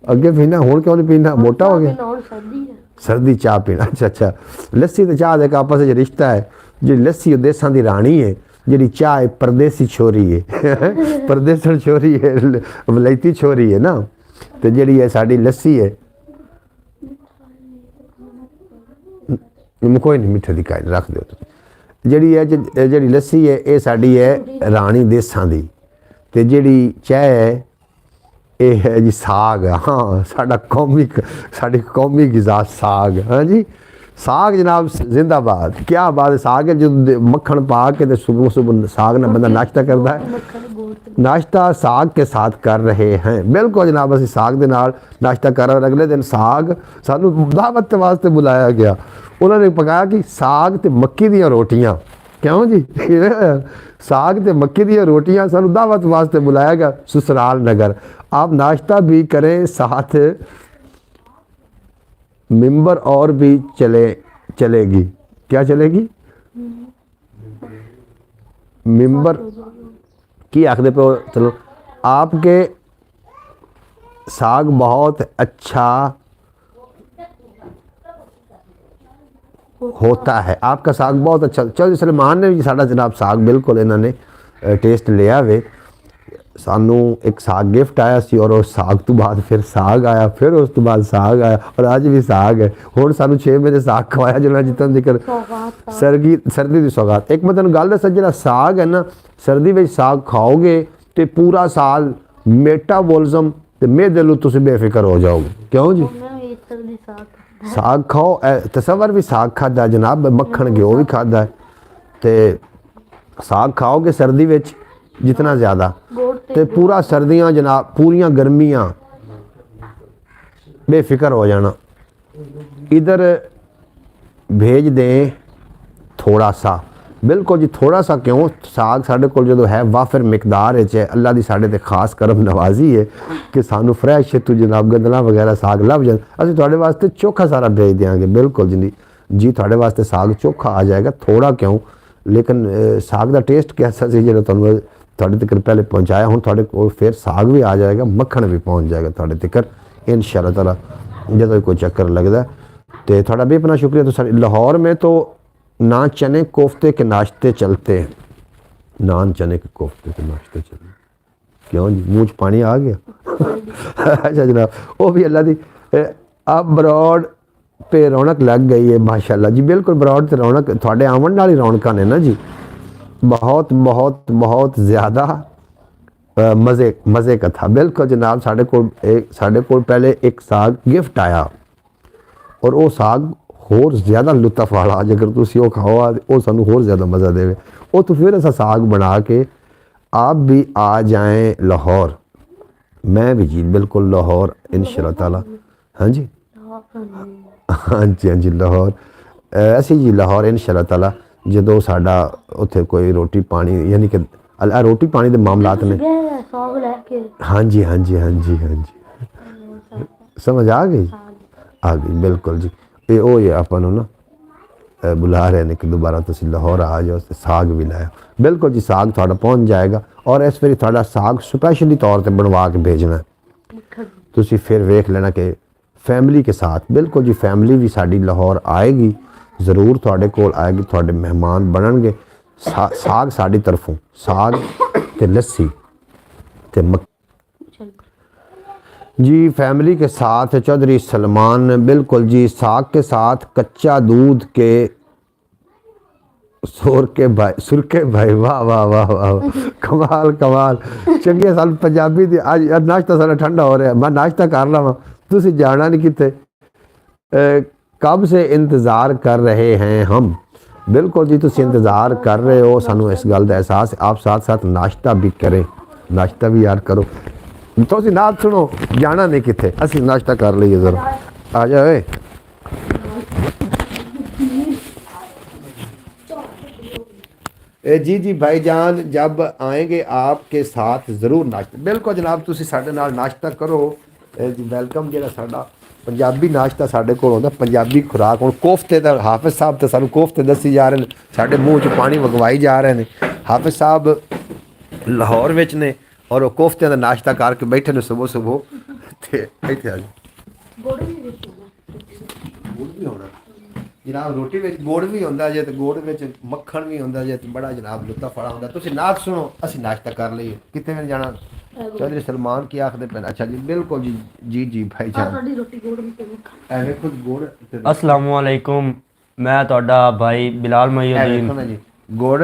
अगे पीना, हुण क्यों नहीं पीना? मोटा हो गया? सर्दी चाह पीना, अच्छा अच्छा। लस्सी तो चाह का आपस में रिश्ता है जी। लस्सी देसां दी राणी है, जी चाह परदेसी छोरी है परदेसन छोरी है, वलैती छोरी है ना, तो जी है साड़ी लस्सी है। कोई नहीं मिठे दी काई रख दो। जी है जी लस्सी है ये साड़ी है राणी देसां दी, ते जी चाह है ये है जी साग। हाँ साड़ी कौमी गिज़ा साग। हाँ जी साग जनाब जिंदाबाद, क्या बात है। साग है जो मक्खन पा के तो सुबह सुबह साग ना बंदा नाश्ता करता है। ਮੱਖਣ ਗੋੜ ਤੇ नाश्ता साग के साथ कर रहे हैं, बिल्कुल जनाब। ਅਸੀਂ साग ਦੇ ਨਾਲ नाश्ता कर रहे। अगले दिन साग सानू दावत वास्ते बुलाया गया। उन्होंने पकाया कि साग ते मक्की ਦੀਆਂ ਰੋਟੀਆਂ। क्यों जी साग ते मक्की ਦੀਆਂ ਰੋਟੀਆਂ सानू दावत वास्ते बुलाया गया ससुराल नगर। आप नाश्ता भी करें साथ मिंबर और भी चलेगी। क्या चलेगी? मिंबर की आखदे पे। चलो आपके साग बहुत अच्छा होता है, आपका साग बहुत अच्छा। चलो सलमान ने भी साड़ा जनाब साग बिल्कुल इन्होंने टेस्ट लिया वे। सानू एक साग गिफ्ट आया सी और उस साग तो बाद फिर साग आया, फिर उस तो बाद साग आया और अज भी साग है। हुण सानू 6 महीने साग खवाया जाना जितन जिक्र ਸੌਗਾਤ सर्दी की सौगात। एक मैं तेन गल दसा, जो साग है ना सर्दी में साग खाओगे तो पूरा साल मेटाबॉलिज्म ते मेदे लू तुसीं बेफिक्र हो जाओगे। क्यों जी? ਮੈਂ ਵੀ ਇੱਧਰ ਦੀ ਸਾਗ साग खाओ। तसवर भी साग खादा जनाब, मक्खन घ्यो भी खादा है। तो साग खाओगे सर्दी में जितना ज़्यादा ਗੋੜ ਤੇ तो पूरा सर्दियाँ जनाब पूरियाँ गर्मियाँ बेफिक्र हो जाना। इधर भेज दें थोड़ा सा, बिल्कुल जी थोड़ा सा। क्यों? साग साढ़े को जो है वाफिर मिकदार है। अल्लाह की साढ़े ते खास करम नवाजी है कि सानू फ्रैश तू जनाब गंदला वगैरह साग लभ जाए। असं थोड़े वास्ते चोखा सारा भेज देंगे। बिल्कुल जी थोड़े वास्ते साग चोखा आ जाएगा, थोड़ा क्यों लेकिन साग का टेस्ट कैसा सी जो तुहानू थोड़े तक पहले पहुँचाया। हूँ थोड़े को फिर साग भी आ जाएगा, मक्खन भी पहुँच जाएगा थोड़े तक इंशाअल्लाह ताला जो कोई चक्कर लगता है। तो थोड़ा भी अपना शुक्रिया। तो सारे लाहौर में तो नान चने कोफ्ते के नाश्ते चलते हैं। नान चने के कोफ्ते के नाश्ते चलते। क्यों जी मुँह च पानी आ गया? अच्छा जनाब वो भी अल्लाह दी अब बरौड़ पे रौनक लग गई है माशाल्लाह जी। बिल्कुल बरौड़ ते रौनक थोड़े आवन वाली रौनक ने ना जी, बहुत बहुत बहुत ज़्यादा मज़े का था। बिल्कुल जनाब साढ़े को पहले एक साग गिफ्ट आया और वो साग होर ज़्यादा लुत्फ वाला जेकर तुसी वो खाओ वो सानू होर ज़्यादा मज़ा देवे। वो तो फिर ऐसा साग बना के आप भी आ जाएं लाहौर। मैं भी जी बिल्कुल लाहौर इंशाअल्लाह ताला। हाँ जी हाँ जी हाँ जी लाहौर ਅਸੀਂ ਜੀ ਲਾਹੌਰ इंशाअल्लाह ताला ਜਦੋਂ ਸਾਡਾ ਉੱਥੇ ਕੋਈ ਰੋਟੀ ਪਾਣੀ ਯਾਨੀ ਕਿ ਰੋਟੀ ਪਾਣੀ ਦੇ ਮਾਮਲਾਤ ਨੇ। ਸਾਗ ਲੈ ਕੇ हाँ जी हाँ जी हाँ जी हाँ जी समझ आ गई बिल्कुल जी। ये वो ही अपन ना बुला रहे हैं कि दोबारा तुसी लाहौर आ जाओ तो साग भी लाओ। बिल्कुल जी साग थोड़ा पहुँच जाएगा और इस बारी थोड़ा साग स्पैशली तौर पर बनवा के भेजना है। तुसी फिर वेख लेना कि फैमिली के साथ। बिल्कुल जी फैमिली भी साड़ी लाहौर आएगी ज़रूर, थोड़े कोल आएगी, थोड़े मेहमान बननगे। साग साड़ी तरफों साग ते लस्सी ते जी फैमिली के साथ चौधरी सलमान। बिल्कुल जी साग के साथ कच्चा दूध के सुरके भाई वाह वाह वाह वाह कमाल कमाल। चंगे साल पंजाबी दी आज नाश्ता सारा ठंडा हो रहा है। मैं नाश्ता कर लवा, तुसी जाना नहीं किते। कब से इंतज़ार कर रहे हैं हम। बिल्कुल जी तुसी इंतज़ार कर रहे हो, सानू इस गल का एहसास। आप साथ साथ नाश्ता भी करें, नाश्ता भी यार करो। तुसी नात सुनो, जाना नहीं किते, असी नाश्ता कर लीए ज़रा। आ जाए जी जी भाईजान जब आएंगे आपके साथ ज़रूर नाश्ता। बिल्कुल जनाब तुसी साडे नाल नाश्ता करो जी। वेलकम जो साडा पंजाबी नाश्ता साडे कोल होंदा, पंजाबी खुराक। हुण कोफ्ते दा हाफिज़ साहब तो सानू कोफ्ते दसी जा रहे हैं, साडे मूँह च पानी वगवाई जा रहे हैं। हाफिज़ साहब लाहौर विच ने और वो कोफ्ते का नाश्ता करके बैठे ने सुबह सुबह। ते इत्थे आ जाओ। गुड़ भी होना जनाब, रोटी में गुड़ भी होंदा जे ते गुड़ में मक्खन भी होंदा जे, बड़ा जनाब लुत्फ वाला होंदा। तुसीं नात सुनो, असीं नाश्ता कर लईए। कित्थे में जाना? चौधरी सलमान की आखदे पे। अच्छा जी बिल्कुल जी जी जी भाई जान एवें खुद गुड़। अस्सलामु अलैकुम, मैं ਤੁਹਾਡਾ भाई बिलाल मईउद्दीन। जी गुड़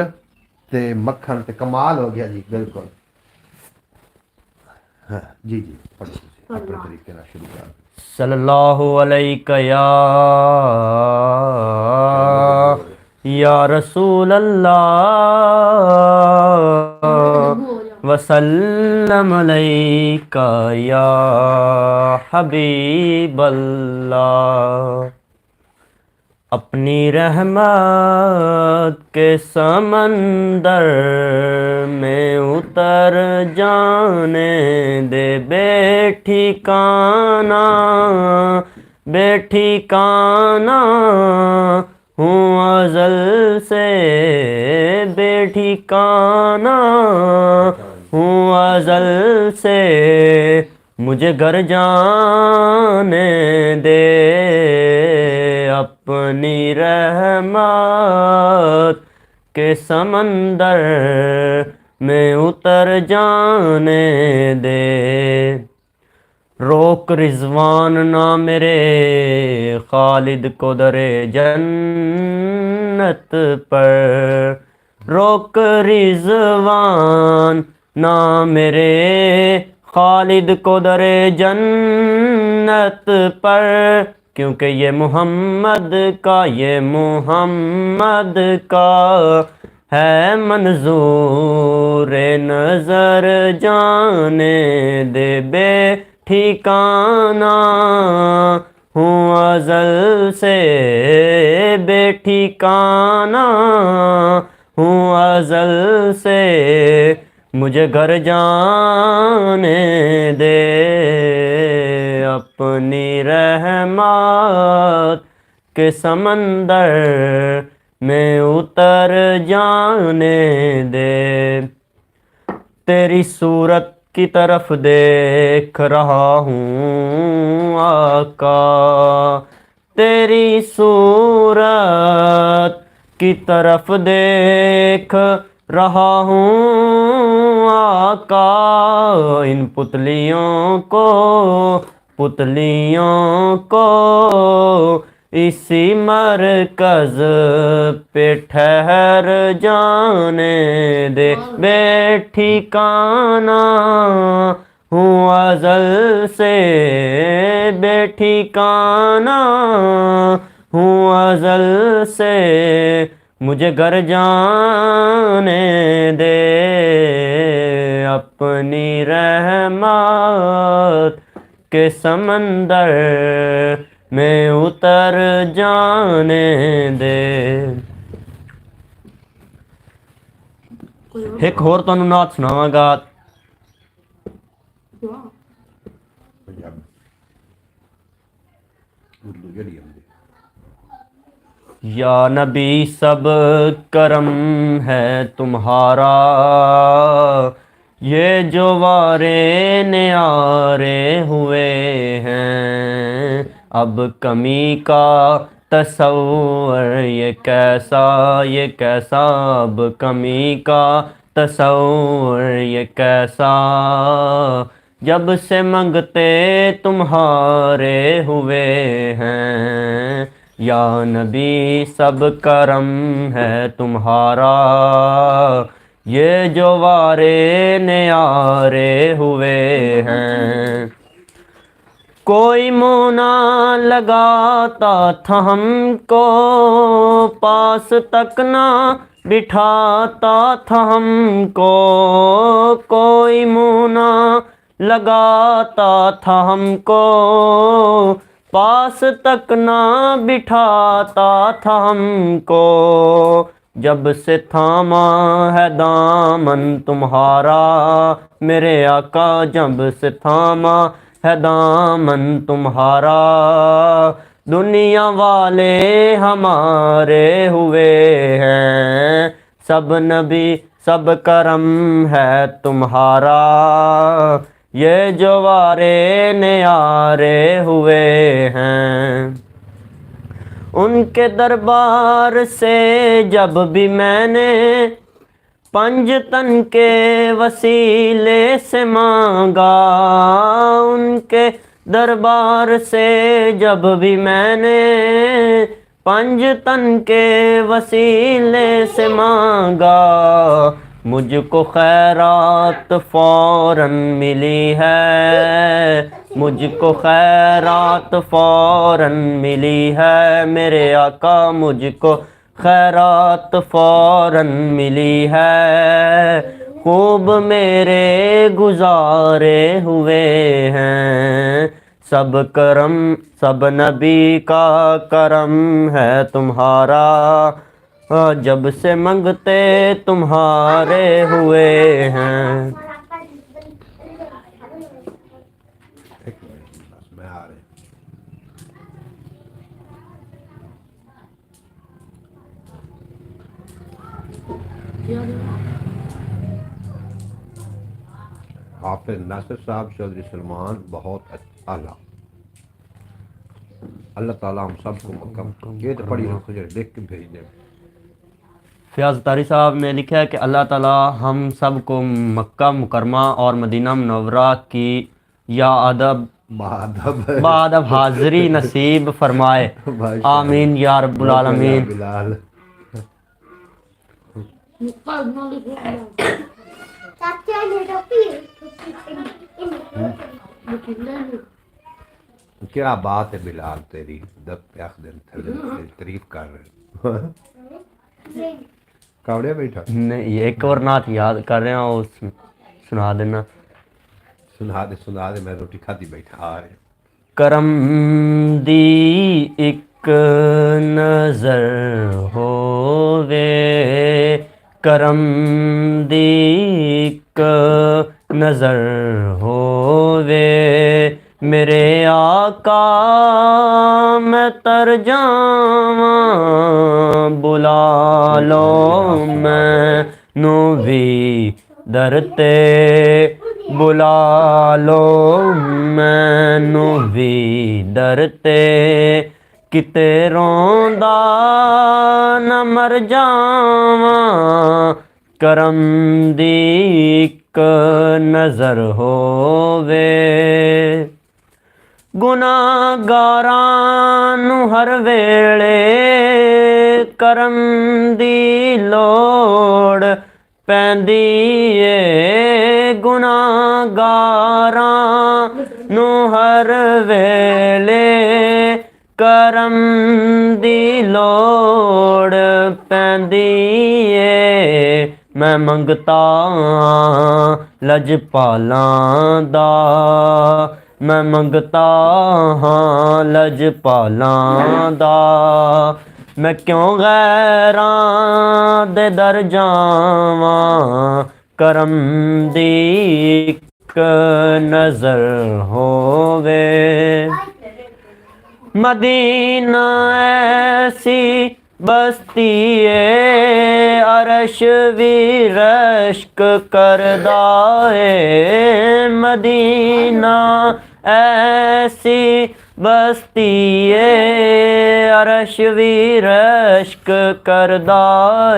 ते मक्खन ते कमाल हो गया जी। बिल्कुल हाँ जी जी पढ़ो अपने तरीके शुरू कर। सल्लल्लाहु अलैका या रसूल अल्लाह वसल्लम अलैका या हबीब अल्लाह। अपनी रहमत के समंदर में उतर जाने दे बेठिकाना बेठिकाना हूँ अज़ल से बेठिकाना हूँ अज़ल से मुझे घर जाने दे अपनी रहमत के समंदर में उतर जाने दे। रोक रिजवान ना मेरे खालिद को दरे जन्नत पर, रोक रिजवान ना मेरे खालिद को दरे जन्नत पर, क्योंकि ये मोहम्मद का है मंजूर नजर जाने दे बेठिकाना हूँ अज़ल से बेठिकाना हूँ अज़ल से मुझे घर जाने दे अपनी रहमत के समंदर में उतर जाने दे। तेरी सूरत की तरफ देख रहा हूँ आका, तेरी सूरत की तरफ देख रहा हूँ आका। इन पुतलियों को इसी मरकज पे ठहर जाने दे बेठिकाना हूँ अज़ल से बेठिकाना हूँ अज़ल से मुझे घर जाने दे अपनी रहमत के समंदर में उतर जाने दे। एक होर तुहानू नात सुनावांगा। या नबी सब करम है तुम्हारा, ये जो वारे न्यारे हुए हैं, अब कमी का तसव्वुर ये कैसा अब कमी का तसव्वुर ये कैसा, जब से मंगते तुम्हारे हुए हैं। या नबी सब करम है तुम्हारा, ये जो वारे न्यारे हुए हैं। कोई मुँह ना लगाता था हमको, पास तक ना बिठाता था हमको, कोई मुँह ना लगाता था हमको, पास तक ना बिठाता था हमको। जब से थामा है दामन तुम्हारा मेरे आका, जब से थामा है दामन तुम्हारा, दुनिया वाले हमारे हुए हैं। सब नबी सब करम है तुम्हारा, ये जो वारे न्यारे हुए हैं। उनके दरबार से जब भी मैंने पंजतन के वसीले से मांगा, उनके दरबार से जब भी मैंने पंजतन के वसीले से मांगा, मुझको खैरात फौरन मिली है। मुझको खैरात फौरन मिली है, मेरे आका मुझको खैरात फौरन मिली है। खूब मेरे गुजारे हुए हैं, सब करम सब नबी का करम है तुम्हारा, जब से मंगते तुम्हारे हुए हैं। मैं आ रहा हाफिज नासिर साहब चौधरी सलमान बहुत आला। अल्लाह ताला हम सबको मक्का ये तो पढ़ी रखो जरा देख के भेज दे। फयाज तारी साहब ने लिखा है कि अल्लाह ताला हम सबको मक्का मुकरमा और मदीना मुनव्वरा की या अदब बादब हाज़री नसीब फरमाए, आमीन या रब्बुल आलमीन। बिलाल क्या बात है बिलाल तेरी, दब प्याख दिन तेरी तारीफ कर रहे कावड़े बैठा नहीं एक और नात याद कर रहे हैं, वो सुना देना। सुना दे मैं रोटी खाती बैठा आ रहे। करम दी एक नजर होवे, करम दी एक नजर होवे, मेरे आका मैं तर जावां, बुला लो मैनू भी दरते, बुला लो मैनू भी दरते, किते रोंदा न मर जावां, करम दी एक नजर होवे। गुनाहगारां नूं हर वेले करम दी लोड़ पैंदी ए, गुनाहगारां नूं हर वेले करम दी लोड़ पैंदी ए। मैं मंगता लजपालां दा, मैं मंगता हाँ लजपालां दा, मैं क्यों गैरां दे दर जावां, करम दी एक नजर होवे। मदीना ऐसी बस्ती ए, अरश भी रश्क करदा ए, मदीना ऐसी बस्ती ए, अरश भी रश्क करदा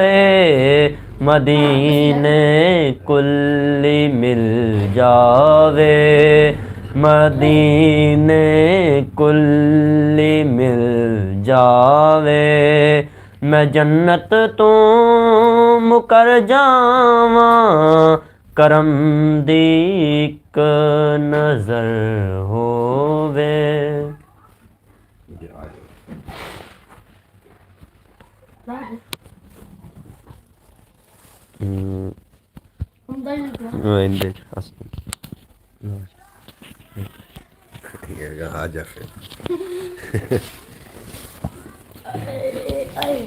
ए, मदीने कुल्ली मिल जावे, मदीने कुल्ली मिल जावे, मैं जन्नत तो मुकर जावां, करम दी एक नजर होवे।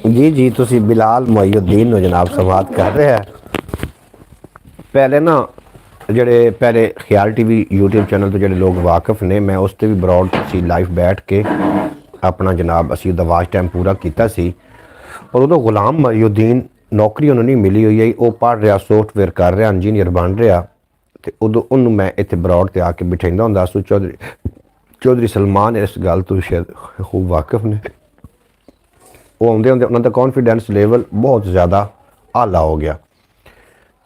जी जी तुसी बिलाल मोइनुद्दीन ਨੂੰ जनाब संवाद कर रहे हैं। पहले ना ਜਿਹੜੇ पहले ख्याल टीवी यूट्यूब चैनल तो ਜਿਹੜੇ लोग वाकफ ने मैं उस ਤੇ भी ब्रॉड ਸੀ लाइव बैठ के अपना जनाब ਅਸੀਂ ਉਹਦਾ ਵਾਚ ਟਾਈਮ ਪੂਰਾ ਕੀਤਾ ਸੀ। और उदों गुलाम मोइनुद्दीन नौकरी उन्होंने नहीं मिली हुई है, वो पढ़ रहा सॉफ्टवेयर कर रहा इंजीनियर बन रहा, तो उदों उन्होंने मैं इतने ब्रॉड से आके बिठाइंदा हुंदा सी। चौधरी सलमान इस गल तो शायद खूब वाकिफ ने, वो आउंदे आउंदे उन्होंने कॉन्फिडेंस लेवल बहुत ज़्यादा आला हो गया।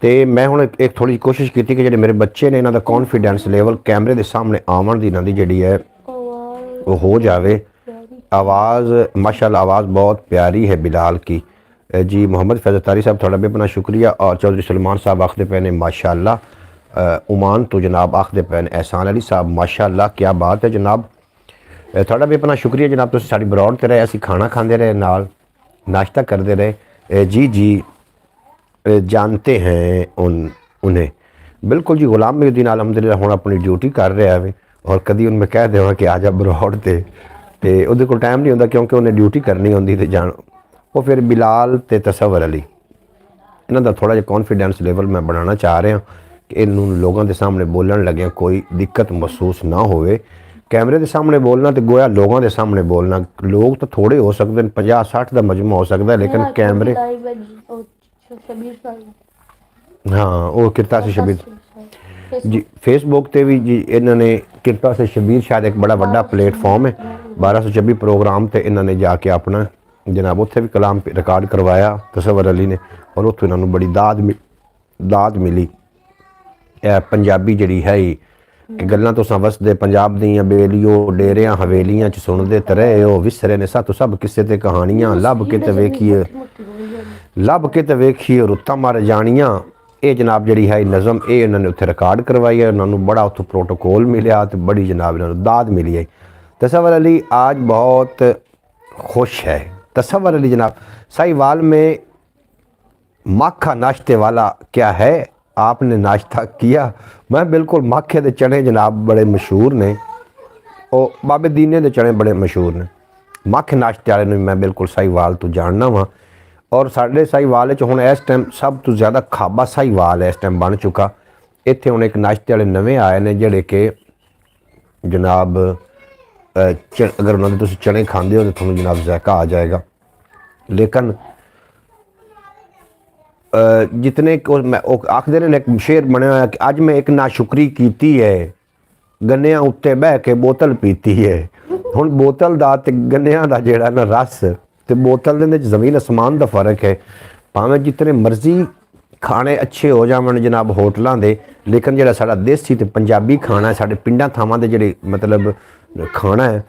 तो मैं हुण एक थोड़ी कोशिश की कि जो मेरे बच्चे ने इन्हों का कॉन्फिडेंस लेवल कैमरे के सामने आवन की इन्हों की जी है वो हो जाए। आवाज़ माशाल्लाह आवाज़ बहुत प्यारी है बिलाल की जी। मोहम्मद फैज़ तारी साहब थोड़ा भी अपना शुक्रिया। और चौधरी सलमान साहब आखते पे ने माशाल्लाह ओमान तो जनाब आखदे पे ने एहसान अली साहब माशाअल्लाह क्या बात है जनाब। थोड़ा भी अपना शुक्रिया जनाब, तुसीं साडी ब्रॉड ते रहे, असीं खाना खांदे रहे, नाल नाश्ता करते रहे। जी जी जानते हैं उन्हें बिल्कुल जी। गुलाम मुहीउद्दीन अलहमदुलिल्लाह हुण अपनी ड्यूटी कर रहा है और कभी उन्हें कह देवां कि आ जा ब्रॉड ते उहदे कोल टाइम नहीं होंदा क्योंकि उन्हें ड्यूटी करनी होंदी ते जान वो फिर बिलाल ते तसव्वुर अली इन्हां दा थोड़ा जिहा कॉन्फिडेंस लेवल मैं बनाना चाह रहा कि इन्हूं लोगों के सामने बोलण लगे कोई दिक्कत महसूस ना होवे। कैमरे के सामने बोलना तो गोया लोगों के सामने बोलना, लोग तो थोड़े हो सकते हैं, 50-60 का मजमा हो सकता है, लेकिन कैमरे हाँ वो किरता से शबीर जी फेसबुक ते भी जी इन्होंने किरता से शबीर शायद एक बड़ा बड़ा प्लेटफॉर्म है 1226 प्रोग्राम ते इन्होंने जाके अपना जनाब उत्थे भी कलाम रिकॉर्ड करवाया तसव्वुर अली ने और उत्थों इन्होंने बड़ी दाद मिली। पंजाबी जिहड़ी है कि गल्लां तुसां वसदे पंजाब दीयां बेलियो डेरियां हवेलियां च सुनदे ते रहे हो, विसरे ने सातों सब किस्से ते कहानियां, लभ के ते वेखिए रुत्तां मर जानियां। ये जनाब जी है नज़म ये इन्होंने उत्थे रिकॉर्ड करवाई है, उन्होंने बड़ा उत्थों प्रोटोकॉल मिले तो बड़ी जनाब इन्होंने दाद मिली है। तसव्वुर अली आज बहुत खुश है। तसव्वुर अली जनाब साहिवाल में माखा नाश्ते वाला क्या है, आपने नाश्ता किया? मैं बिल्कुल माखे दे चने जनाब बड़े मशहूर ने और बाबे दीने दे चने बड़े मशहूर ने। माखे नाश्ते वाले मैं बिल्कुल साहिवाल तो जानना वा और साढ़े साहिवाल हुण इस टाइम सब तो ज़्यादा खाबा साहिवाल है इस टाइम बन चुका। इत्थे हुण एक नाश्ते वाले नवे आए ने जिहड़े कि जनाब अगर उन्होंने तुसीं चने खांदे हो तो तुहानूं जनाब जायका आ जाएगा। लेकिन जितने मैं आखदे ने एक शेर बने हुआ कि अज मैं एक नाशुकरी कीती है गन्नियां उत्ते बह के बोतल पीती है। हुण बोतल दा ते गन्नियां दा जिहड़ा ना रस ते बोतल दे ज़मीन आसमान दा फर्क है। भावें जितने मर्जी खाने अच्छे हो जावन जनाब होटलों के, लेकिन जिहड़ा साडा देसी ते पंजाबी खाना है साडे पिंडां थावां दे जिहड़े मतलब खाना है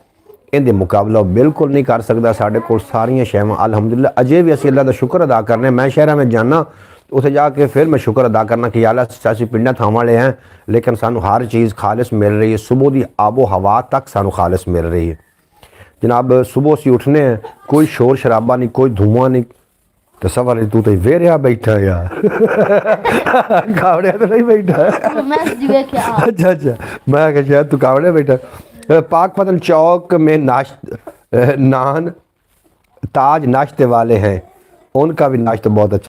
इहदे मुकाबला बिल्कुल नहीं कर सकता। साडे कोल सारियां शैवां अलहमदुलिल्लाह अजे भी असीं अल्लाह दा शुक्र अदा करने। मैं शहरां में जाना उत्थे जाके फिर मैं शुक्र अदा करना कि अल्लाह असीं पिंडां थावां वाले हैं लेकिन सानू हर चीज़ खालिस मिल रही है। सुबह की आबो हवा तक सानू खालिस मिल रही है जनाब। सुबह असीं उठने हैं कोई शोर शराबा नहीं, कोई धुआं नहीं। तसव्वुर अली तू तो वेरिया बैठा यार कावड़िया तो नहीं बैठा। अच्छा मैं क्या शायद तू कावड़िया बैठा। पाक पतन चौक में नान ताज नाश्ते वाले हैं, उनका भी नाश्ता बहुत अच्छा।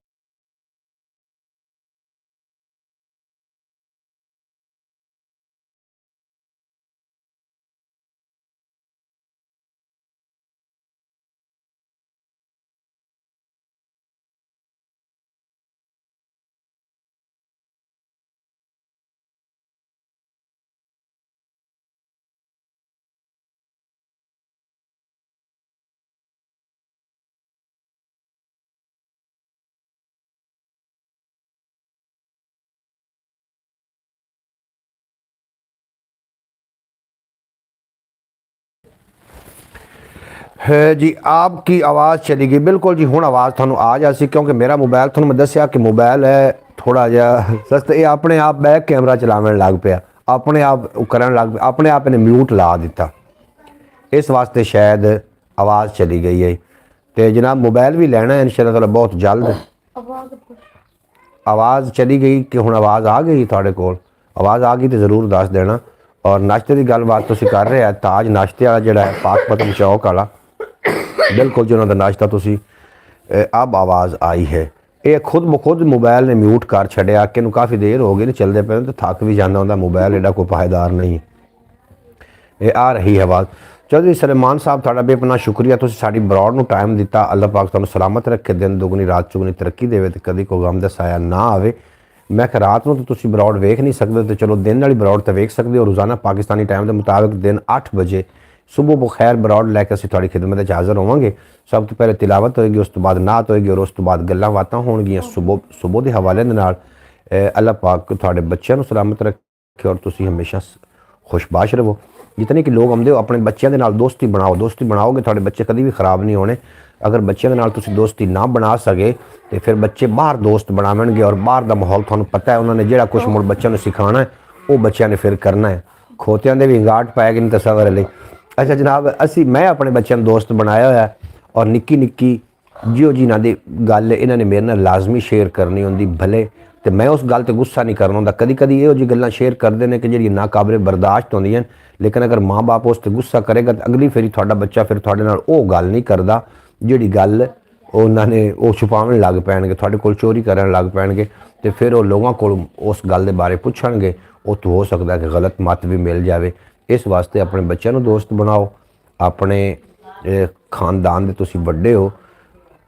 है जी आपकी आवाज़ चली गई बिल्कुल जी। हुण आवाज़ थानू आ जासी क्योंकि मेरा मोबाइल थानू मैं दस्या कि मोबाइल है थोड़ा जिहा सस्ता, ये अपने आप बैक कैमरा चलावन लग पिया, अपने आप करन लग पिया, अपने आप इन्हें म्यूट ला दिता, इस वास्ते शायद आवाज़ चली गई है। तो जनाब मोबाइल भी लेना है इंशाअल्लाह ताला बहुत जल्द। आवाज़ चली गई कि हुण आवाज़ आ गई थोड़े कोल? आवाज़ आ गई तो ज़रूर दस देना। और नाश्ते की गलबात तुसीं कर रहे हैं ताज नाश्ते वाला जिहड़ा है पाक पतन चौक वाला बिल्कुल जो उन्होंने नाश्ता तुसी अब आवाज़ आई है। ये खुद ब खुद मोबाइल ने म्यूट कर छड़िया कि काफ़ी देर हो गई नहीं चलते पे तो थक भी जाना होंदा, मोबाइल एडा कोई पायदार नहीं। ये आ रही है आवाज़। चौधरी सलेमान साहब तुहाडा भी अपना शुक्रिया, तुसीं साडी ब्रॉड नूं टाइम दिता। अल्लाह पाक तुहानूं सलामत रखे, दिन दुगनी रात चुगनी तरक्की देवे ते कदी कोई गम दा साया ना आवे। मैं कि रात नूं तो तुसीं ब्रॉड वेख नहीं सकते तो चलो दिन वाली ब्रॉड तो वेख सकते हो। रोज़ाना पाकिस्तानी टाइम के मुताबिक दिन 8 बजे सुबह बखैर ब्रॉड लैके असीं तुहाडी खिदमत हाज़र होवांगे। सब तो पहले तिलावत होएगी, उस तो बाद नात होएगी और उस तो बाद गल्लां बातां होणगियां सुबह के हवाले दे नाल। अल्लाह पाक तुहाडे बच्चों नूं सलामत रखे और तुसीं हमेशा खुशबाश रहो। ਜਿਤਨੇ ਕਿ ਲੋਕ ਆਉਂਦੇ ਹੋ ਆਪਣੇ ਬੱਚਿਆਂ ਦੇ ਨਾਲ ਦੋਸਤੀ ਬਣਾਓ। ਦੋਸਤੀ ਬਣਾਓਗੇ ਤੁਹਾਡੇ ਬੱਚੇ ਕਦੀ ਵੀ ਖਰਾਬ ਨਹੀਂ ਹੋਣੇ। ਅਗਰ ਬੱਚਿਆਂ ਦੇ ਨਾਲ ਤੁਸੀਂ ਦੋਸਤੀ ਨਾ ਬਣਾ ਸਕੇ ਤੇ ਫਿਰ ਬੱਚੇ ਬਾਹਰ ਦੋਸਤ ਬਣਾਉਣਗੇ, ਔਰ ਬਾਹਰ ਦਾ ਮਾਹੌਲ ਤੁਹਾਨੂੰ ਪਤਾ ਹੈ ਉਹਨਾਂ ਨੇ ਜਿਹੜਾ ਕੁਝ ਮੁੜ ਬੱਚਿਆਂ ਨੂੰ ਸਿਖਾਉਣਾ ਹੈ ਉਹ ਬੱਚਿਆਂ ਨੇ ਫਿਰ ਕਰਨਾ ਹੈ। ਖੋਤਿਆਂ ਦੇ ਵੀ ਹੰਗਾਟ ਪਾਇਆ ਕਿ ਨਹੀਂ ਤਸਵਰ ਲਈ। ਅੱਛਾ ਜਨਾਬ, ਮੈਂ ਆਪਣੇ ਬੱਚਿਆਂ ਨੂੰ ਦੋਸਤ ਬਣਾਇਆ ਹੋਇਆ, ਔਰ ਨਿੱਕੀ ਨਿੱਕੀ ਜਿਉਂ ਜਿਨ੍ਹਾਂ ਦੀ ਗੱਲ ਇਹਨਾਂ ਨੇ ਮੇਰੇ ਨਾਲ ਲਾਜ਼ਮੀ ਸ਼ੇਅਰ ਕਰਨੀ ਹੁੰਦੀ ਭਲੇ, ਤੇ ਮੈਂ ਉਸ ਗੱਲ ਤੇ ਗੁੱਸਾ ਨਹੀਂ ਕਰਨਾ ਹੁੰਦਾ। ਕਦੀ ਕਦੀ ਇਹੋ ਜਿਹੀ ਗੱਲਾਂ ਸ਼ੇਅਰ ਕਰਦੇ ਨੇ ਕਿ ਜਿਹੜੀ ਨਾਕਾਬਲੇ ਬਰਦਾਸ਼ਤ ਹੁੰਦੀਆਂ, ਲੇਕਿਨ ਅਗਰ ਮਾਂ-ਬਾਪ ਉਸ ਤੇ ਗੁੱਸਾ ਕਰੇਗਾ ਤਾਂ ਅਗਲੀ ਫੇਰੀ ਤੁਹਾਡਾ ਬੱਚਾ ਫਿਰ ਤੁਹਾਡੇ ਨਾਲ ਉਹ ਗੱਲ ਨਹੀਂ ਕਰਦਾ ਜਿਹੜੀ ਗੱਲ ਉਹਨਾਂ ਨੇ ਉਹ ਛੁਪਾਉਣ ਲੱਗ ਪੈਣਗੇ, ਤੁਹਾਡੇ ਕੋਲ ਚੋਰੀ ਕਰਨ ਲੱਗ ਪੈਣਗੇ, ਤੇ ਫਿਰ ਉਹ ਲੋਕਾਂ ਕੋਲ ਉਸ ਗੱਲ ਦੇ ਬਾਰੇ ਪੁੱਛਣਗੇ। ਉਹ ਤੋਂ ਹੋ ਸਕਦਾ ਕਿ ਗਲਤ ਮੱਤ ਵੀ ਮਿਲ ਜਾਵੇ। ਇਸ ਵਾਸਤੇ ਆਪਣੇ ਬੱਚਿਆਂ ਨੂੰ ਦੋਸਤ ਬਣਾਓ। ਆਪਣੇ ਖਾਨਦਾਨ ਦੇ ਤੁਸੀਂ ਵੱਡੇ ਹੋ,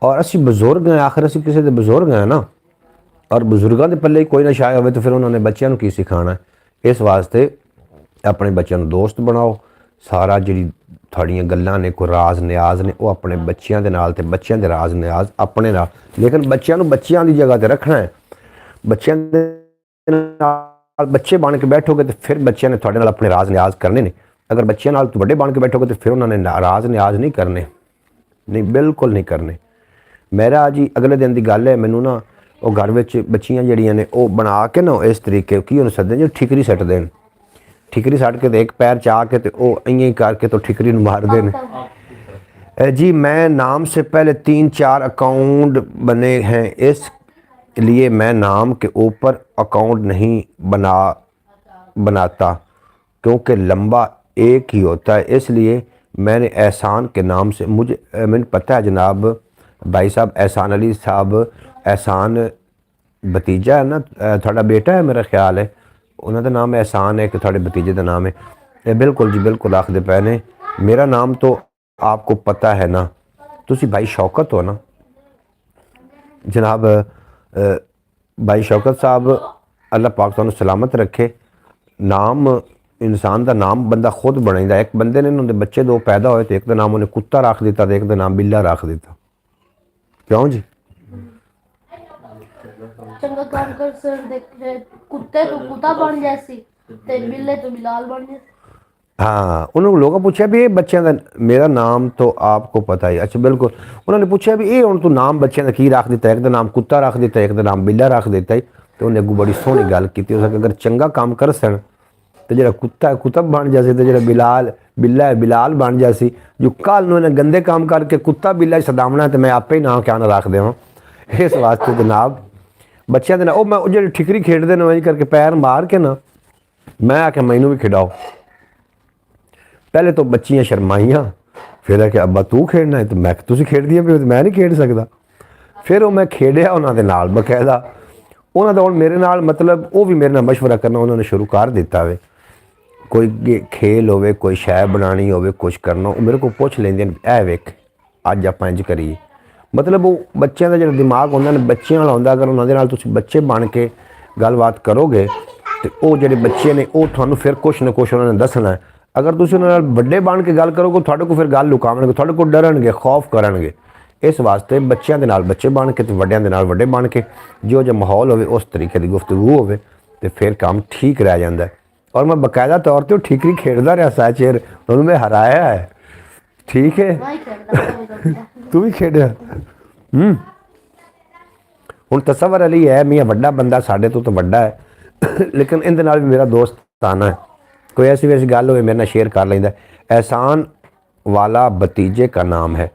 ਔਰ ਅਸੀਂ ਬਜ਼ੁਰਗ ਹਾਂ, ਆਖਰ ਅਸੀਂ ਕਿਸੇ ਦੇ ਬਜ਼ੁਰਗ ਹਾਂ ਨਾ, ਔਰ ਬਜ਼ੁਰਗਾਂ ਦੇ ਪੱਲੇ ਕੋਈ ਨਾ ਛਾਇਆ ਹੋਵੇ ਤਾਂ ਫਿਰ ਉਹਨਾਂ ਨੇ ਬੱਚਿਆਂ ਨੂੰ ਕੀ ਸਿਖਾਉਣਾ। ਇਸ ਵਾਸਤੇ ਆਪਣੇ ਬੱਚਿਆਂ ਨੂੰ ਦੋਸਤ ਬਣਾਓ। ਸਾਰਾ ਜਿਹੜੀ ਤੁਹਾਡੀਆਂ ਗੱਲਾਂ ਨੇ, ਕੋਈ ਰਾਜ਼ ਨਿਆਜ਼ ਨੇ, ਉਹ ਆਪਣੇ ਬੱਚਿਆਂ ਦੇ ਨਾਲ, ਤੇ ਬੱਚਿਆਂ ਦੇ ਰਾਜ਼ ਨਿਆਜ਼ ਆਪਣੇ ਨਾਲ, ਲੇਕਿਨ ਬੱਚਿਆਂ ਨੂੰ ਬੱਚਿਆਂ ਦੀ ਜਗ੍ਹਾ ਤੇ ਰੱਖਣਾ ਹੈ। ਬੱਚਿਆਂ ਦੇ ਨਾਲ ਬੱਚੇ ਬਣ ਕੇ ਬੈਠੋਗੇ ਤੇ ਫਿਰ ਬੱਚਿਆਂ ਨੇ ਤੁਹਾਡੇ ਨਾਲ ਆਪਣੇ ਰਾਜ਼ ਨਿਆਜ਼ ਕਰਨੇ ਨੇ। ਅਗਰ ਬੱਚਿਆਂ ਨਾਲ ਵੱਡੇ ਬਣ ਕੇ ਬੈਠੋਗੇ ਤੇ ਫਿਰ ਉਹਨਾਂ ਨੇ ਰਾਜ਼ ਨਿਆਜ਼ ਨਹੀਂ ਕਰਨੇ, ਨਹੀਂ, ਬਿਲਕੁਲ ਨਹੀਂ ਕਰਨੇ। ਮੇਰਾ ਜੀ ਅਗਲੇ ਦਿਨ ਦੀ ਗੱਲ ਹੈ, ਮੈਨੂੰ ਨਾ ਉਹ ਘਰ ਵਿੱਚ ਬੱਚੀਆਂ ਜਿਹੜੀਆਂ ਨੇ ਉਹ ਬਣਾ ਕੇ ਨਾ ਇਸ ਤਰੀਕੇ ਕੀ ਉਹਨੂੰ ਸੱਦੇ, ਜੋ ਠਿਕਰੀ ਸੱਟ ਦੇਣ, ठिकरी साट के तो एक पैर चाह के तो वो अं करके तो ठिकरी मार देने। जी मैं नाम से पहले 3-4 अकाउंट बने हैं, इस लिए मैं नाम के ऊपर अकाउंट नहीं बनाता क्योंकि लंबा एक ही होता है, इसलिए मैंने एहसान के नाम से, मैंने पता है जनाब भाई साहब, एहसान अली साहब, एहसान भतीजा है ना, थोड़ा बेटा है मेरा ख्याल है, उन्होंने नाम एहसान है कि थोड़े भतीजे का नाम है। बिल्कुल जी बिल्कुल आखदे पे ने। मेरा नाम तो आपको पता है ना, तुसी भाई शौकत हो ना जनाब। भाई शौकत साहब अल्लाह पाक तुहानू सलामत रखे। नाम इंसान का नाम बंदा खुद बनाइंदा। एक बंदे ने उन्होंने बच्चे 2 पैदा होए तो एक का नाम उन्हें कुत्ता रख दिता तो एक का नाम बिल्ला रख दिता। क्यों जी? चंगा काम कर सर, देखे कुत्ते तो कुत्ता बन जैसी ते बिल्ले तो बिलाल बन जैसी। हाँ, उन्होंने लोगों पूछा भी ये बच्चों का, मेरा नाम तो आपको पता ही। अच्छा बिल्कुल, उन्होंने पूछा भी ये हूँ तू नाम बच्चों का की रख दिता, एक का नाम कुत्ता रख दिता, एक का नाम बिल्ला रख दिता है। तो उन्हें अगू बड़ी सोहनी गल की, अगर चंगा काम कर सन तो जो कुत्ता है कुतब बन जासी, तो जो बिल्ला है बिलाल बन जासी। जो कल उन्हें गंदे काम करके कुत्ता बिल्ला सदावना तो मैं आपे ही नाम क्या रख देव। इस वास्ते जनाब बच्चों के ना वो मैं जो ठिकरी खेडते हैं इंज करके पैर मार के ना, मैं आख्या मैनू भी खिडाओ। पहले तो बच्चियां शर्माइयां, फिर आख्या अब्बा तू खेडना है, तो मैं तुसीं खेडदियां पिओ, मैं नहीं खेड सकदा। फिर वो मैं खेडिया उन्होंने नाल बकायदा, उन्होंने हुण मेरे नाल मतलब वो भी मेरे नाल मशवरा करना उन्होंने शुरू कर दिता वे। कोई खेल होवे, कोई शै बनानी होवे, कुछ करना, वो मेरे को पुछ लेंदे ने, ऐ वेख अज आपां इंज करिए। मतलब वो बच्चों का जो दिमाग होंदा ना बच्चों वाला होंदा, अगर उन्होंने नाल तुसीं बच्चे बन के गलबात करोगे तो वो जो बच्चे ने वो तुहानूं फिर कुछ ना कुछ उन्होंने दसना है। अगर तुसीं उन्हां नाल वड्डे बन के गल करोगे तुहाडे को फिर गल लुकावणगे, तुहाडे को डरनगे, खौफ करनगे। इस वास्ते बच्चों के नाल बच्चे बन के तो वड्डियां दे नाल वड्डे बन के जो जो माहौल होवे उस तरीके की गुफ्तगू होवे तो फिर काम ठीक रह जाता है। और मैं बाकायदा तौर पर ठीकरी खेडदा रहा सा चेर, उन्होंने मैं हराया है। ठीक है, तू भी खेडिया। हुण तसव्वुर अली है मियाँ वड्डा बंदा साडे तो वड्डा है, लेकिन इहदे नाल भी मेरा दोस्ताना है। कोई ऐसी वैसी गल होवे मेरे नाल शेयर कर लैंदा। एहसान वाला भतीजे का नाम है।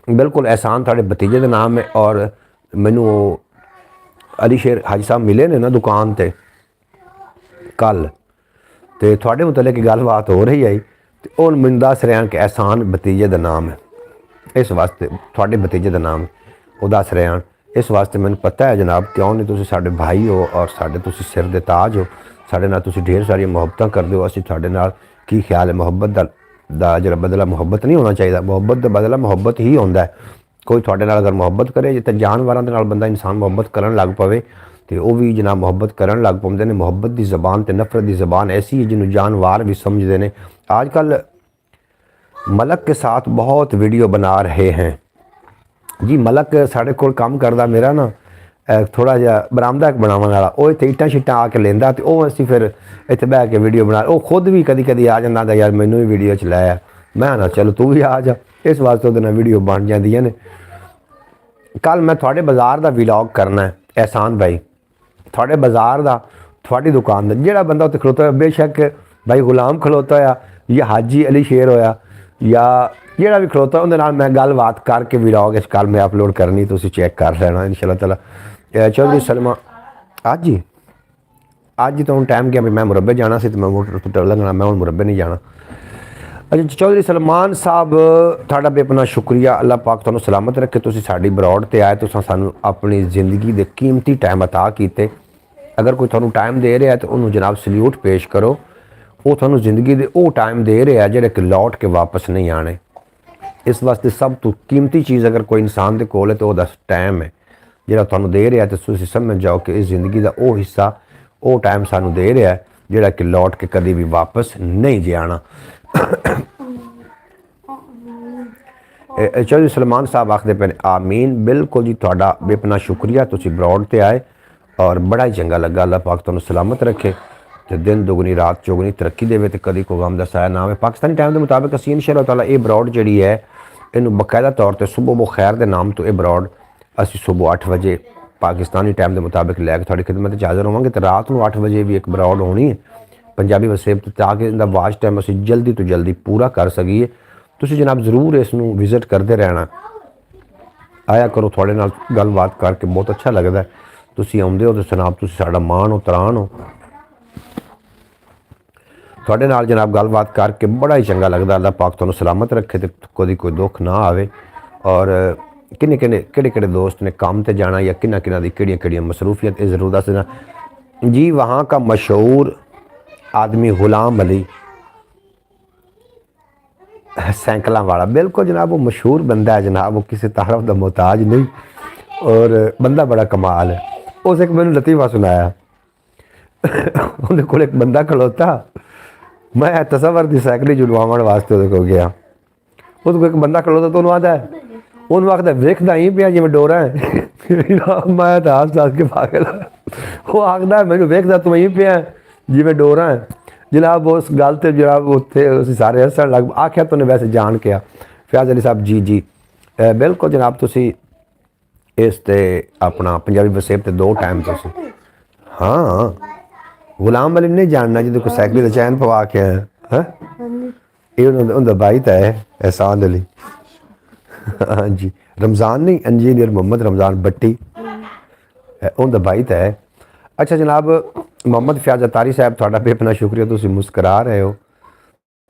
बिल्कुल एहसान थोड़े भतीजे का नाम है। और मैनू अली शेर हाजी साहब मिले ने ना दुकान पर कल, तो थोड़े मुतलक गलबात हो रही आई तो उन्होंने मैनू दस रहे हैं कि एहसान भतीजे का नाम है। इस वास्ते थोड़े भतीजे का नाम वो दस रहे हैं। इस वास्ते मैंने पता है जनाब क्यों नहीं, तुसीं साडे भाई हो और साडे तुसीं सिर दे ताज हो, साडे नाल तुसीं ढेर सारी मुहब्बतां करदे हो। असीं तुहाडे नाल की ख्याल है, मुहब्बत दा जिहड़ा बदला मुहब्बत नहीं होना चाहिए, मुहब्बत दा बदला मुहब्बत ही होंदा है। कोई तुहाडे नाल अगर मुहब्बत करे, जिते जानवरां दे नाल बंदा इंसान मुहब्बत करन लग पवे तो वह भी जनाब मुहब्बत करन लग पाउंदे ने। मुहब्बत की ज़बान तो नफरत की ज़बान ऐसी है जिन्होंने जानवर भी समझते हैं। आजकल मलक के साथ बहुत वीडियो बना रहे हैं जी। मलक साढ़े कोल काम करदा मेरा ना ਥੋੜ੍ਹਾ ਜਿਹਾ ਬਰਾਮਦਾ ਬਣਾਉਣ ਵਾਲਾ, ਉਹ ਇੱਥੇ ਇੱਟਾਂ ਸ਼ਿੱਟਾਂ ਆ ਕੇ ਲੈਂਦਾ ਅਤੇ ਉਹ ਅਸੀਂ ਫਿਰ ਇੱਥੇ ਬਹਿ ਕੇ ਵੀਡੀਓ ਬਣਾ, ਉਹ ਖੁਦ ਵੀ ਕਦੀ ਕਦੀ ਆ ਜਾਂਦਾ ਗਾ, ਯਾਰ ਮੈਨੂੰ ਵੀ ਵੀਡੀਓ 'ਚ ਲੈ ਆ। ਮੈਂ ਨਾ ਚਲੋ ਤੂੰ ਵੀ ਆ ਜਾ, ਇਸ ਵਾਸਤੇ ਉਹਦੇ ਨਾਲ ਵੀਡੀਓ ਬਣ ਜਾਂਦੀਆਂ ਨੇ। ਕੱਲ ਮੈਂ ਤੁਹਾਡੇ ਬਾਜ਼ਾਰ ਦਾ ਵਲੌਗ ਕਰਨਾ ਹੈ, ਅਹਿਸਾਨ भाई, ਤੁਹਾਡੇ ਬਾਜ਼ਾਰ ਦਾ, ਤੁਹਾਡੀ ਦੁਕਾਨ ਦਾ, ਜਿਹੜਾ ਬੰਦਾ ਉੱਥੇ ਖਲੋਤਾ ਹੋਇਆ, ਬੇਸ਼ੱਕ भाई ਗੁਲਾਮ ਖਲੋਤਾ ਹੋਇਆ ਜਾਂ ਹਾਜੀ ਅਲੀ ਸ਼ੇਰ ਹੋਇਆ ਜਾਂ ਜਿਹੜਾ ਵੀ ਖਲੋਤਾ, ਉਹਦੇ ਨਾਲ ਮੈਂ ਗੱਲਬਾਤ ਕਰਕੇ ਵਲੌਗ ਇਸ ਕੱਲ ਮੈਂ ਅਪਲੋਡ ਕਰਨੀ, ਤੁਸੀਂ ਚੈੱਕ ਕਰ ਲੈਣਾ ਇਨਸ਼ਾਅੱਲਾ ਤਾਲਾ। ਚੌਧਰੀ ਸਲਮਾਨ ਅੱਜ ਤਾਂ ਹੁਣ ਟਾਈਮ ਗਿਆ ਵੀ ਮੈਂ ਮੁਰੱਬੇ ਜਾਣਾ ਸੀ, ਤੇ ਮੈਂ ਮੋਟਰ ਲੰਘਣਾ, ਮੈਂ ਹੁਣ ਮੁਰੱਬੇ ਨਹੀਂ ਜਾਣਾ। अच्छा चौधरी सलमान साहब ਤੁਹਾਡਾ ਬੇਪਨਾਹ ਸ਼ੁਕਰੀਆ, ਅੱਲਾਹ ਪਾਕ ਤੁਹਾਨੂੰ ਸਲਾਮਤ ਰੱਖੇ। ਤੁਸੀਂ ਸਾਡੀ ਬਰੋਡ ਤੇ ਆਏ, ਤੁਸੀਂ ਸਾਨੂੰ ਆਪਣੀ ਜ਼ਿੰਦਗੀ ਦੇ ਕੀਮਤੀ ਟਾਈਮ ਅਤਾ ਕੀਤੇ। ਅਗਰ ਕੋਈ ਤੁਹਾਨੂੰ ਟਾਈਮ ਦੇ ਰਿਹਾ ਤਾਂ ਉਹਨੂੰ ਜਨਾਬ ਸਲੂਟ ਪੇਸ਼ ਕਰੋ। ਉਹ ਤੁਹਾਨੂੰ ਜ਼ਿੰਦਗੀ ਦੇ ਉਹ ਟਾਈਮ ਦੇ ਰਿਹਾ ਜਿਹੜੇ ਕਿ ਲੌਟ ਕੇ ਵਾਪਸ ਨਹੀਂ ਆਣੇ। ਇਸ ਵਾਸਤੇ ਸਭ ਤੋਂ ਕੀਮਤੀ ਚੀਜ਼ ਅਗਰ ਕੋਈ ਇਨਸਾਨ ਦੇ ਕੋਲ ਹੈ ਤਾਂ ਉਹਦਾ ਟਾਈਮ ਹੈ, ਜਿਹੜਾ ਤੁਹਾਨੂੰ ਦੇ ਰਿਹਾ। ਤੇ ਤੁਸੀਂ ਸਮਝ ਜਾਓ ਕਿ ਇਸ ਜ਼ਿੰਦਗੀ ਦਾ ਉਹ ਹਿੱਸਾ, ਉਹ ਟਾਈਮ ਸਾਨੂੰ ਦੇ ਰਿਹਾ ਜਿਹੜਾ ਕਿ ਲੌਟ ਕੇ ਕਦੀ ਵੀ ਵਾਪਸ ਨਹੀਂ ਜੇ ਆਣਾ। चौधरी सलमान साहब आखते पे आमीन। बिल्कुल जी, तुहाडा बेपनाह शुक्रिया, तुसी ब्रॉड ते आए और बड़ा ही चंगा लगा। अल्लाह पाक तुहानू सलामत रखे ते दिन दुगनी रात चौगनी तरक्की देवे ते कदी कोई गम दा साया ना आवे। पाकिस्तानी टाइम के मुताबिक असीं इंशाअल्लाह ताला ये ब्रॉड जिहड़ी है इनू बाकायदा तौर पर सुबह बखैर के नाम तो ये ब्रॉड असीं सुबह 8 बजे पाकिस्तानी टाइम के मुताबिक लैके तुहाडी खिदमत च हाज़र होवांगे। तो रात को 8 बजे भी एक ब्रॉड होनी है पंजाबी वसेब तो, ताकि इनका वाच टाइम असीं जल्दी तो जल्दी पूरा कर सकीए। तुसीं जनाब ज़रूर इसनूं विजिट करते रहना, आया करो, थोड़े नाल गलबात करके बहुत अच्छा लगता है। तुसीं आउंदे हो तो जनाब तुसीं साडा मान हो, तरान हो। थोड़े नाल जनाब गलबात करके बड़ा ही चंगा लगता। अल्लाह पाक तुहानूं सलामत रखे तो कभी कोई दुख ना आवे। और किन्ने किन्ने केड़े दोस्त ने काम ते जाना या किन्ना किन्ना दी केड़ियां मसरूफियत, ये ज़रूर दस देना जी। वहाँ का मशहूर आदमी गुलाम अली सैंकलों वाला, बिल्कुल जनाब वो मशहूर बंदा है जनाब, वो किसी तारफ का मोहताज नहीं और बंदा बड़ा कमाल है। उस एक मैंने लतीफ़ा सुनाया, उन्हें को एक बंदा खलोता, मैं तसवर की सैकली जुलवावन वास्ते उहदे कोल गया। उस एक बंदा खलोता तो उन्होंने आता है, उन्होंने आखदा वेखदा ही पिया जिवें डोरा है। मैं तो हस दस के पागल, वो आखदा मैनूं वेखदा तूं ही पिया जिवें डोरा है। जनाब उस गल ते जनाब उत्थे असीं सारे हसन लग। आख्या तुमने वैसे जान के फयाज अली साहब जी जी बिल्कुल जनाब, तुसीं इस ते अपना पंजाबी वसेब ते 2 टाइम तुसीं, हाँ गुलाम अली नहीं जानना जिहदे कोई सैकली दा चैन पवा के आया है, ये उनका भाई तो है एहसान अली। हाँ जी, रमज़ान नहीं, इंजीनियर मोहम्मद रमज़ान भट्टी उनका भाई तो है। अच्छा जनाब मोहम्मद फयाज अतारी साहब, तुहाडा बेपनाह शुक्रिया, तुसीं मुस्करा रहे हो।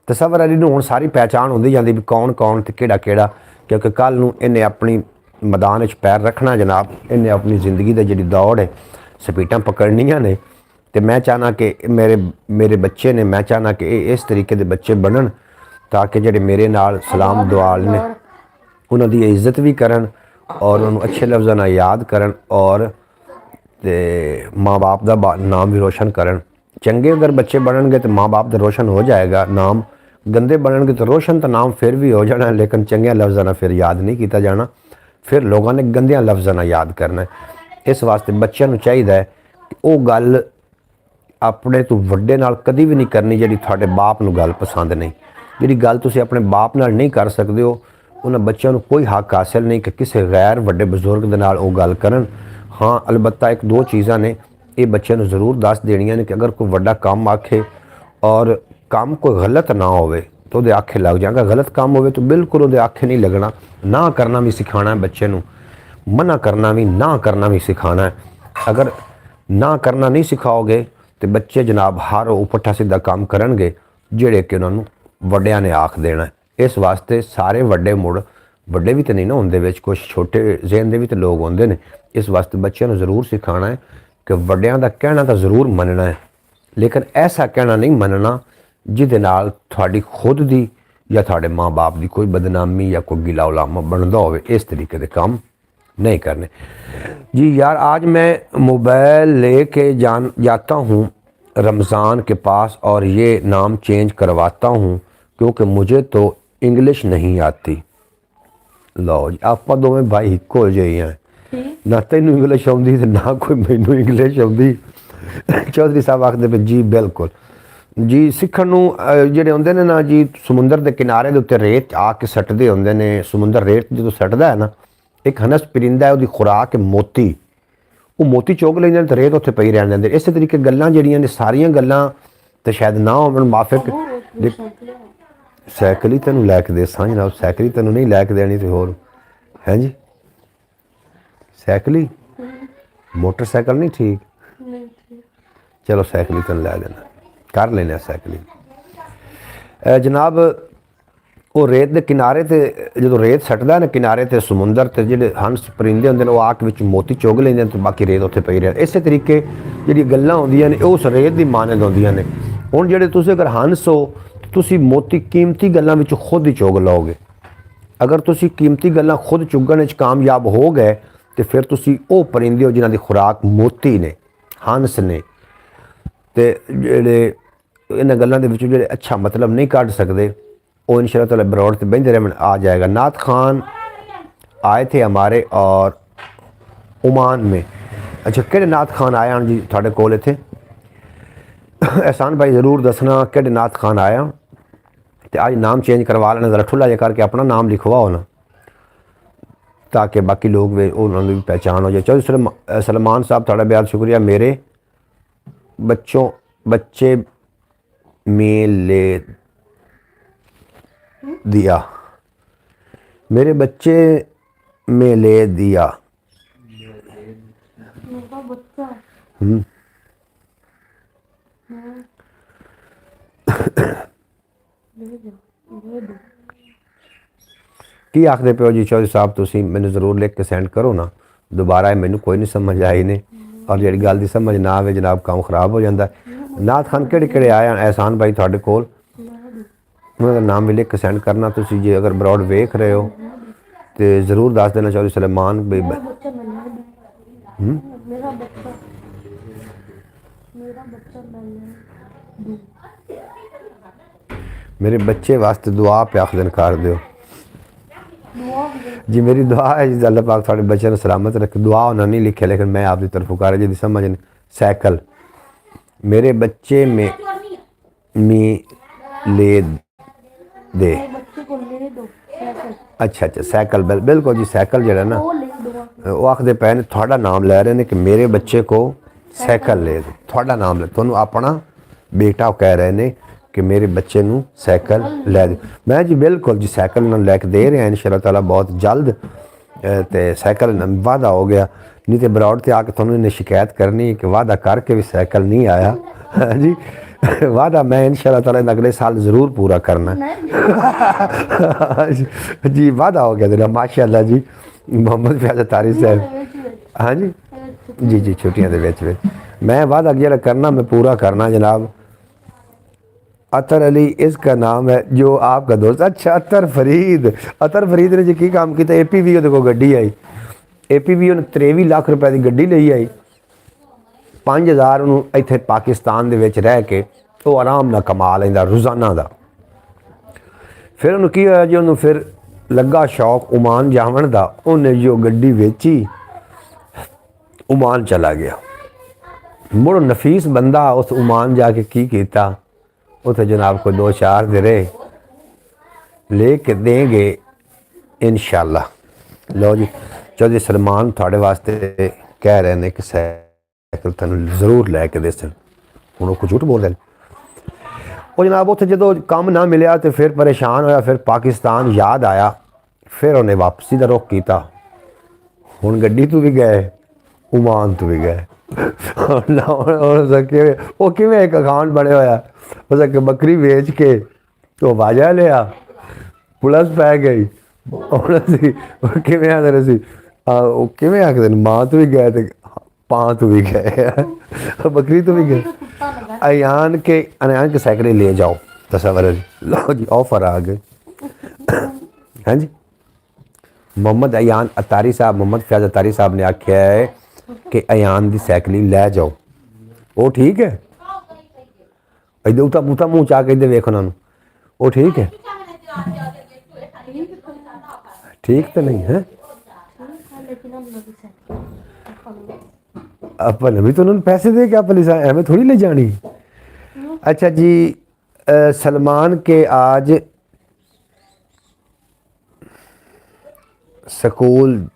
तसवर अली नूं हुण सारी पहचान होंदी जांदी भी कौन कौन ते केड़ा केड़ा, क्योंकि कल नूं इन्हें अपनी मैदान च पैर रखना जनाब, इन्हें अपनी ज़िंदगी दी जिहड़ी दौड़ है स्पीटां पकड़नियां ने। तो मैं चाहना कि मेरे बच्चे ने, मैं चाहना कि इस तरीके के बच्चे बनन ताकि जिहड़े मेरे नाल सलाम दुआल ने उन्हां दी इज्जत भी करन और उन्होंने अच्छे लफ्ज़ां नाल याद करन और ते माँ बाप का नाम भी रोशन करन। चंगे अगर बच्चे बननगे तो माँ बाप का रोशन हो जाएगा नाम, गंदे बननगे तो रोशन तो नाम फिर भी हो जाना है, लेकिन चंगे लफ्ज़ां नाल फिर याद नहीं किया जाना, फिर लोगों ने गंदियां लफ्ज़ां नाल याद करना है। इस वास्ते बच्चों को चाहिए है कि वो गल अपने तो वड्डे नाल कदी भी नहीं करनी जिहड़ी तुहाडे बाप नूं गल पसंद नहीं। जिहड़ी गल तुसीं अपने बाप नाल नहीं कर सकते हो, उन्हां बच्चों को कोई हक हासिल नहीं कि किसी गैर वड्डे बजुर्ग दे नाल वो गल करन। हाँ अलबत्ता एक 2 चीज़ां ने ये बच्चों को जरूर दस देनियां ने कि अगर कोई वड्डा काम आखे और काम कोई गलत ना होवे तो वो आखे लग जाए, अगर गलत काम होवे तो बिल्कुल वो आखे नहीं लगना। ना करना भी सिखाना है बच्चे को, मना करना भी, ना करना भी सिखाना है। अगर ना करना नहीं सिखाओगे तो बच्चे जनाब हर वो पुट्ठा सीधा काम करनगे जिहड़े कि उन्होंने वड्डियां ने आख देना है। इस वास्ते सारे वड्डे मुड़ वड्डे भी तो नहीं ना होंदे, विच कुछ छोटे ज़हन दे भी तो लोग होंदे ने। इस वास्ते बच्चों को ज़रूर सिखाना है कि वड्डियां दा कहना तो ज़रूर मनना है, लेकिन ऐसा कहना नहीं मनना जिहदे नाल तुहाडी खुद दी या तुहाडे माँ बाप की कोई बदनामी या कोई गिला उलामा बनदा होवे। इस तरीके के काम नहीं करने जी। यार आज मैं मोबाइल ले के जाता हूँ रमज़ान के पास और ये नाम चेंज करवाता हूँ क्योंकि मुझे तो इंग्लिश नहीं आती। लो जी, आप दोवें भाई इक्को जिहे हैं, ਨਾ ਤੈਨੂੰ ਇੰਗਲਿਸ਼ ਆਉਂਦੀ ਤੇ ਨਾ ਕੋਈ ਮੈਨੂੰ ਇੰਗਲਿਸ਼ ਆਉਂਦੀ। ਚੌਧਰੀ ਸਾਹਿਬ ਆਖਦੇ ਪਏ ਜੀ ਬਿਲਕੁਲ ਜੀ। ਸਿੱਖਣ ਨੂੰ ਜਿਹੜੇ ਹੁੰਦੇ ਨੇ ਨਾ ਜੀ, ਸਮੁੰਦਰ ਦੇ ਕਿਨਾਰੇ ਦੇ ਉੱਤੇ ਰੇਤ ਆ ਕੇ ਸੱਟਦੇ ਹੁੰਦੇ ਨੇ। ਸਮੁੰਦਰ ਰੇਤ ਜਦੋਂ ਸੱਟਦਾ ਹੈ ਨਾ, ਇੱਕ ਹਨਸ ਪਰਿੰਦਾ ਹੈ, ਉਹਦੀ ਖੁਰਾਕ ਹੈ ਮੋਤੀ। ਉਹ ਮੋਤੀ ਚੁੱਕ ਲੈਂਦੇ ਨੇ ਤੇ ਰੇਤ ਉੱਥੇ ਪਈ ਰਹਿਣ ਦਿੰਦੇ। ਇਸੇ ਤਰੀਕੇ ਗੱਲਾਂ ਜਿਹੜੀਆਂ ਨੇ, ਸਾਰੀਆਂ ਗੱਲਾਂ ਤੇ ਸ਼ਾਇਦ ਨਾ ਹੋਣ ਮਾਫਿਕ। ਸਾਈਕਲ ਹੀ ਤੈਨੂੰ ਲੈ ਕੇ ਦੇ ਸਾਂ ਜਨਾਬ, ਸਾਈਕਲ ਹੀ ਤੈਨੂੰ ਨਹੀਂ ਲੈ ਕੇ ਦੇਣੀ ਤੇ ਹੋਰ ਹੈ ਜੀ। ਸਾਈਕਲ ਹੀ, ਮੋਟਰਸਾਈਕਲ ਨਹੀਂ ਠੀਕ। ਚਲੋ ਸਾਈਕਲ ਹੀ ਤੈਨੂੰ ਲੈ ਦੇਣਾ, ਕਰ ਲੈਣਾ ਸਾਈਕਲ ਹੀ। ਜਨਾਬ ਉਹ ਰੇਤ ਦੇ ਕਿਨਾਰੇ ਤੇ ਜਦੋਂ ਰੇਤ ਸੱਟਦਾ ਨਾ ਕਿਨਾਰੇ ਤੇ ਸਮੁੰਦਰ ਤੇ ਜਿਹੜੇ ਹੰਸ ਪਰਿੰਦੇ ਹੁੰਦੇ ਨੇ ਉਹ ਆ ਕੇ ਵਿੱਚ ਮੋਤੀ ਚੁਗ ਲੈਂਦੇ ਨੇ ਤੇ ਬਾਕੀ ਰੇਤ ਉੱਥੇ ਪਈ ਰਹਿ। ਇਸੇ ਤਰੀਕੇ ਜਿਹੜੀਆਂ ਗੱਲਾਂ ਹੁੰਦੀਆਂ ਨੇ ਉਹ ਉਸ ਰੇਤ ਦੀ ਮਾਨਦ ਹੁੰਦੀਆਂ ਨੇ। ਹੁਣ ਜਿਹੜੇ ਤੁਸੀਂ ਅਗਰ ਹੰਸ ਹੋ, ਤੁਸੀਂ ਮੋਤੀ ਕੀਮਤੀ ਗੱਲਾਂ ਵਿੱਚ ਖੁਦ ਹੀ ਚੁਗ ਲਓਗੇ। ਅਗਰ ਤੁਸੀਂ ਕੀਮਤੀ ਗੱਲਾਂ ਖੁਦ ਚੁਗਣ ਵਿੱਚ ਕਾਮਯਾਬ ਹੋ ਗਏ ਤੇ ਫਿਰ ਤੁਸੀਂ ਉਹ ਪਰਿੰਦੇ ਹੋ ਜਿਨ੍ਹਾਂ ਦੀ ਖੁਰਾਕ ਮੋਤੀ ਨੇ, ਹੰਸ ਨੇ। ਤੇ ਜਿਹੜੇ ਇਹਨਾਂ ਗੱਲਾਂ ਦੇ ਵਿੱਚੋਂ ਜਿਹੜੇ ਅੱਛਾ ਮਤਲਬ ਨਹੀਂ ਕੱਢ ਸਕਦੇ वो इंशाअल्लाह ताला ब्रॉड से बंदे रहमन आ जाएगा। नात खान आए थे हमारे और ओमान में। अच्छा केड़े नात खान आए हैं जी थोड़े कोल थे? एहसान भाई ज़रूर दसना केड़े नात खान आया तो आज नाम चेंज करवा लेना, ज़रा ठुला जा करके अपना नाम लिखवाओ ना, ताकि बाकी लोग वे उन्होंने भी पहचान हो जाए। चलो सलमान साहब थोड़ा बेहद शुक्रिया। मेरे बच्चे में ले दिया, मेरे बच्चे में ले दिया। की आखते पे हो जी चौधरी साहब? तुसी मैनू जरूर लिख के सेंड करो ना दोबारा, मैनू कोई नहीं समझ आई ने, और जी गल की समझ ना आए जनाब काम खराब हो जाता है। नाथ खान केड़े केड़े आए हैं एहसान भाई थोड़े कोल? उन्होंने नाम भी लिख के सेंड करना। तुसी जे अगर ब्रॉड वेख रहे हो तो ज़रूर दस देना। चौधरी सलेमान भाई मेरे बच्चे वास्ते दुआ पे आखदन कर दो जी। मेरी दुआ है जी अल्लाह पाक थोड़े बच्चे ने सलामत रखे। दुआ उन्होंने नहीं लिखे लेकिन मैं आपकी तरफों कर जी समझ नहीं। साइकिल मेरे बच्चे में ले दे। अच्छा अच्छा साइकिल बिल्कुल जी। साइकिल जरा ना वो आखते पे ने थोड़ा नाम ले रहे हैं कि मेरे बच्चे को साइकिल ले दो। थोड़ा नाम ले तुहानू अपना बेटा कह रहे हैं कि मेरे बच्चे नू साइकिल ले दो। मैं जी बिल्कुल जी साइकिल ना लैके दे रहे हैं इंशाअल्लाह ताला बहुत जल्द। तो साइकिल वादा हो गया, नहीं तो ब्रॉड से आके थोनू इन्हें शिकायत करनी कि वादा करके भी साइकिल नहीं आया जी। वादा मैं इंशाअल्लाह ताला अगले साल ज़रूर पूरा करना जी। वादा हो गया तेरा माशाअल्लाह जी। मोहम्मद फैज़ तारी साहब हाँ जी जी जी छुट्टियां दे विच मैं वादा जो करना मैं पूरा करना जनाब। अतर अली इसका नाम है जो आपका दोस्त। अच्छा अतर फरीद ने जी की काम किया? APV को गड्डी आई, APV उन्हें 23 लाख रुपए की गड्डी ले आई। 5000 उन्होंने इत्थे पाकिस्तान दे विच रह के वो आराम नाल कमा लैंदा रोज़ाना का। फिर उन्होंने की होया जी, उन्होंने फिर लगा शौक ओमान जावन का। उन्हें जो गड्डी वेची ओमान चला गया। मुड़ नफीस बंदा उस ओमान जाके की किया उसे जनाब को 2-4 दिरे लेके देंगे इंशाअल्लाह। लो जी चौधरी सलमान थोड़े वास्ते कह रहे हैं कि साइकिल तेन जरूर लैके दे सन। हूँ कुछ झूठ बोल रहे वो जनाब। उत्थे जो काम ना मिलया तो फिर परेशान होया, फिर पाकिस्तान याद आया, फिर उन्हें वापसी का रुख किया। हुण गड्डी तो भी गए ओमान तो भी गए। वो किवें एक अकाउंट बने होया उसके बकरी बेच के तो वाजा लिया पुलिस पै गई। किवें आखदे मां तो भी गए तो पां तो भी गए बकरी तो भी गए। अयान के साइकिल ले जाओ तस्वर। लो जी ऑफर आ गए हैं जी। मोहम्मद अयान अतारी साहब, मोहम्मद फैज़ अतारी साहब ने आख्या है कि अयान की साइकिल लै जाओ। वो ठीक है? इधर उता बूता मुँह चा के इधर वेख उन्होंने। वो ठीक है? ठीक तो नहीं है अपन अभी तो उन्होंने पैसे दे के अपन हमें थोड़ी ले जानी। अच्छा जी, सलमान के आज स्कूल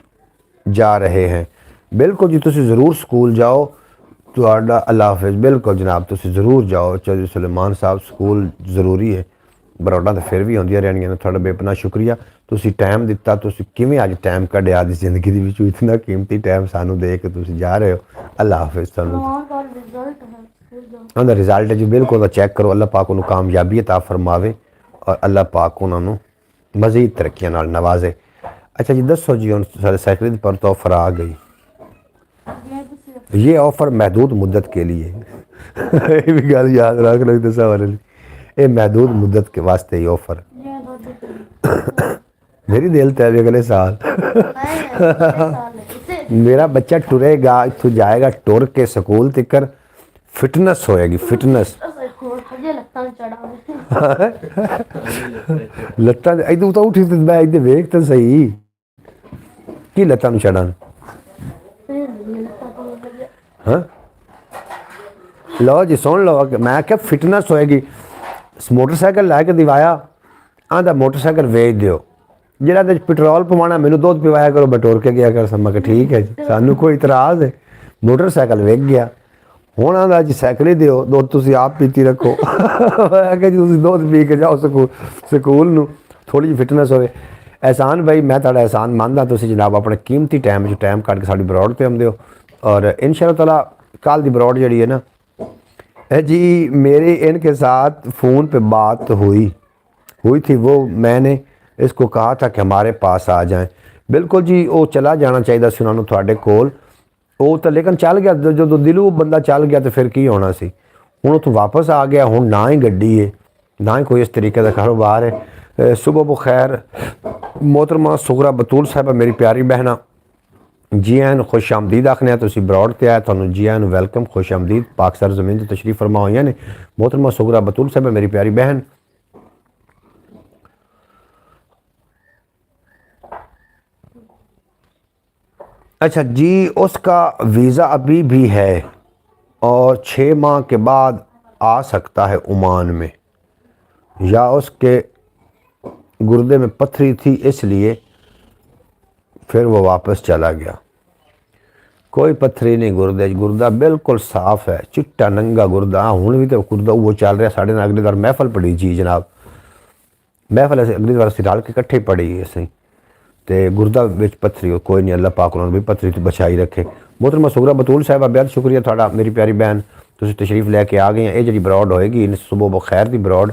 जा रहे हैं। बिल्कुल जी, तुसी ज़रूर स्कूल जाओ। तुहाडा अल्लाह हाफिज़। बिल्कुल जनाब, तुसी ज़रूर जाओ। चौधरी सुलेमान साहब, स्कूल ज़रूरी है। बरौडा तो फिर भी होंदियां रहनियां ने। तुहाडा बेपनाह शुक्रिया, तुसी टाइम दिता। तुसी किवें अज टाइम कढ़िया दी जिंदगी दे विचों इतना कीमती टाइम सानू दे के तुसी जा रहे हो। अल्लाह हाफिज़ तुहानू। उनका रिजल्ट जी बिल्कुल चेक करो। अल्लाह पाक उन्होंने कामयाबी अता फरमावे और अल्लाह पाक उन्होंने मज़ीद तरक्कियां नाल नवाजे। अच्छा जी, दसो जी, हुण सारे सैकड़े पर तो ऑफर आ गई। ये ऑफर महदूद मुद्दत के लिए ये भी गल याद रख लो। दसा वाले ये महदूद मुद्दत के वास्ते ये ऑफर मेरी दिल तय अगले साल मेरा बच्चा टुरेगा, इतों जाएगा टुर के स्कूल तिकर। फिटनेस होएगी, फिटनेस। लत्तां इधर तो उठी मैं इधर वेख तो सही की लत्तां नूं चढ़न। हाँ लो जी, सुन लो, मैं क्या फिटनेस होएगी। मोटरसाइकिल लैके दिवाया, आंदा मोटरसाइकिल वेच दियो, जेड़ा ते पेट्रोल पवाना मैनू दुध पिवाया करो, बटोर के गया कर। समा के ठीक है जी, सानू कोई इतराज है। मोटरसाइकिल वेच गया, हुण आंदा जी साइकिल ही दियो, दुध तुसीं आप पीती रखो। मैं कहा जी तुसीं दुध पी के जाओ स्कूल नूं, थोड़ी जी फिटनेस होवे। एहसान भाई, मैं तुहाडा एहसान मानदा। तुसीं जनाब अपने कीमती टाइम टाइम कढ के साडी बरौड ते आउंदे हो। और इंशाअल्लाह ताला कल दी बरौड जिहड़ी है ना जी, मेरी इनके साथ फ़ोन पे बात हुई थी। वो मैंने इसको कहा था कि हमारे पास आ जाएं। बिल्कुल जी, वो चला जाना चाहिए सी उन्होंने तुहाडे कोल। वो तो लेकिन चल गया, जो दिलों बंदा चल गया तो फिर की होना सी। हुण उत्थों वापस आ गया। हुण ना ही गड्डी है, ना ही कोई इस तरीके का कारोबार है। सुबह बखैर मोहतरमा सुगरा बतूल साहबा, मेरी प्यारी बहना, जी आन खुश आमदीद आखने। तुसीं बरौड ते आए, तुहानूं जी आन वेलकम, खुश आमदीद। पाक सर ज़मीन ते तशरीफ फरमा हुई ने। मोहतरमा सुगरा बतूल साहबा, मेरी प्यारी बहन। अच्छा जी, उसका वीज़ा अभी भी है और 6 माह के बाद आ सकता है ओमान में, या उसके गुर्दे में पत्थरी थी इसलिए फिर वो वापस चला गया। कोई पत्थरी नहीं गुर्दे, गुर्दा बिल्कुल साफ है, चिट्टा नंगा गुर्दा। हुण भी तो गुर्दा वो चल रहा। साढ़े अगली बार महफल पड़ी जी जनाब, महफल अस अगली बार रल के कट्ठे पड़ी असीं ते गुर्दा विच पत्थरी कोई नहीं। अल्लाह पाक उन्होंने भी पत्थरी तो बचाई रखे। मोहतरमा सुगरा बतूल साहबा, बेहद शुक्रिया तुहाडा, मेरी प्यारी बहन, तुसीं तशरीफ लैके आ गए हैं। ये जी बरौड होएगी सुबह बखैर दी बरौड।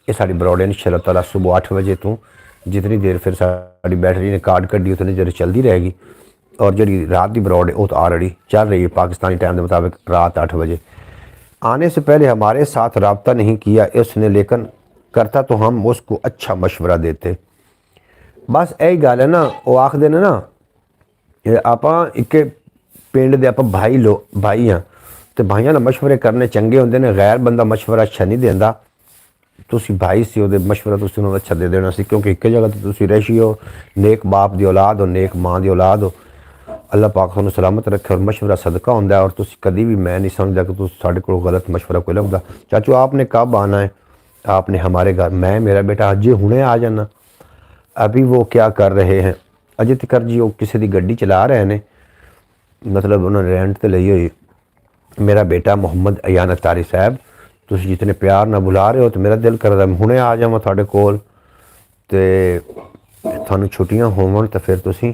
ये साड़ी बरौड इंशाअल्लाह ताला सुबह 8 बजे तो जितनी देर फिर साड़ी बैटरी ने कार्ड कड्डी उतनी देर चलती रहेगी। और जी रात की बरौड है वो तो ऑलरेडी चल रही है पाकिस्तानी टाइम के मुताबिक रात 8 बजे। आने से पहले हमारे साथ रब्ता नहीं किया इसने, लेकिन करता तो हम उसको अच्छा मशवरा देते। बस यही गल है ना, वो आखते ने ना आपां एक पिंड दे आपां भाई हाँ, तो भाइयों नाल मशवरे करने चंगे होंदे ने। गैर बंदा मशवरा अच्छा नहीं देंदा। तुसी भाई सी, वो मशवरा तुसी उन्होंने अच्छा दे देना सी, क्योंकि एक जगह तो तुसी रही हो, नेक बाप की औलाद हो, नेक माँ की औलाद हो। अल्लाह पाक तुहानूं सलामत रखे। और मशवरा सदका होंदा है। और तुसी कभी भी मैं नहीं समझदा कि तुसी साडे कोल गलत मशवरा कोई लभदा। चाचू आपने कब आना है? आपने हमारे घर, मैं मेरा बेटा अजे हुणे आ जाना। अभी वो क्या कर रहे हैं अजे तक जी? वो किसी की गड्डी चला रहे हैं, मतलब उन्होंने रेंट ते लई हुई। मेरा बेटा मोहम्मद अयान अतारी साहब, तुसीं जितने प्यार ना बुला रहे हो तो मेरा दिल करदा हुणे आ जावां तुहाडे कोल ते तुहानूं छुट्टियां होवन तो फिर तुसीं।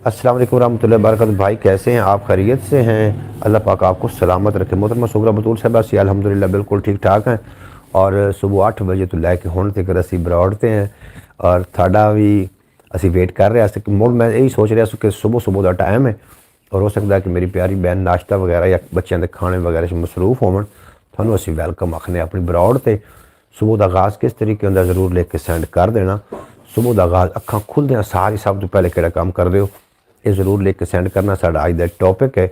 अस्सलाम वालेकुम रहमतुल्लाहि बरकातहू। भाई कैसे हैं आप? खैरियत से हैं? अल्लाह पाक आपको सलामत रखे। मोहतरमा सुगरा बतूल साहब असी अल्हम्दुलिल्लाह बिल्कुल ठीक ठाक हैं। और सुबह 8 बजे तो लैके हुण तक असी बरौड़ते हैं और थाड़ा भी असी वेट कर रहे हैं। मुड़ मैं यही सोच रहा कि सुबह का टाइम है और हो सकता है कि मेरी प्यारी बहन नाश्ता वगैरह या बच्चों के खाने वगैरह मसरूफ होवन। थानू असी वेलकम आखने अपनी बरौड़ ते। सुबह का आगाज़ किस तरीके होंदा जरूर लिख के सेंड कर देना। सुबह का आगाज़ अखां खुलदे सारी सब तो पहले किहड़ा काम करदे हो ये जरूर लिख के सेंड करना। साडा अज दा टॉपिक है,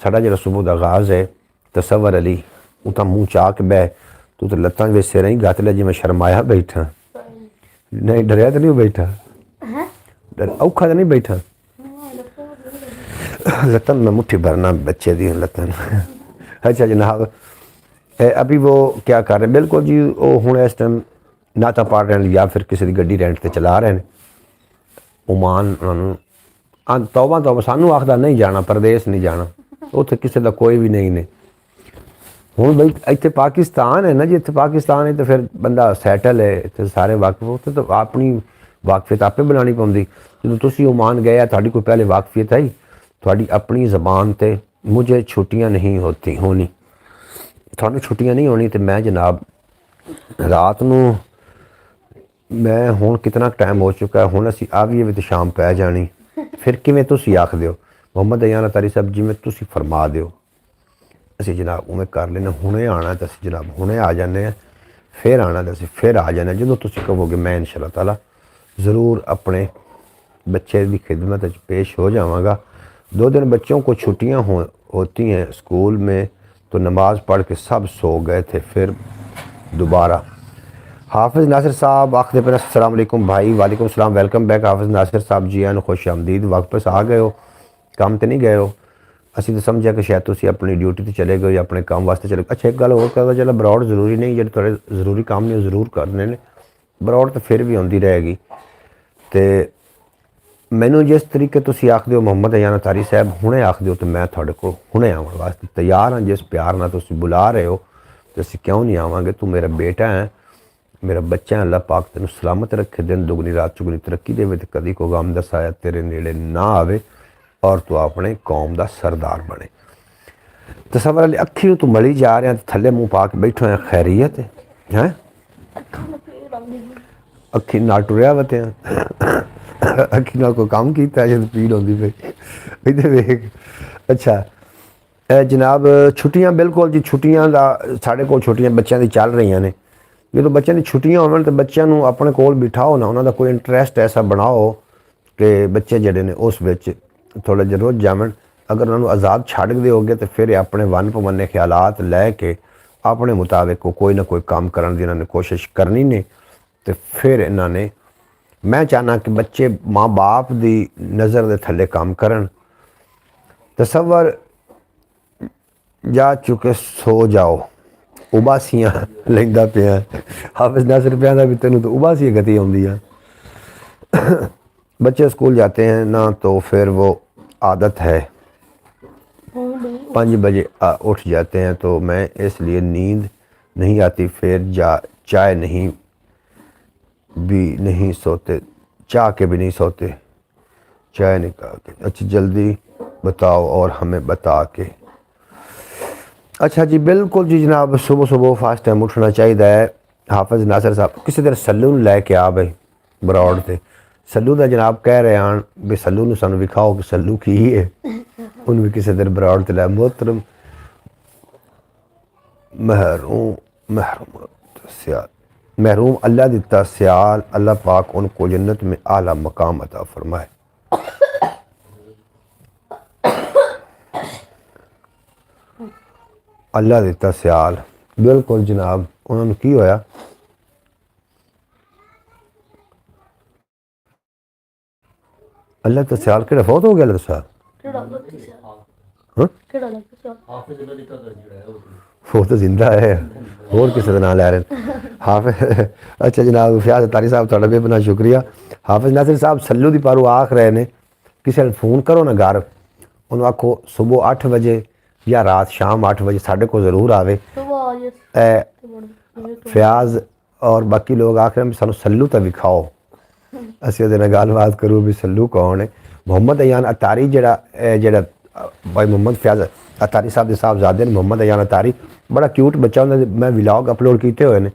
साडा जिहड़ा सुबह का आगाज़ है तसव्वुर अली। उतां मूँह चा के बह, तू तो लत्तां विच सिर ही गत लिया जिवें शर्माया बैठा। नहीं डरिया तो नहीं बैठा? औखा तो नहीं बैठा? लतन में मुट्ठी भरना बच्चे दी लतन। अच्छा जनाब, अभी वो क्या कर रहे हैं? बिल्कुल जी, वो हूँ इस टाइम नाता पढ़ रहे हैं या फिर किसी की गड्डी रेंट ते चला रहे हैं। ओमान उन्होंने तौबा तौबा सानू आखदा नहीं जाना, परदेस नहीं जाना, उत्थे किसी का कोई भी नहीं ने। हूँ बई इतने पाकिस्तान है ना जी, इतने पाकिस्तान है तो फिर बंदा सैटल है, इतने सारे वाकफ, उत्थे तो अपनी वाकफियत आपे बनानी पौंदी। जो तुसी ओमान गए थोड़ी कोई पहले वाकफियत आई, थोड़ी अपनी ज़बान ते मुझे छुट्टियाँ नहीं होती होनी, थानू छुट्टियाँ नहीं होनी। तो मैं जनाब रात नू मैं हुण कितना टाइम हो चुका है, हुण असी आ गए तो शाम पै जानी, फिर किवें तुसी आख दिओ मोहम्मद अयान अतारी साहब जिवें तुसी फरमा दिओ असी जनाब उवें कर लेना। हुणे आना तो असी जनाब हुणे आ जाने, फिर आना तो असी फिर आ जाने। जो तुसी कहोगे मैं इंशाअल्लाह ताला ज़रूर अपने बच्चे की खिदमत पेश हो जावांगा। 2 दिन बच्चों को छुट्टियाँ होती हैं स्कूल में, तो नमाज़ पढ़ के सब सो गए थे। फिर दोबारा हाफिज़ नासिर साहब आखिर पर अस्सलाम वालेकुम भाई। वालेकुम सलाम, वेलकम बैक हाफिज़ नासिर साहब जी, एन खुश आमदीद। वापस आ गए हो, काम तो नहीं गए हो? असी तो समझा कि शायद तुसी अपनी ड्यूटी तो चले गए या अपने काम वास्ते चले गए। अच्छा एक गल होर करदा, चलो बरौड़ जरूरी नहीं, जो थोड़े जरूरी काम ने जरूर करने ने, बरौड़ तो फिर भी आती रहेगी। तो मैनू जिस तरीके तुसी आखदे हो मोहम्मद अयान अतारी साहब हुणे आखदे हो, तो मैं थोड़े को हुणे आवन वास्ते तैयार हाँ। जिस प्यार नाल तुसी बुला रहे हो तो असी क्यों नहीं आवांगे। तू मेरा बेटा है, मेरा बच्चा है, अल्लाह पाक तेन सलामत रखे, दिन दुगनी रात चुगनी तरक्की दे, तो कभी कोई गम दा साया तेरे नेड़े ना आवे और तू अपने कौम का सरदार बने। तसव्वुर अली अखी तू मली जा रहा, थले मुँह पा के बैठो है, खैरियत है? अखी नाल टुरिया वते अखी नाल कोई काम किया जब पीड़ होंदी पई इधर वेख। अच्छा जनाब छुट्टियां बिल्कुल जी, छुट्टियां का साढ़े कोल छुट्टियां बच्चों की चल रही ने। जो बच्चों की छुट्टियां होवन तो बच्चों अपने कोल बिठाओ ना, उन्होंने कोई इंटरस्ट ऐसा बनाओ कि बच्चे जड़े ने उस विच थोड़ा जिहा रुझ जावन। अगर उन्होंने आज़ाद छड्ड दोगे तो फिर अपने वन पवन्ने ख्यालात लैके अपने मुताबिक कोई ना कोई काम करने की इन्होंने कोशिश करनी ने। तो फिर इन्होंने मैं चाहना कि बच्चे माँ बाप की नज़र के थले काम करन। तसव्वुर जा चुके सो जाओ, उबासियां लेंदा पिया। हाफिज़ नासिर पिया भी तेनों तो उबासी गति आउंदी है। बच्चे स्कूल जाते हैं ना तो फिर वो आदत है 5 बजे उठ जाते हैं, तो मैं इसलिए नींद नहीं आती, फिर चाय नहीं भी नहीं सोते, चाह के भी नहीं सोते, चाय नहीं के। अच्छा जल्दी बताओ और हमें बता के। अच्छा जी बिल्कुल जी जनाब, सुबह सुबह फास्ट टाइम उठना चाहिए। हाफिज़ नासिर साहब किसी दिन सल्लू लैके आ बई बरौड़ से, सल्लू का जनाब कह रहे हैं भी सल्लू नूं सानूं विखाओ कि सल्लू की है। उन्हें भी किसी दिन बरौड़ ते लै। मोहतरम महरूम अल्लाह दिता सियाल, अल्लाह पाक उनको जन्नत में आला मकाम अता फरमाए। अल्लाह दिता सियाल बिल्कुल जनाब, उन्होंने की होया? अल्लाह तो सियाल कि फौत हो गया? अल्लाह साहब वो तो जिंदा है, होर किसी का नाम लै रहे हाफिज़। अच्छा जनाब फयाज़ अतारी साहब थोड़ा बेबना शुक्रिया। हाफिज़ नासिर साहब सल्लू दी पारू आख रहे ने, किसी ने फोन करो ना घर, उन्होंने आखो सुबह 8 बजे या रात शाम 8 बजे साढ़े को ज़रूर आवे। फयाज़ और बाकी लोग आख रहे हैं सानू सल्लू तो विखाओ, असी वो गलबात करूँ भी सल्लू कौन है। मोहम्मद अयान अतारी जड़ा भाई मोहम्मद फयाज़ अतारी साहब के साहबजादे ने, मोहम्मद अयान अतारी बड़ा क्यूट बच्चा उन्होंने, मैं व्लॉग अपलोड किए हुए हैं।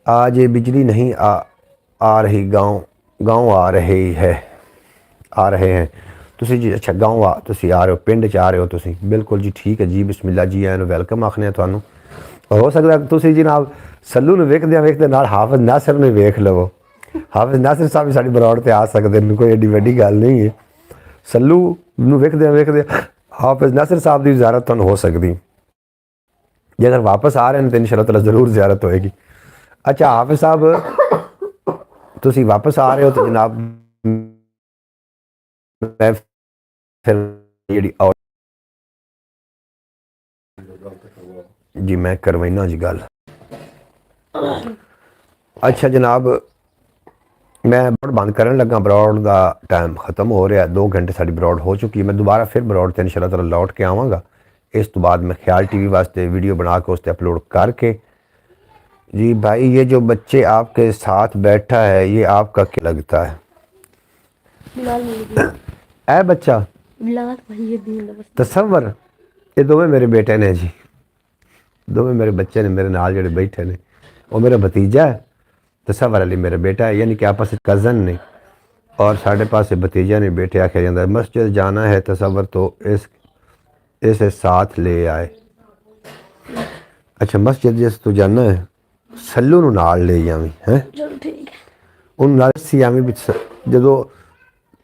आज ये बिजली नहीं आ रही, गाँव आ रही है, आ रहे हैं तुसी जी। अच्छा गाँव तुसी आ रहे हो, पिंड च आ रहे हो तुसी, बिल्कुल जी ठीक है जी, बिस्मिल्ला जी एन वेलकम आखने थानू। और हो सकता है तुसी जनाब सल्लू नूं वेखदे वेखदे नाल हाफिज़ नासिर नूं वेख लवो। हाफिज़ नासिर साहब भी साडी बरौड़ ते आ सकते हैं, कोई एडी वड्डी गल नहीं है। सल्लू नूं वेखदे वेखदे हाफिज़ नासिर साहब की ज़ियारत तुहानूं हो सकती, जे अगर वापस आ रहे हैं तो इंशाअल्लाह ताला ज़रूर ज़ियारत होएगी। अच्छा हाफिज़ साहब तुसी वापस आ रहे हो तो जनाब मैं फिर ਜਿਹੜੀ जी मैं करवाइना जी गल। अच्छा जनाब मैं ब्रॉड बंद करन लगा, ब्रॉड का टाइम खत्म हो रहा, 2 घंटे साड़ी ब्रॉड हो चुकी है। मैं दोबारा फिर ब्रॉड ते इंशाअल्लाह ताला लौट के आवांगा। इस तो बाद मैं ख्याल टीवी वास्ते वीडियो बना के उस पर अपलोड करके। जी भाई ये जो बच्चे आपके साथ बैठा है ये आपका क्या लगता है? बिलाल मिल गया। ऐ बच्चा बिलाल भाई ये भी बस तसव्वर ये दोवें मेरे बेटे ने जी, दोवें मेरे बच्चे ने मेरे नाल जेड़े बैठे ने, वो मेरा भतीजा है, तसव्वर अली मेरा बेटा है, यानी कि आपस में कज़न ने। और साढ़े पास भतीजा ने बेटे आख्या जाता है। मस्जिद जाना है तसव्वर तो इसे साथ ले आए। अच्छा मस्जिद जिस तू जाना है सल्लू नूं नाल ले जावी है, चलो ठीक है। उन नाल सी आवी विच जदों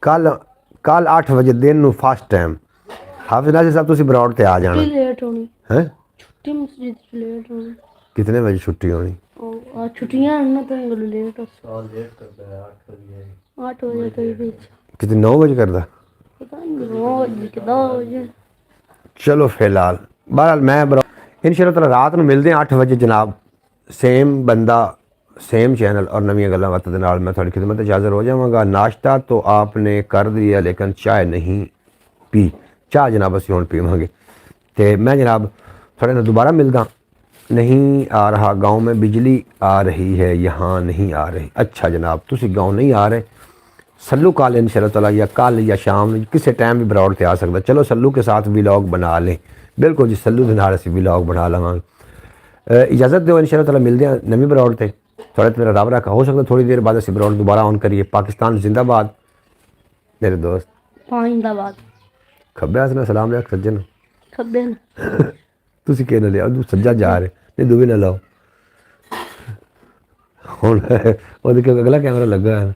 कल 8 वजे दिन नूं फर्स्ट टाइम हाफिज नासिर साहब तुसीं ब्रॉड ते आ जाना लेट होनी है। छुट्टी मस्जिद से लेट होनी। कितने बजे छुट्टी होनी? और छुट्टियां हैं ना तो इंगल लेट हो। लेट करता है 8 बजे तो ही बीच कितने 9 बजे करदा? पता नहीं 9 बजे के 2 बजे। चलो फिलहाल बहरहाल मैं इंशाअल्लाह ताला रात ਨੂੰ मिलते हैं 8 वजे जनाब। सेम बंदा सेम चैनल और नवीं गल्लां बातां दे नाल मैं थोड़ी खिदमत च हाज़र हो जावांगा। नाश्ता तो आपने कर दिया लेकिन चाय नहीं पी। चाह जनाब असीं हुण पीवांगे। तो मैं जनाब थोड़े नाल दोबारा मिलदा। नहीं आ रहा गाँव में बिजली आ रही है, यहाँ नहीं आ रही। अच्छा जनाब तुसीं गाँव नहीं आ रहे, सल्लू कल इंशाअल्लाह ताला या कल या शाम किसी टाइम भी ब्रॉड ते आ सकदा। चलो सल्लू के साथ व्लॉग बना लें। बिल्कुल जी सल्लू के नाल असीं व्लॉग बना लवांगे। इजाज़त दो इंशाअल्लाह ताला मिलते हैं नवीं ब्रॉड ते। थोड़ा मेरा रब रखा हो सकता थोड़ी देर बाद असीं ब्रॉड दोबारा ऑन करिए। पाकिस्तान जिंदाबाद मेरे दोस्त। पाइंदाबाद खब्बे हथ नाल सलाम लिया सज्जन खब्बे न तुसीं किह ना लिया तू सज्जा जा रहे नहीं दूवी ना लाओ हुण ओहदे अगला कैमरा लगा है।